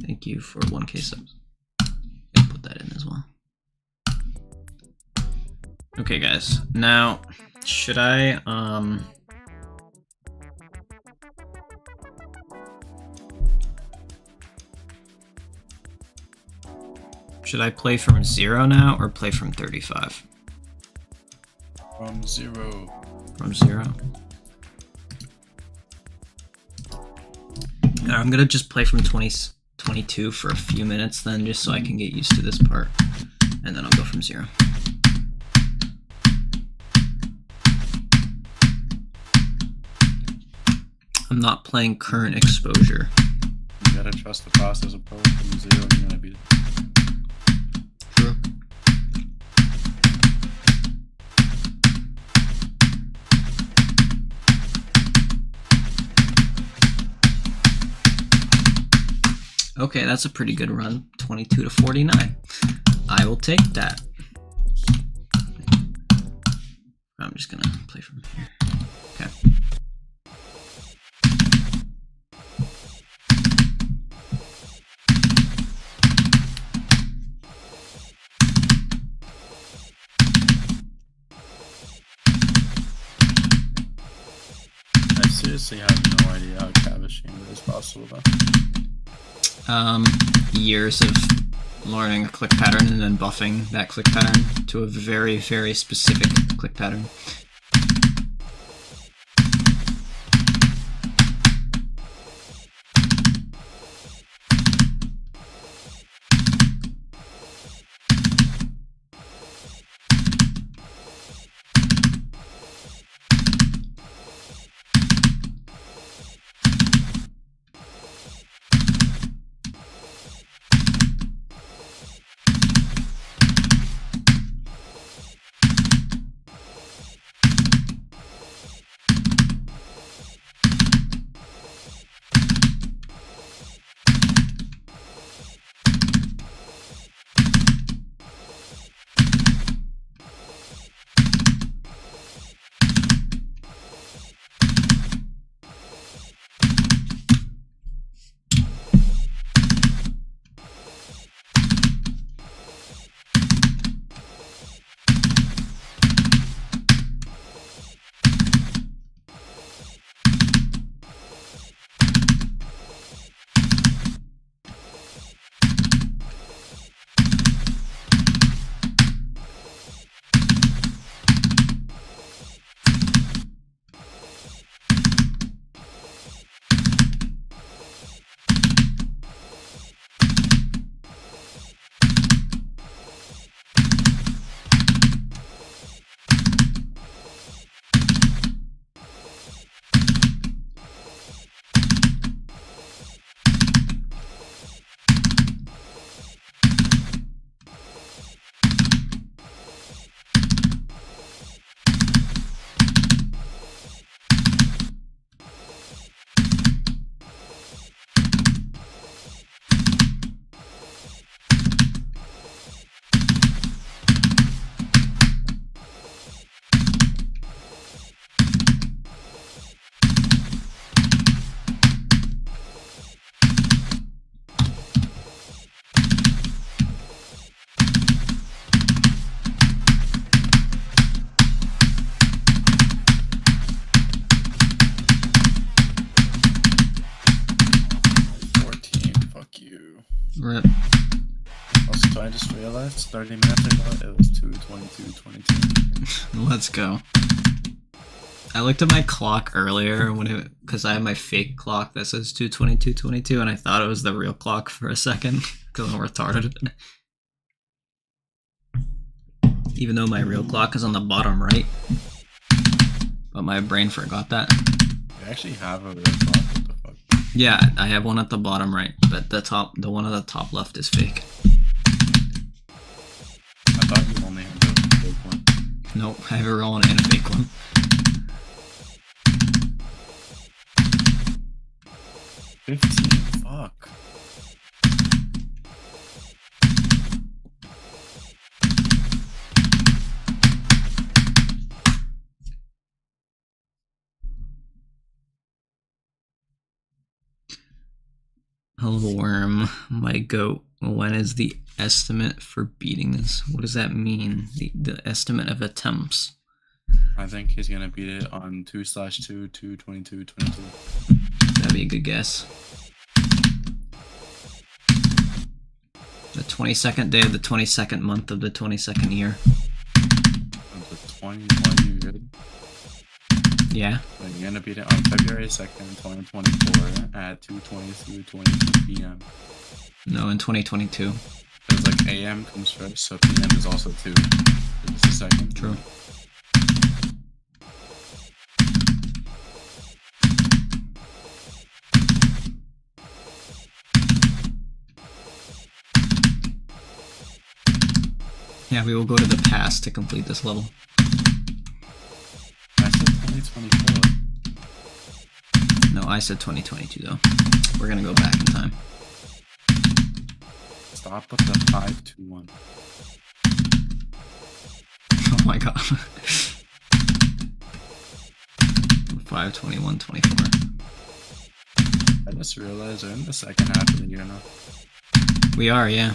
thank you for 1K subs. I'll put that in as well. Okay guys, now should I play from 0 now or play from 35? From 0. From 0? I'm gonna just play from 2022 for a few minutes then, just so I can get used to this part, and then I'll go from 0. I'm not playing current exposure. You gotta trust the process of pro. From 0, you're gonna beat it. True. Okay, that's a pretty good run. 22 to 49. I will take that. I'm just gonna play from here. Okay. I seriously have no idea how Cabbage chamber is possible though. Years of learning a click pattern and then buffing that click pattern to a very, very specific click pattern. Rip. Also, I just realized 30 minutes ago it was 2:22:22. Let's go. I looked at my clock earlier because I have my fake clock that says 2:22:22, and I thought it was the real clock for a second because I'm retarded. Even though my real clock is on the bottom right, but my brain forgot that. You actually have a real clock? What the fuck? Yeah, I have one at the bottom right, but the one at the top left is fake. I thought you only had the fake one. Nope, I have a real one and a fake one. 15, fuck. Hello, worm, my goat. When is the estimate for beating this? What does that mean? The estimate of attempts. I think he's gonna beat it on 2/2, 2:22:22. That'd be a good guess. The 22nd day of the 22nd month of the 22nd year. Of the 2020, you good? Yeah. Like, you're gonna beat it on February 2nd, 2024 at 2:22 p.m. No, in 2022. Because like AM comes first, so PM is also 2. It's the second. True. Yeah, we will go to the past to complete this level. I said 2024. No, I said 2022 though. We're gonna go back in time. Stop with the 521. Oh my god. 5/21/24. I just realized we're in the second half of the year now. We are, yeah.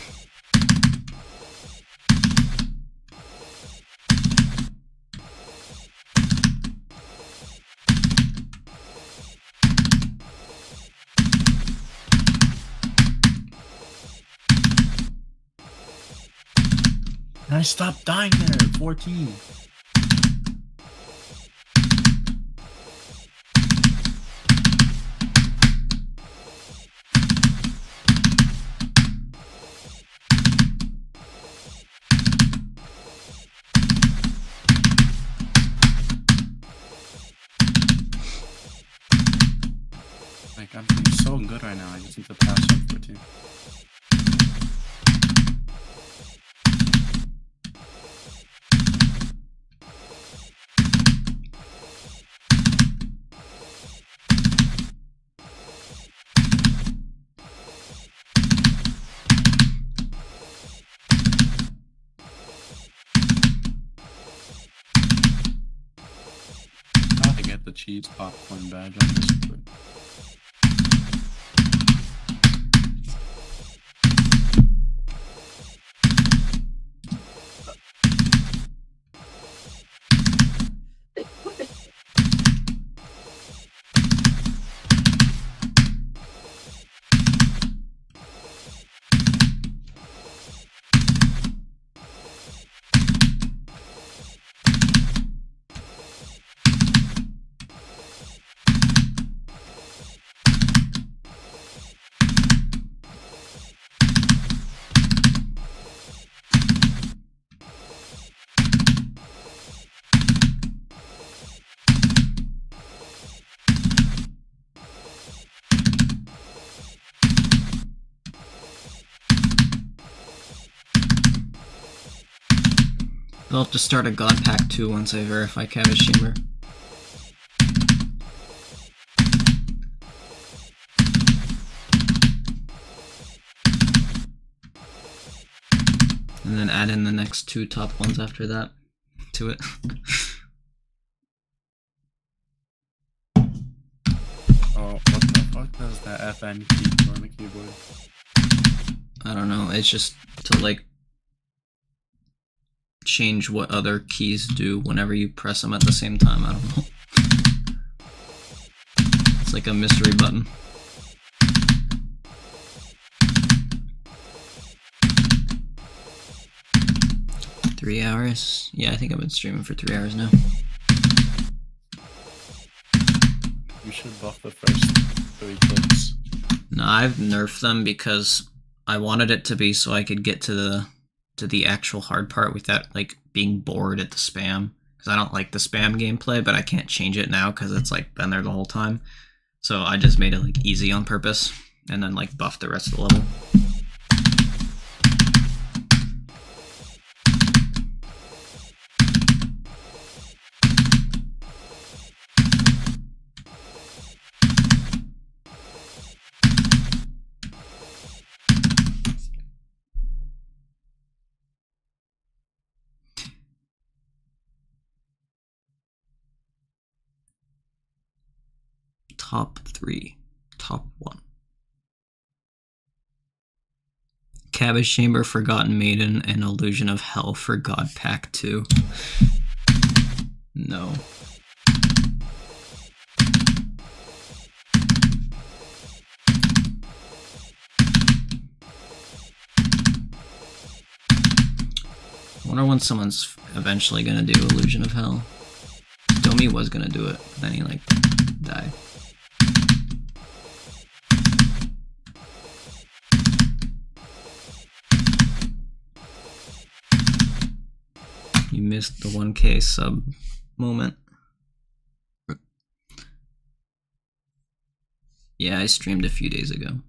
And I stopped dying there. 14. Like, I'm doing so good right now. I just need to pass on 14. How to get the cheese popcorn badge on this quick. I'll have to start a God Pack 2 once I verify Cabbage Chamber. And then add in the next 2 top ones after that to it. Oh, what the fuck does that FN key do on the keyboard? I don't know, it's just to like change what other keys do whenever you press them at the same time. I don't know. It's like a mystery button. Three hours? Yeah, I think I've been streaming for 3 hours now. You should buff the first 3 clicks. No, I've nerfed them because I wanted it to be so I could get to the actual hard part without like being bored at the spam. Because I don't like the spam gameplay, but I can't change it now because it's like been there the whole time. So I just made it like easy on purpose and then like buffed the rest of the level. Top 3, top 1. Cabbage Chamber, Forgotten Maiden, and Illusion of Hell for God Pack 2. No. I wonder when someone's eventually gonna do Illusion of Hell. Yomi was gonna do it, then he like died. You missed the 1K sub moment. Yeah, I streamed a few days ago.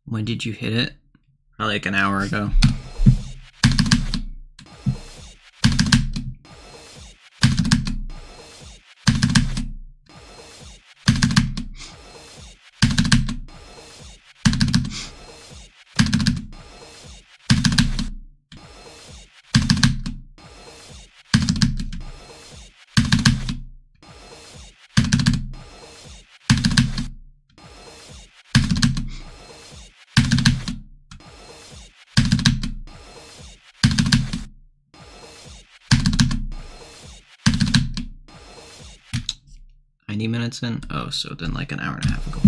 When did you hit it? Probably like an hour ago. Minutes in? Oh, so then like an hour and a half ago.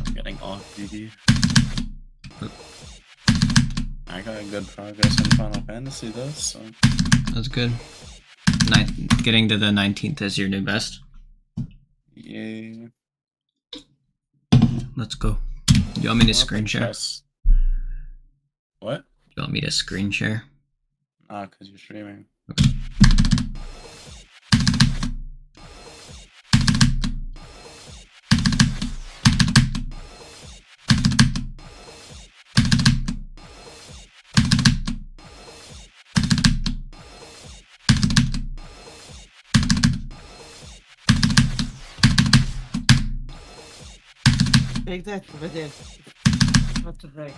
I'm getting off GD. I got good progress in Final Fantasy though, so that's good. Getting to the 19th is your new best. Yay. Let's go. You want me to screen share? What? You want me to screen share? Ah, because you're streaming. Okay. Take that over there. Not to break.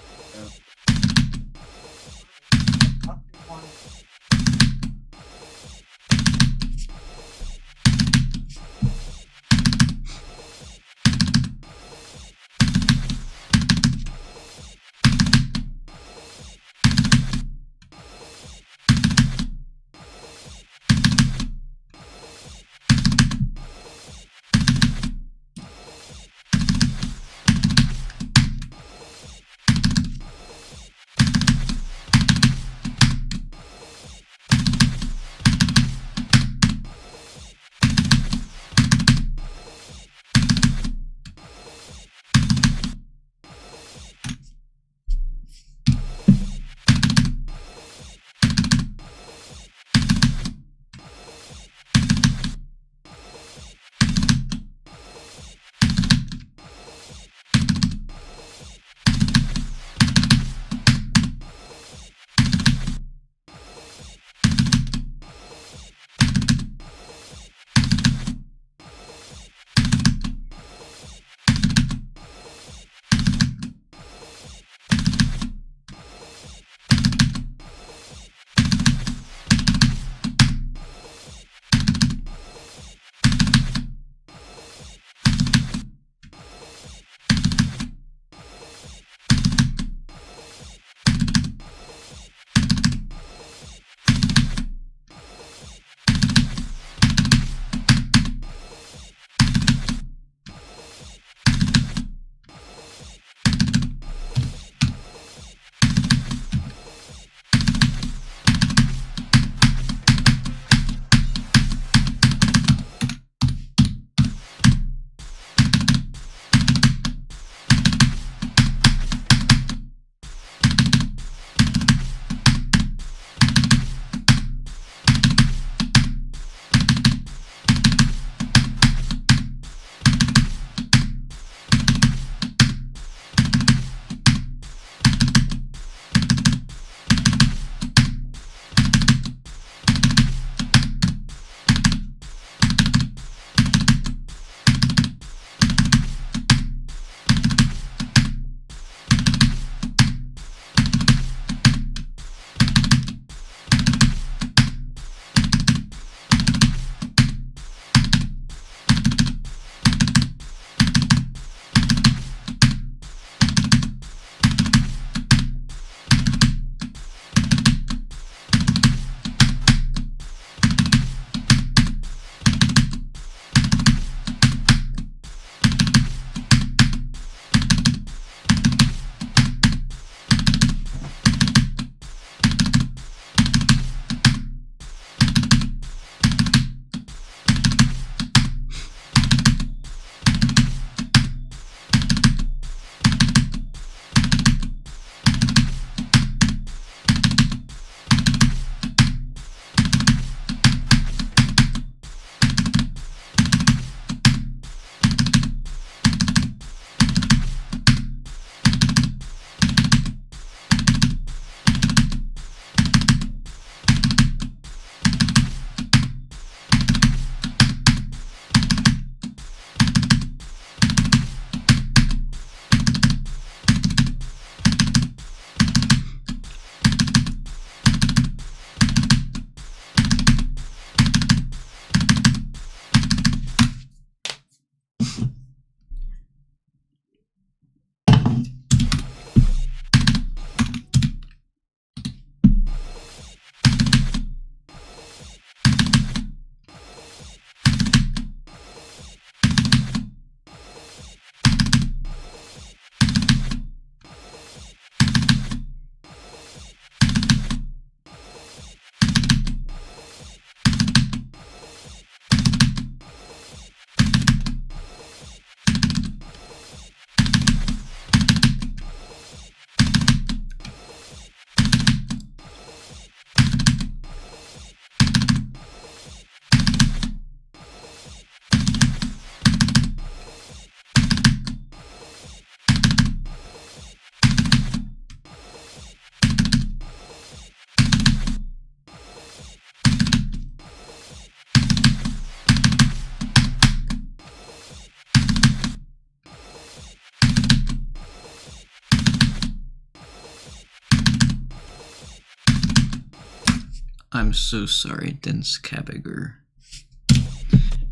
I'm so sorry, Dense Cabbage.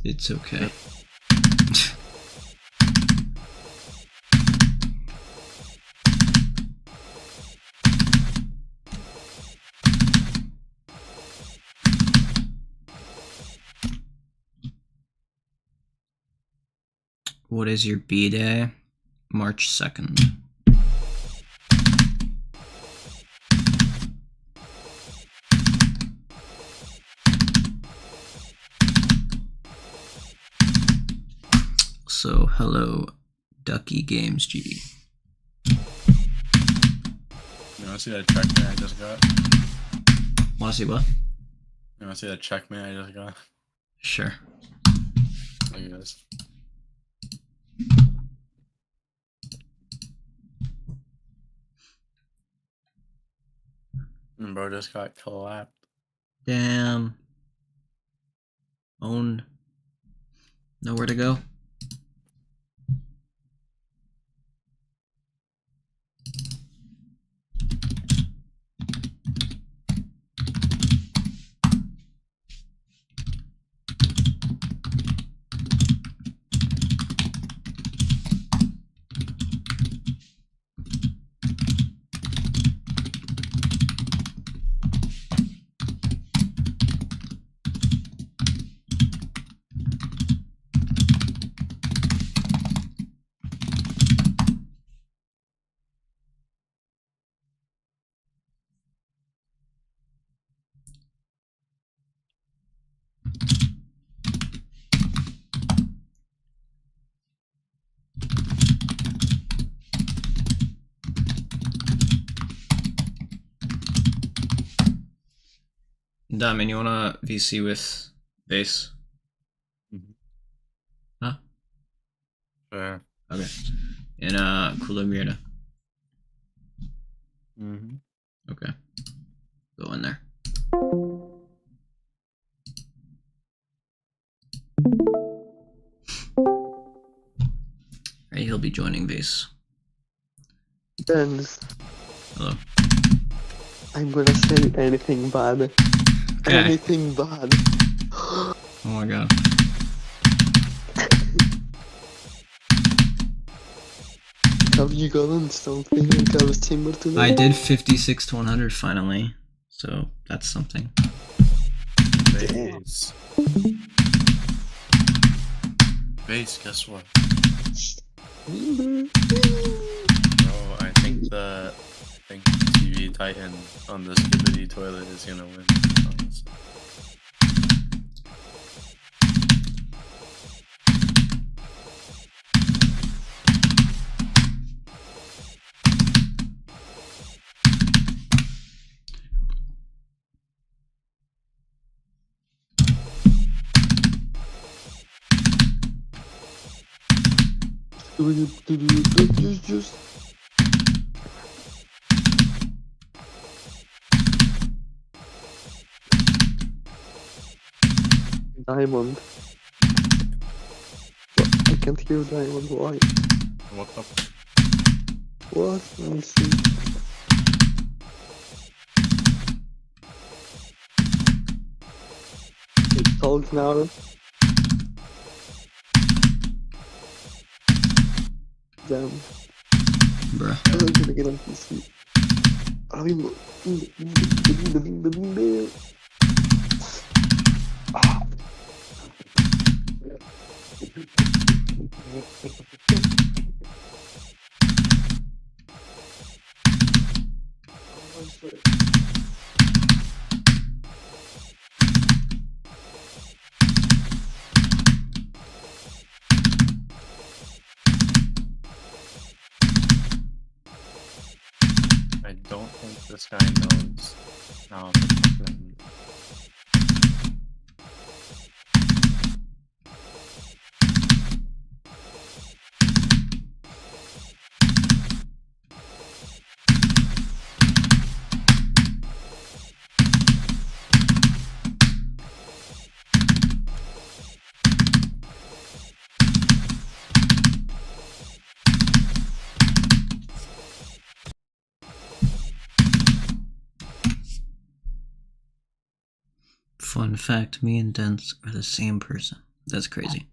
It's okay. What is your B-Day? March 2nd. So, hello, Ducky Games G. You wanna see that checkmate I just got? Wanna see what? You wanna see that checkmate I just got? Sure. Look at this. And bro just got collapsed. Damn. Owned. Nowhere to go. Diamond, you wanna VC with base? Huh? Sure. Okay. In Kula Mirda. Okay. Go in there. Right, he'll be joining base. Dennis, Hello. I'm gonna say anything bad. Okay. Anything bad. Oh my god. Have you gotten something in Cabbage Timber today? I did 56 to 100 finally, so that's something. Base. Base, guess what? Bro, I think TV Titan on the skibbity toilet is gonna win. Honestly. Just. Diamond. What? I can't hear Diamond. Why? What the? What? Let me see. It talks now. Damn. Bruh. I'm gonna get on PC. I mean, I don't think this guy knows how to fucking. Fun fact, me and Dents are the same person. That's crazy.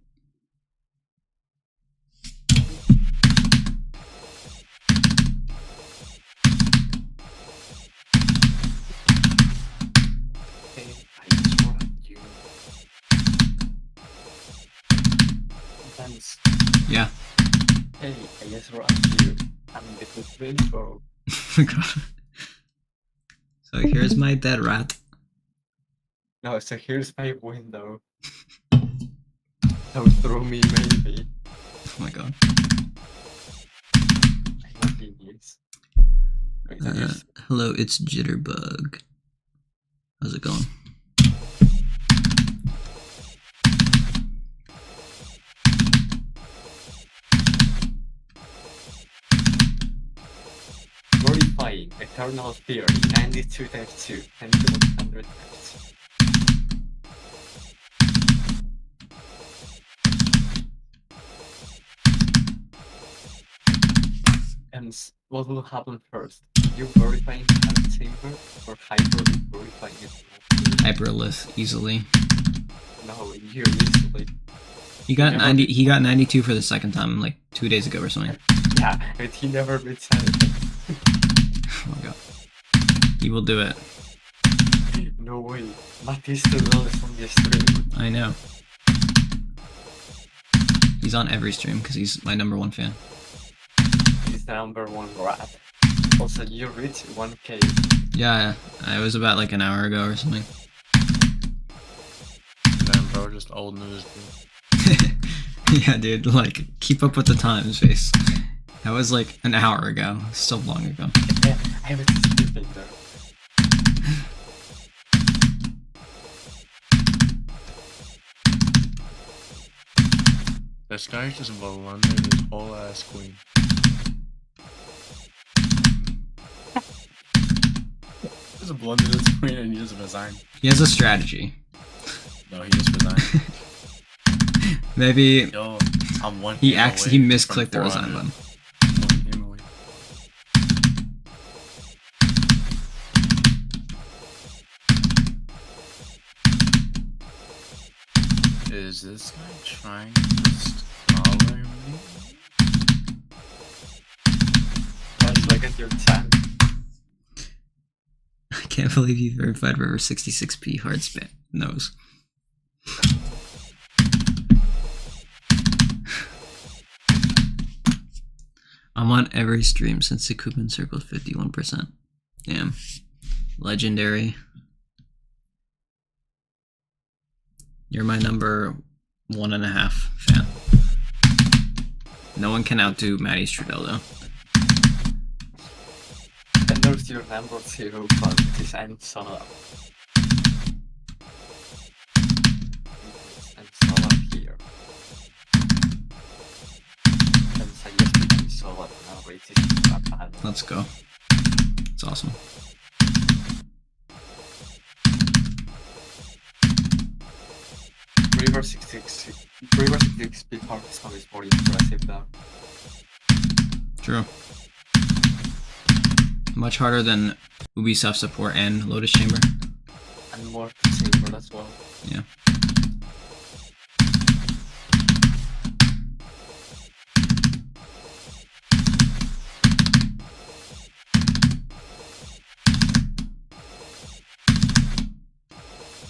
Hey, I just want you. Thanks. Yeah. Hey, I just want you. I'm the good baseball. God. So here's my dead rat. No, so here's my window. So through me, maybe. Oh my god. I'm a genius. Wait, I just- Hello, it's Jitterbug. How's it going? Verifying eternal theory 92 times 2 10 to 100 times. And what will happen first? You verifying the chamber or hyper verifying it? Hyperlith easily. No, you easily. He got Never 90. beat- He got 92 for the second time, like 2 days ago or something. Yeah, but he never beats anything. Oh my god. He will do it. No way. Batista will is on the stream. I know. He's on every stream because he's my #1 fan. He's the #1 rat. Also, you reached 1k. Yeah, I was about like an hour ago or something. Damn, bro, just old news, dude. Yeah, dude, like, keep up with the times, face. That was like an hour ago. So long ago. Yeah, I was sleeping there. This guy's just blundering his whole ass queen. Just blundered his queen and he just resigned. He has a strategy. No, he just resigned. Maybe Yo, I'm one he game he away misclicked the from resign 400. button. One game away. Is this guy trying to just follow me? Let's look at your chat. I can't believe you verified River 66p hard spam nose. I'm on every stream since the coupon circled 51%. Damn. Legendary. You're my #1.5 fan. No one can outdo Maddie Strudel though. And there's your #0, but this I'm solo. I'm solo here. And suggested I'm solo now, wait, this is bad. Let's go. It's awesome. River 66 before this one is more impressive though. True. Much harder than Ubisoft support and Lotus Chamber. And more to chamber as well. Yeah.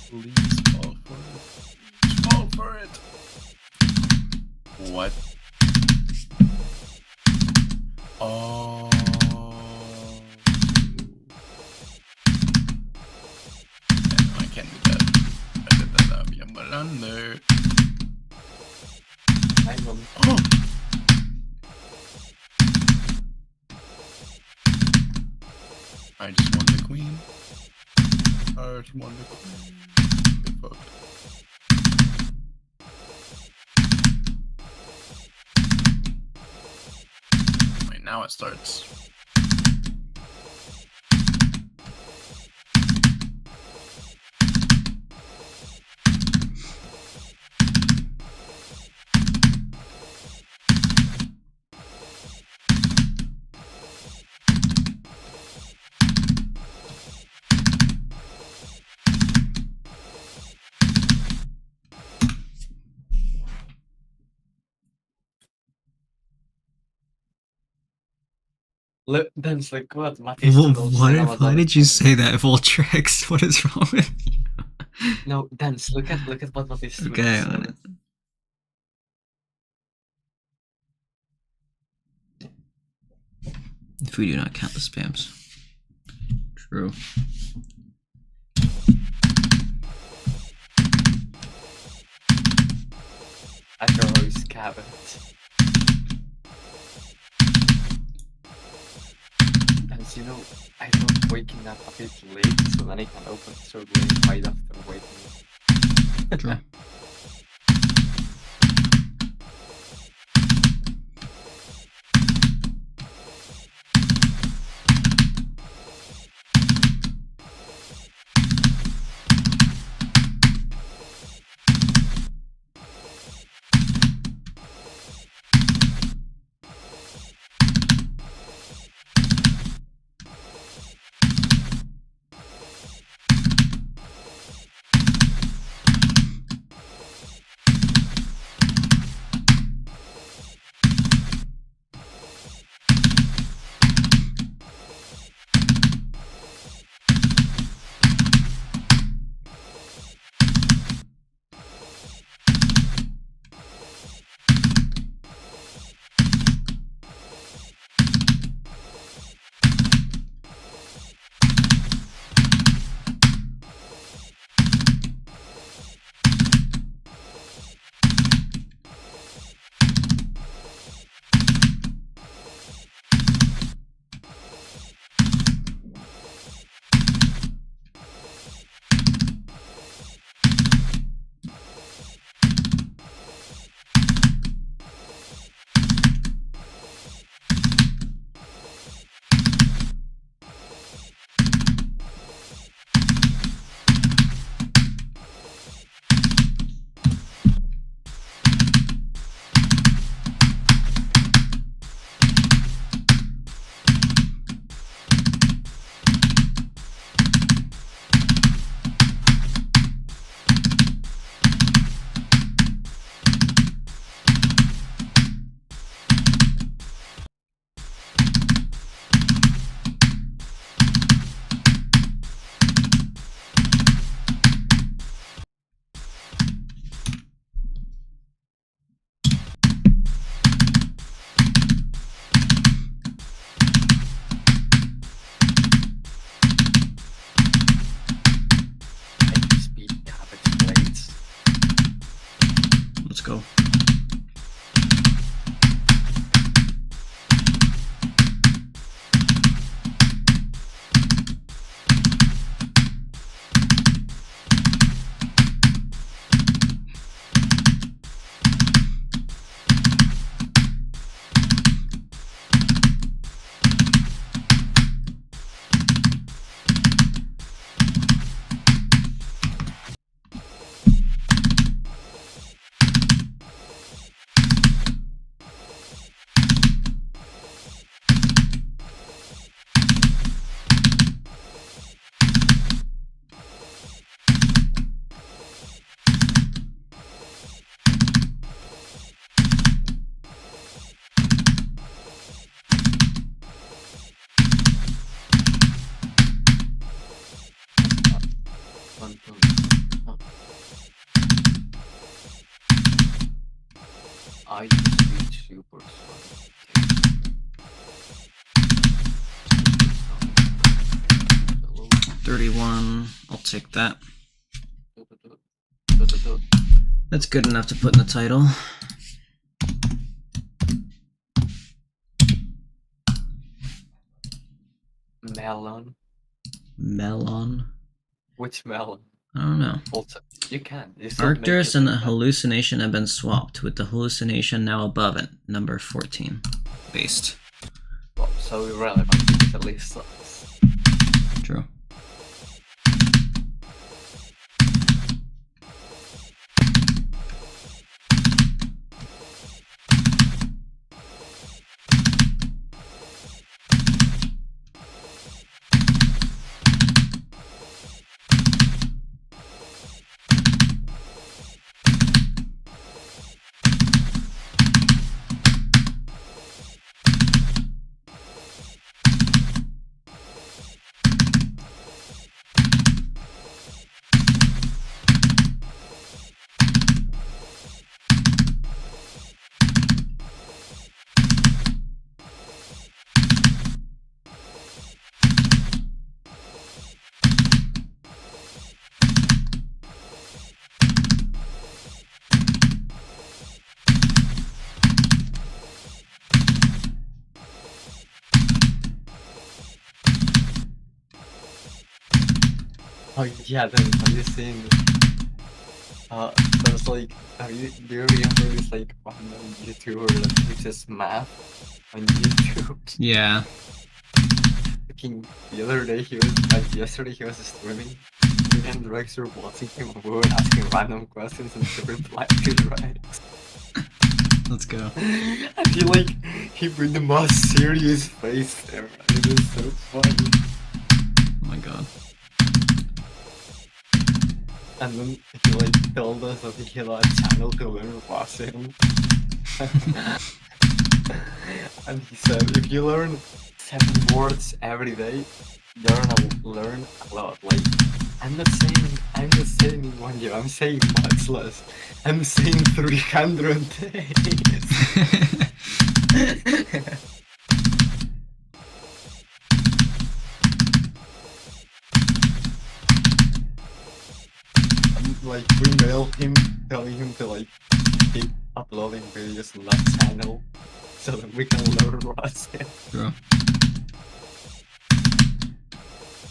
Please fall for it. Please fall for it. What? Oh. Yeah, no, I can't do that. I did that, that'd be a blunder. I will. Oh. I just won the queen. I just won the queen. Get fucked. Wait, now it starts. Dance like what? Why did you say that, Voltrex? What is wrong with you? No, Dance, look at what Matis tweets. Okay. If we do not count the spams. True. At your voice, Cabbage. Dance, you know, I love waking up a bit late so then I can open third lane right after waking up. True. Let's go. I just read super slow. 31. I'll take that. That's good enough to put in the title. Melon. Melon. Which melon? I don't know. Also, you can. You still make Arcturus it and like the that. hallucination have been swapped, with the hallucination now above it, number 14. Based. Well, so irrelevant because at least sucks. True. Oh yeah, then have you seen? There's like, do you remember this like random YouTuber that teaches math on YouTube? Yeah. Fucking the other day he was like yesterday he was streaming. Me and Rex were watching him and we were asking random questions and he replied to Rex. Let's go. And he put the most serious face there. It was so funny. Oh my god. And then he like told us that he had a channel to learn Russian. And he said if you learn 7 words every day, you're gonna learn a lot. Like I'm not saying in 1 year, I'm saying much less. I'm saying 300 days. Like we mailed him telling him to like keep uploading videos on that channel so that we can learn Russian. Bro.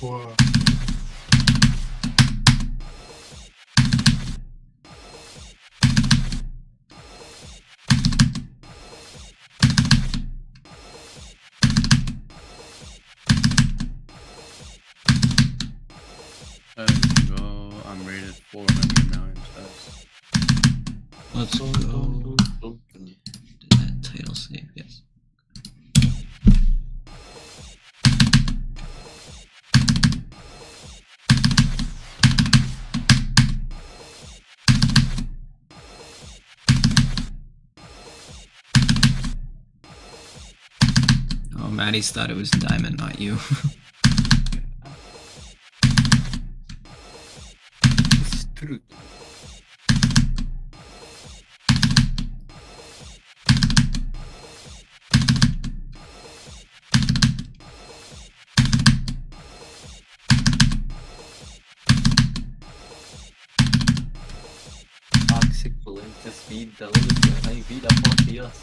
Whoa. Let's go. I'm rated 400 now in chess. Let's go. Did that title save? Yes. Oh, Maddie's thought it was diamond, not you. It's true. Toxic to speed the limit hay vida por Dios.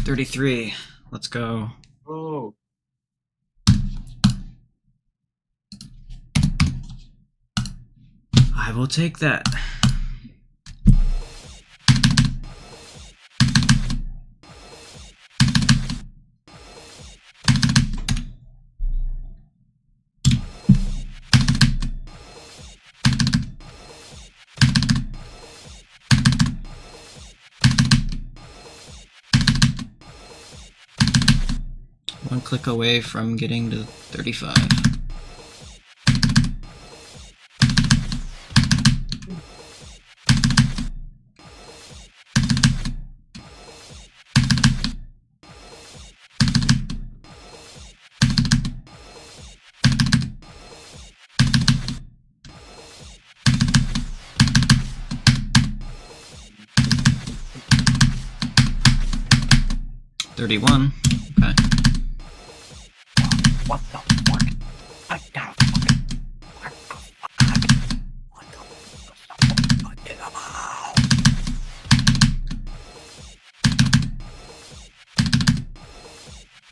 $33. Let's go. Oh. I will take that. One click away from getting to 35. $31. Okay. What the fuck? I got fucking. What the fuck? What the fuck? Get him out.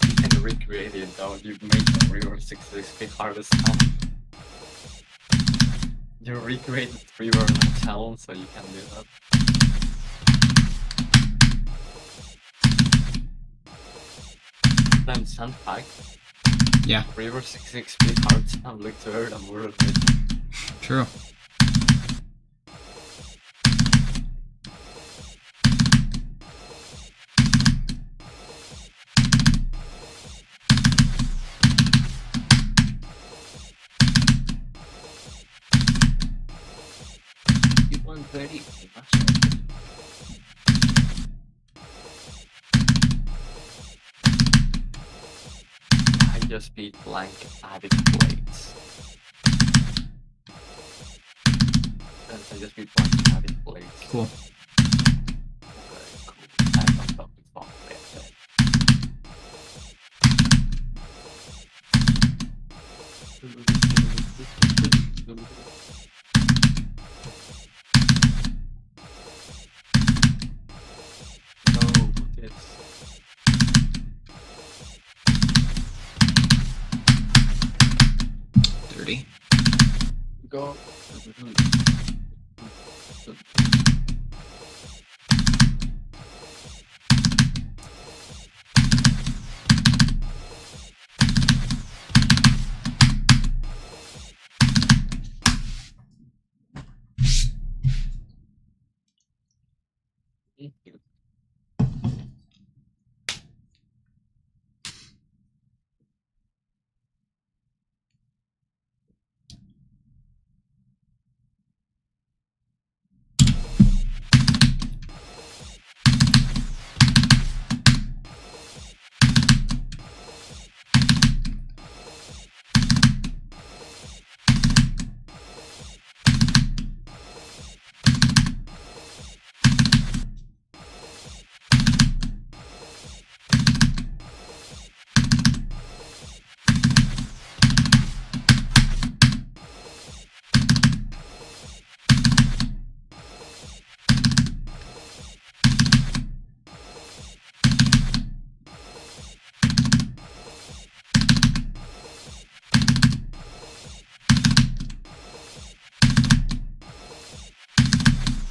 You can recreate it though. You made the River 660 hardest time. You recreated River on the challenge, so you can do that. Then fun fact. Yeah. River 660 hard sound looked to her and word of it. True. You won 30. I just beat blank added plates. And I just beat blank added plates. Cool. Okay, cool. I don't know it's wrong with that. Go.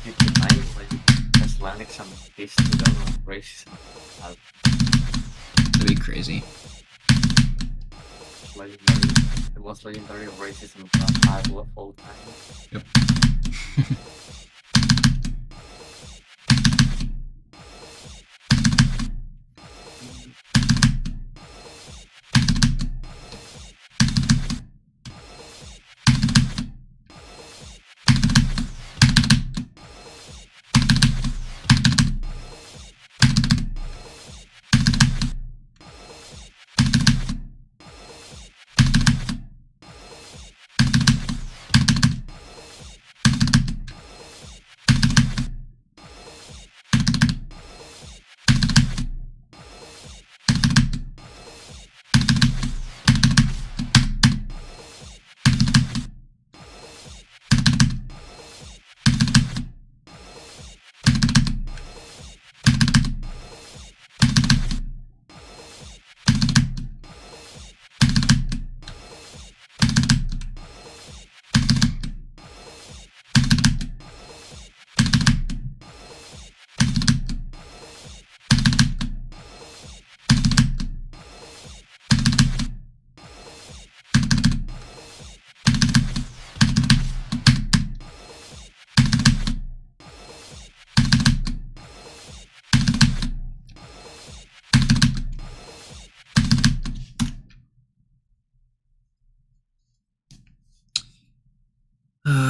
Keep in mind, like, Islamic some based on racism. That'd be crazy. Legendary, the most legendary of racism battle of all time. Yep.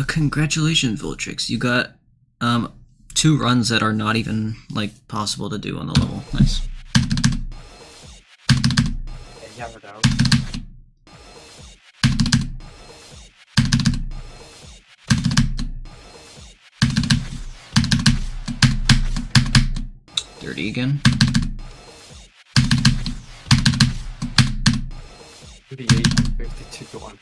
Congratulations, Voltrix. You got 2 runs that are not even like possible to do on the level. Nice. And you never know. Dirty again. 38 and 52 to 1.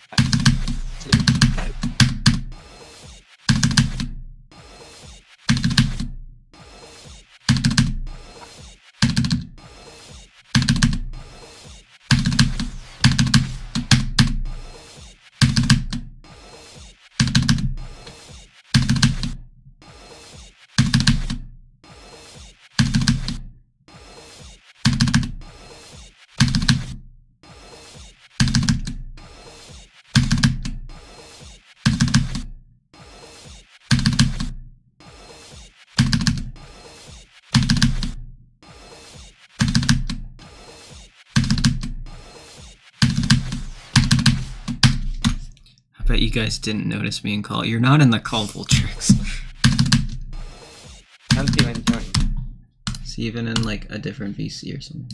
I bet you guys didn't notice me in call. You're not in the call, Voltrix. Can't even join. It's even in like a different VC or something.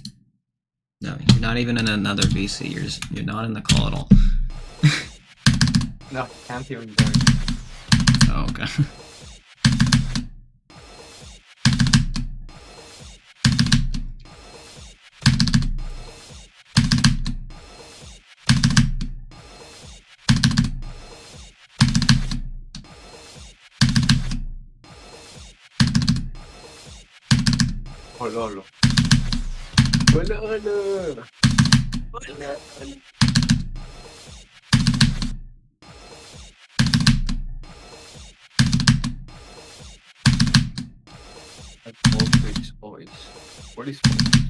No, you're not even in another VC. You're not in the call at all. No, can't even join. Oh, okay. Pololo. Pololo. Pololo. boys? What is boys?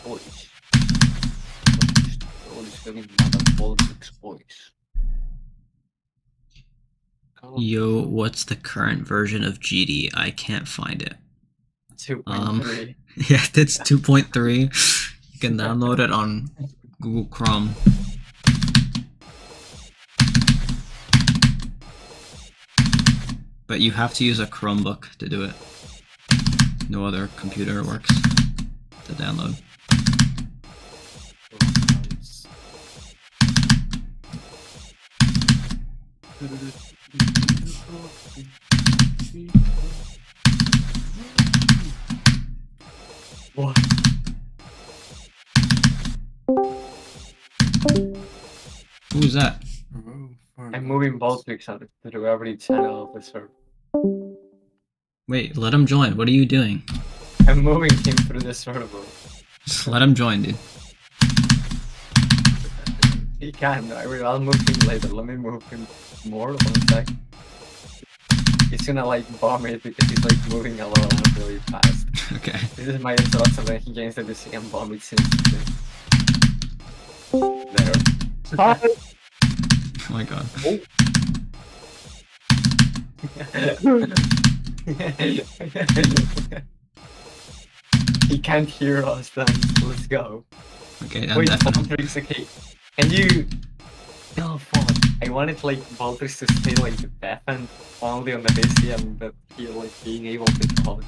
Boys. What is fucking mother politics, boys? Yo, what's the current version of GD? I can't find it. 2.3. Yeah, it's 2.3. You can download it on Google Chrome. But you have to use a Chromebook to do it. No other computer works to download. What? Who's that? I'm moving Baltics out to every channel of the server. Wait, let him join. What are you doing? I'm moving him through the server. Just let him join, dude. He can. I'll move him later. Let me move him more. 1 sec. He's gonna like bomb it because he's like moving a lot really fast. Okay. This is my thoughts of when he gains the DC and bomb it since there. Oh my god. He can't hear us then. Let's go. Okay, I'm Wait, deafening. Baltrix, okay. Can you... No, fuck. I wanted like Baltrix to stay like deafened only on the DC and that he like being able to talk.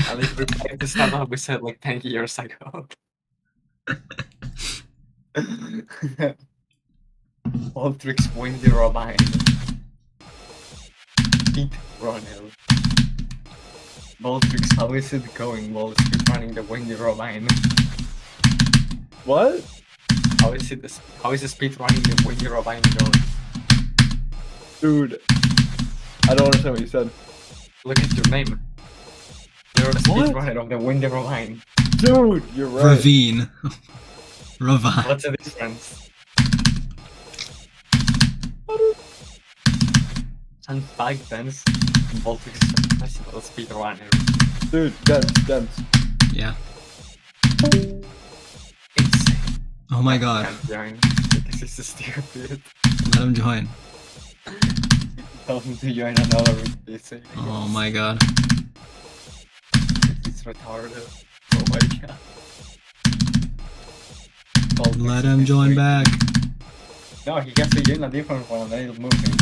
And like reply to stuff we said like 10 years ago. Baltrix Windy Robine. Speed runner. Baltrix, how is it going while speed running the Windy Robine? What? How is the speed running the Windy Robine going? Dude, I don't understand what you said. Look at your name. You're the What? speedrunner of the Windy Ravine. Dude, you're right. Ravine. Ravine. What's the difference? And back then, Baltic is a professional speedrunner. Dude, dense. Yeah. Insane. Oh my god. Can't join because it's stupid. Let him join. Tell him to join another with PC. Oh my god. It's retarded. Oh my god. Baltic Let is him join crazy. back. No, he has to join a different one and then he'll move him.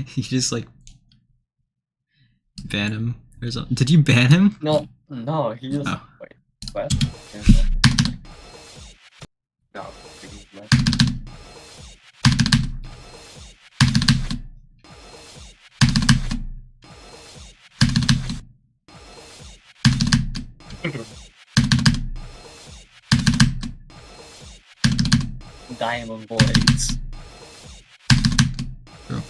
He just like ban him or something. Did you ban him? No, he just... Oh. Wait, what? No, he didn't left. Diamond blades. Bro.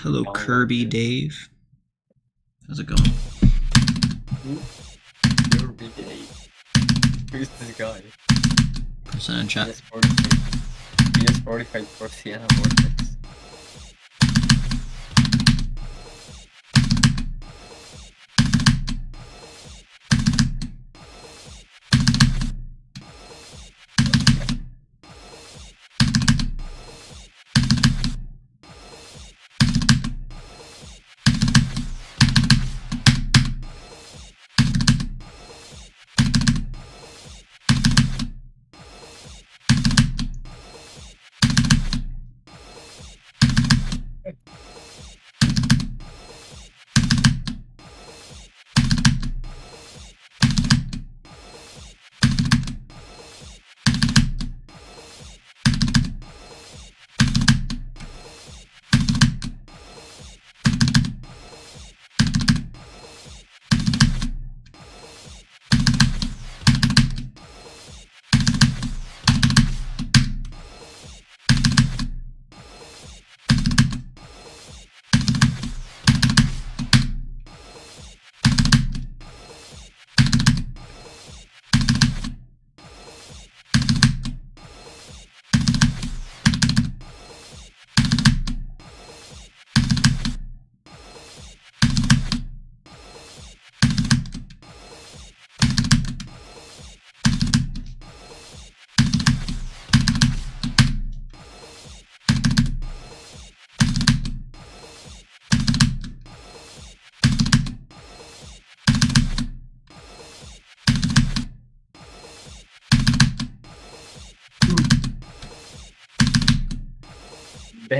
Hello, Kirby Dave. How's it going? You're big A. Who's this guy? Person in chat. PS45 for Sienna Vortex.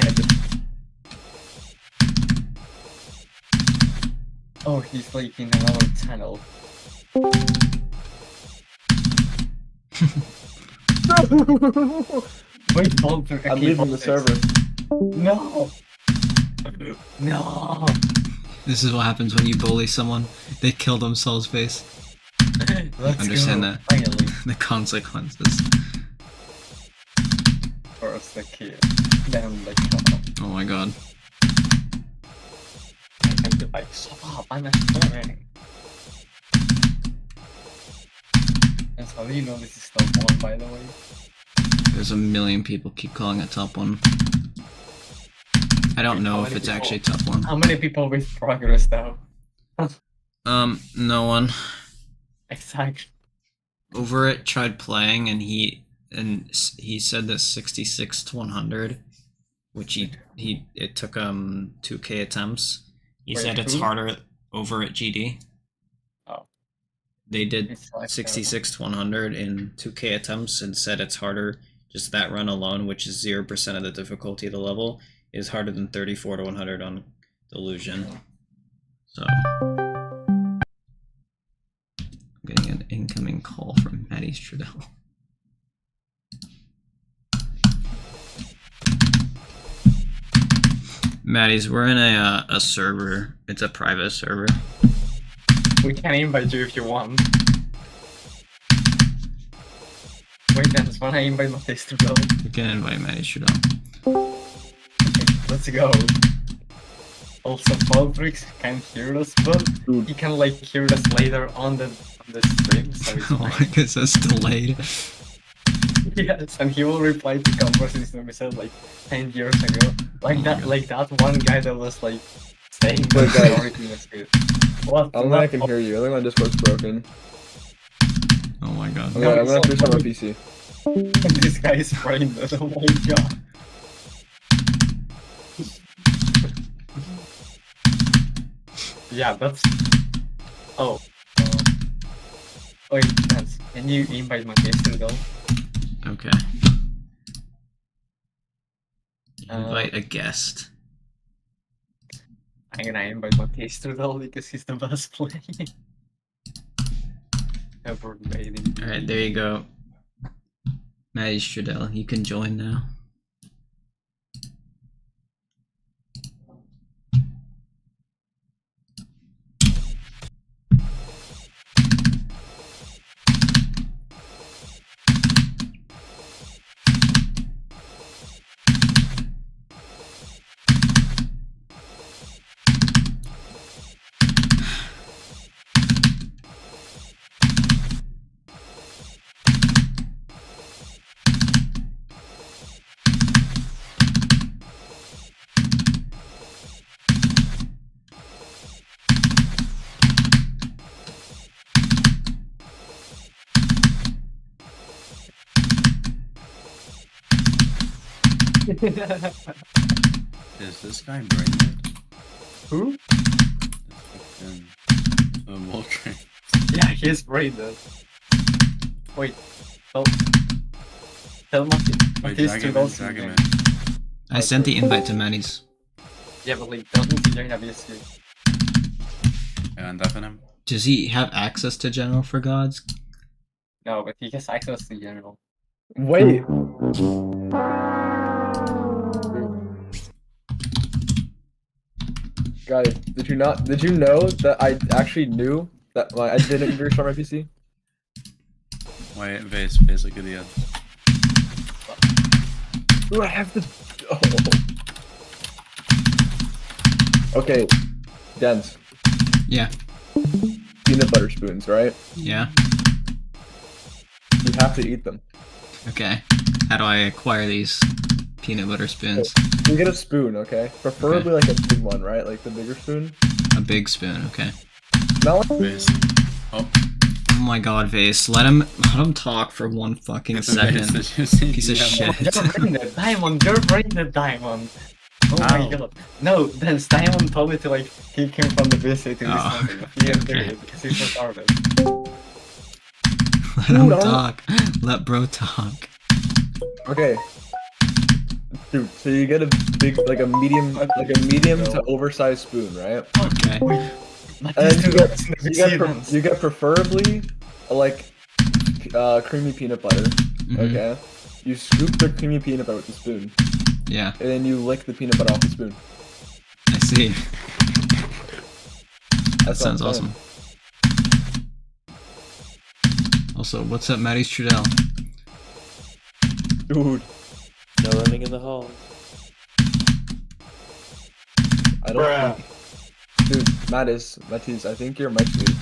dead. Oh, he's like in another channel. Wait, Walter, I'm leaving the server. No! No! This is what happens when you bully someone. They kill themselves, face. Let's Understand go, that. finally. The consequences. First the kid, then the child. Oh my god. I can be like, shut up, I'm exploring. And so you know this is top 1, by the way. There's a million people keep calling it top 1. I don't know How if many it's people? actually top 1. How many people with progress though? No one. Exactly. Over it tried playing and he said that 66 to 100, which it took 2k attempts. He Wait, said it's who? harder over at GD. Oh. They did It's like, 66 to 100 in 2k attempts and said it's harder. Just that run alone, which is 0% of the difficulty of the level, is harder than 34 to 100 on Delusion. So I'm getting an incoming call from Maddie Strudel. Maddie's, we're in a server. It's a private server. We can invite you if you want. Wait, that's when I invite my sister though. You can invite Maddie Strudel. Let's go. Also, Baldrix can't hear us, but Dude. he can like hear us later on the stream, so it's Oh, fine. I guess that's delayed. Yes, and he will reply to conversations we said like 10 years ago. Like Oh my that, God. like that one guy that was like saying Wait, that guys. everything was good. What? I don't think I can hear you. I think my Discord's broken. Oh my god. I'm gonna have to restart my PC. This guy is brain dead. Oh my god. Yeah, that's. Oh. Wait, that's. Can you invite my sister though? Okay. Invite a guest. I'm gonna invite my sister though because he's the best player ever made in. Alright, there you go. Maddie Strudel, you can join now. Is this guy brain dead? Who? Fucking Voltron. Yeah, he's brain dead. Wait. Oh. Tell my Wait, sister drag him in, also. drag him in. I sent the invite to Maddie's. Yeah, but like, tell him to join obviously. And deafen him. Does he have access to General for Gods? No, but he has access to general. Wait. Guys, did you know that I actually knew that I didn't restart my PC? Wait, Vase, look at the end. Ooh, I have to. Oh. Okay, Dens. Yeah. Peanut butter spoons, right? Yeah. You have to eat them. Okay. How do I acquire these peanut butter spoons? You get a spoon, okay? Preferably like a big one, right? Like the bigger spoon. A big spoon, okay. Not like Vase. Oh, Oh my god, Vase, let him talk for one fucking it's a Vase. second. Did you see Piece of the shit. You're brain dead, Diamond, you're brain dead, Diamond. Oh my Ow. god. No, then Diamond told me to like kick him from the visit to this Oh, something. But he didn't do okay. it because he's retarded. Let him Dude, I don't- talk. Let bro talk. okay. Dude, so you get a big, like a medium to oversized spoon, right? Okay. And you get preferably like creamy peanut butter. Mhm. Okay. You scoop the creamy peanut butter with the spoon, Yeah, and then you lick the peanut butter off the spoon. I see. That That's what sounds I'm saying. awesome. Also, what's up, Maddie's Trudell? Dude, No running in the hall. I don't think... Dude, Mattis, I think your mic's muted.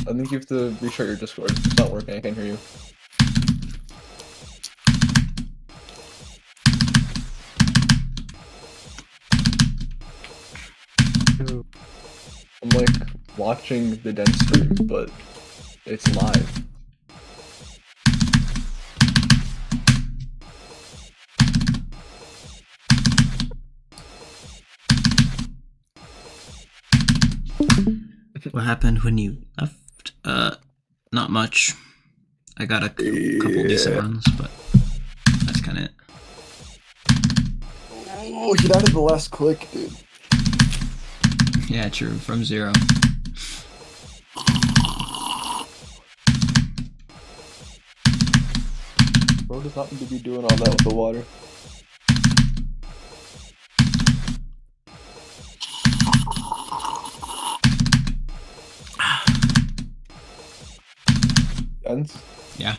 I think you have to restart your Discord. It's not working, I can't hear you. I'm like watching the Den stream, but it's live. What happened when you left? Not much. I got a couple decent runs, but that's kind of it. Oh, he died in the last click, dude. Yeah, true. From 0. Bro does not need to be doing all that with the water. Ends. Yeah.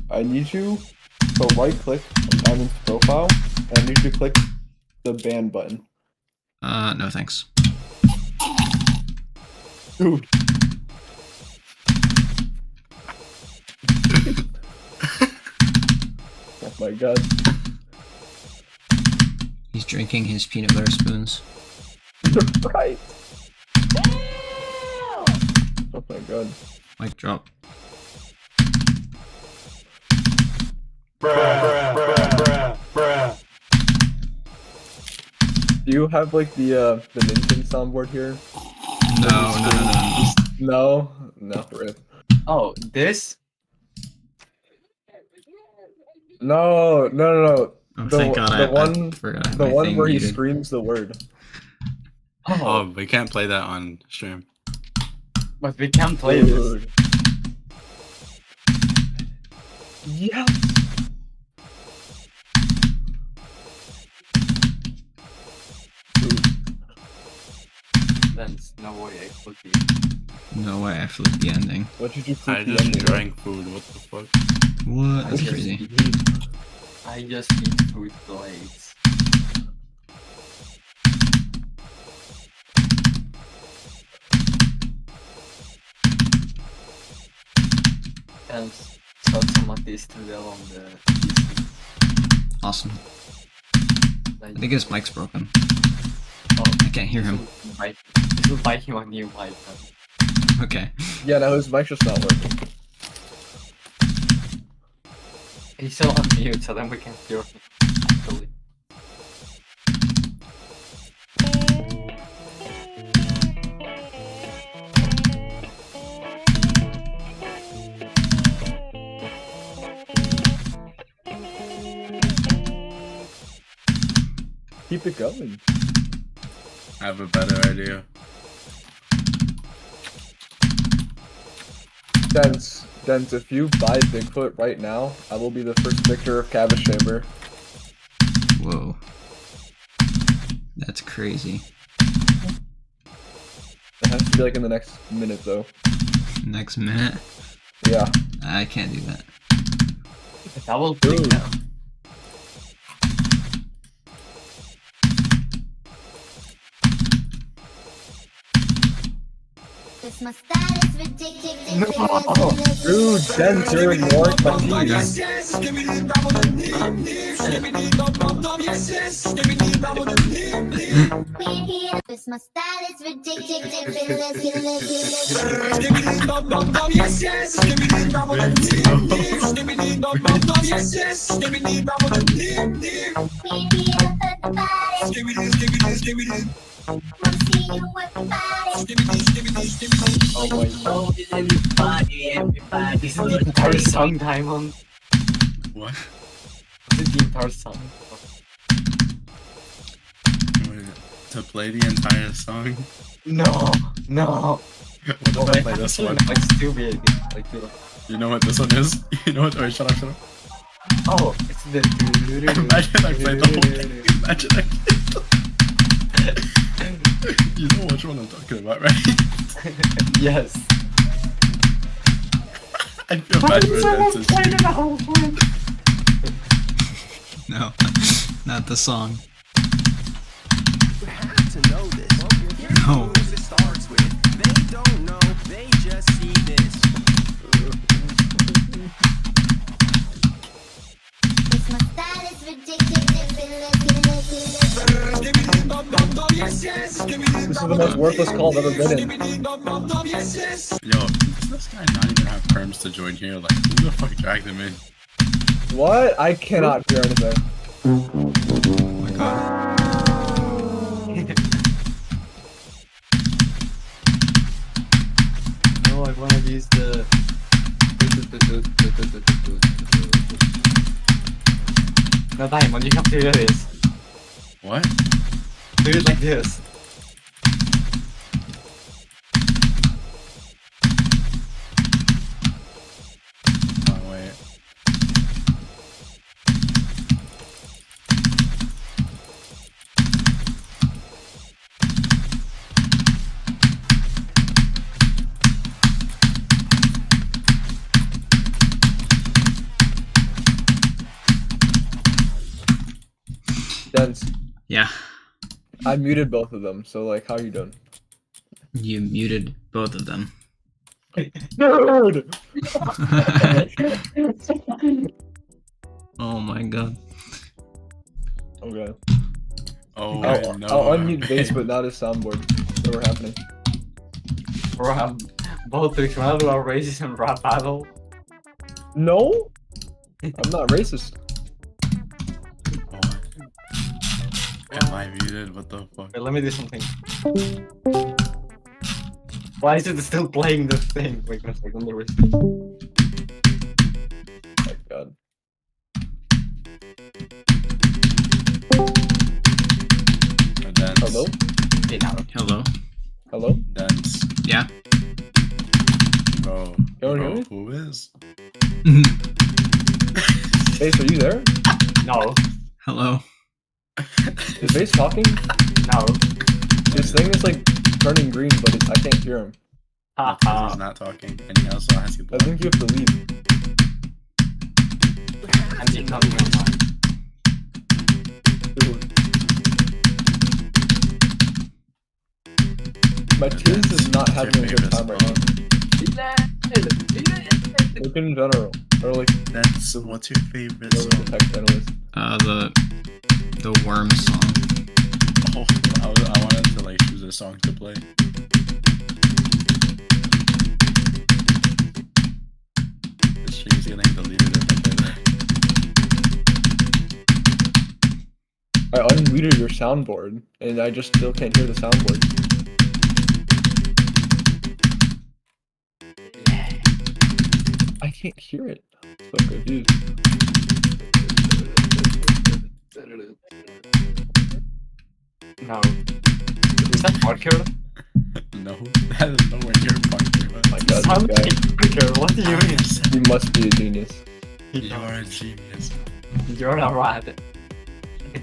I need you to right click on Diamond's profile, and I need you to click the ban button. No thanks. Dude. Oh my god. He's drinking his peanut butter spoons. Right. Oh my god. Mic drop. Do you have like the Nintendo soundboard here? No. No? No, rip. Oh, this? No. Oh, The- thank God the I one- forgot. The my one thing where he muted. screams the word. Oh, we can't play that on stream. But we can play this. Dude. Yes! Then no way I could be. No way, I flipped the ending. What did you I flip the just ending? drank food, what the fuck? What? I That's just crazy. I just eat food blades. And shot some of this to them on the PC. Awesome. I Like, think his mic's broken. oh, I can't hear him. This will buy him a new mic. Man. Okay. Yeah, no, his mic's just not working. He's still on mute, so then we can hear him. Actually. Keep it going. I have a better idea. Dens, if you buy Bigfoot right now, I will be the first victor of Cabbage Chamber. Whoa. That's crazy. It has to be like in the next minute though. Next minute? Yeah. I can't do that. Double click Dude. now. This my style is ridiculous. Dude, Dens, you're ignoring my team. This my style is ridiculous. Oh my god. This is the entire song, Diamond. What? This is the entire song. Wait, to play the entire song? No, no. What if I play this one? Like stupid. Like, You know what this one is? You know what? Wait, shut up, shut up. oh, it's the. Imagine I played the whole thing. Imagine I played the You know which one I'm talking about, right? Yes. I feel bad for Dance's stream. No, not the song. You have to know this. No. It starts with they don't know, they just see this. It's my style, it's ridiculous. This is the most worthless call I've ever been in. Yo, does this guy not even have perms to join here? Like, who the fuck dragged him in? What? I cannot hear anything. Oh my god. No, I wanna use the. No, Diamond, you have to do this. What? Do it like this. Oh, wait. Dense. Yeah, I muted both of them, so like, how you doing? you muted both of them. Nerd! Oh my god. Okay. Oh, I'll, no. I'll unmute base, but not his soundboard. Never happening. Bro, both things. Wanna do a racism rap battle? No? I'm not racist. Oh. Am I muted? What the fuck? Wait, let me do something. Why is it still playing the thing? Wait a second, there is. Oh my god. Dance. Hello? Okay, now. Hello. Hello? Dance. Yeah. Bro. Don't hear Bro, me? who is? Base, are you there? No, Hello. Is Base talking? no. His thing is like turning green, but I can't hear him. Because he's not talking, and he also has you I think you have to leave. And you coming online. Dude. My Tiz is not having a good time right now. Like in general. Or like That's what's your favorite the song? tech analyst. The worm song. Oh, I wanted to like choose a song to play. This stream's getting deleted if I play that. I unmuted your soundboard, and I just still can't hear the soundboard. I can't hear it. So confused. No. Is that Parker? No, that is nowhere near Parker. Oh my god, Sound this guy. like Parker, what do you mean? You must be a genius. You are a genius. You're a rat.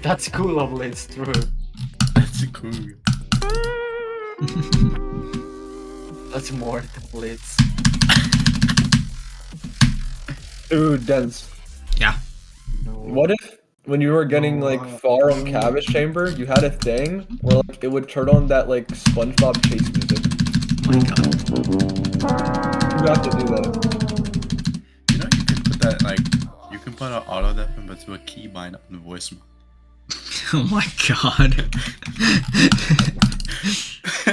That's cool, Obli, it's true. That's cool. That's more than Blitz. Dude, Dense. Yeah. No. What if, when you were getting like far on Cabbage Chamber, you had a thing where like it would turn on that like SpongeBob chase music? Oh my god. You have to do that. You know you can put that like you can put an auto deafen but to a keybind on the voicemail. Oh my god.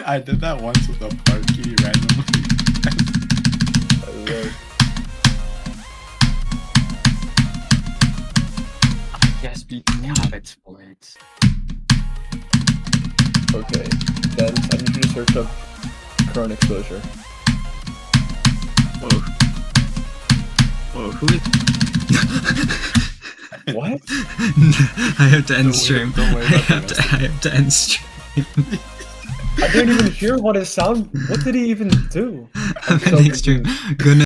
I did that once with a part key randomly. Yes, be Cabbage Blitz. Okay, Dense, I need you to search up current exposure. Whoa. Whoa, who is... What? I have to end Don't worry- stream. don't worry I about the have to. rest I have to end stream. I didn't even hear what his sound. What did he even do? I'm so ending stream. confused. Good night.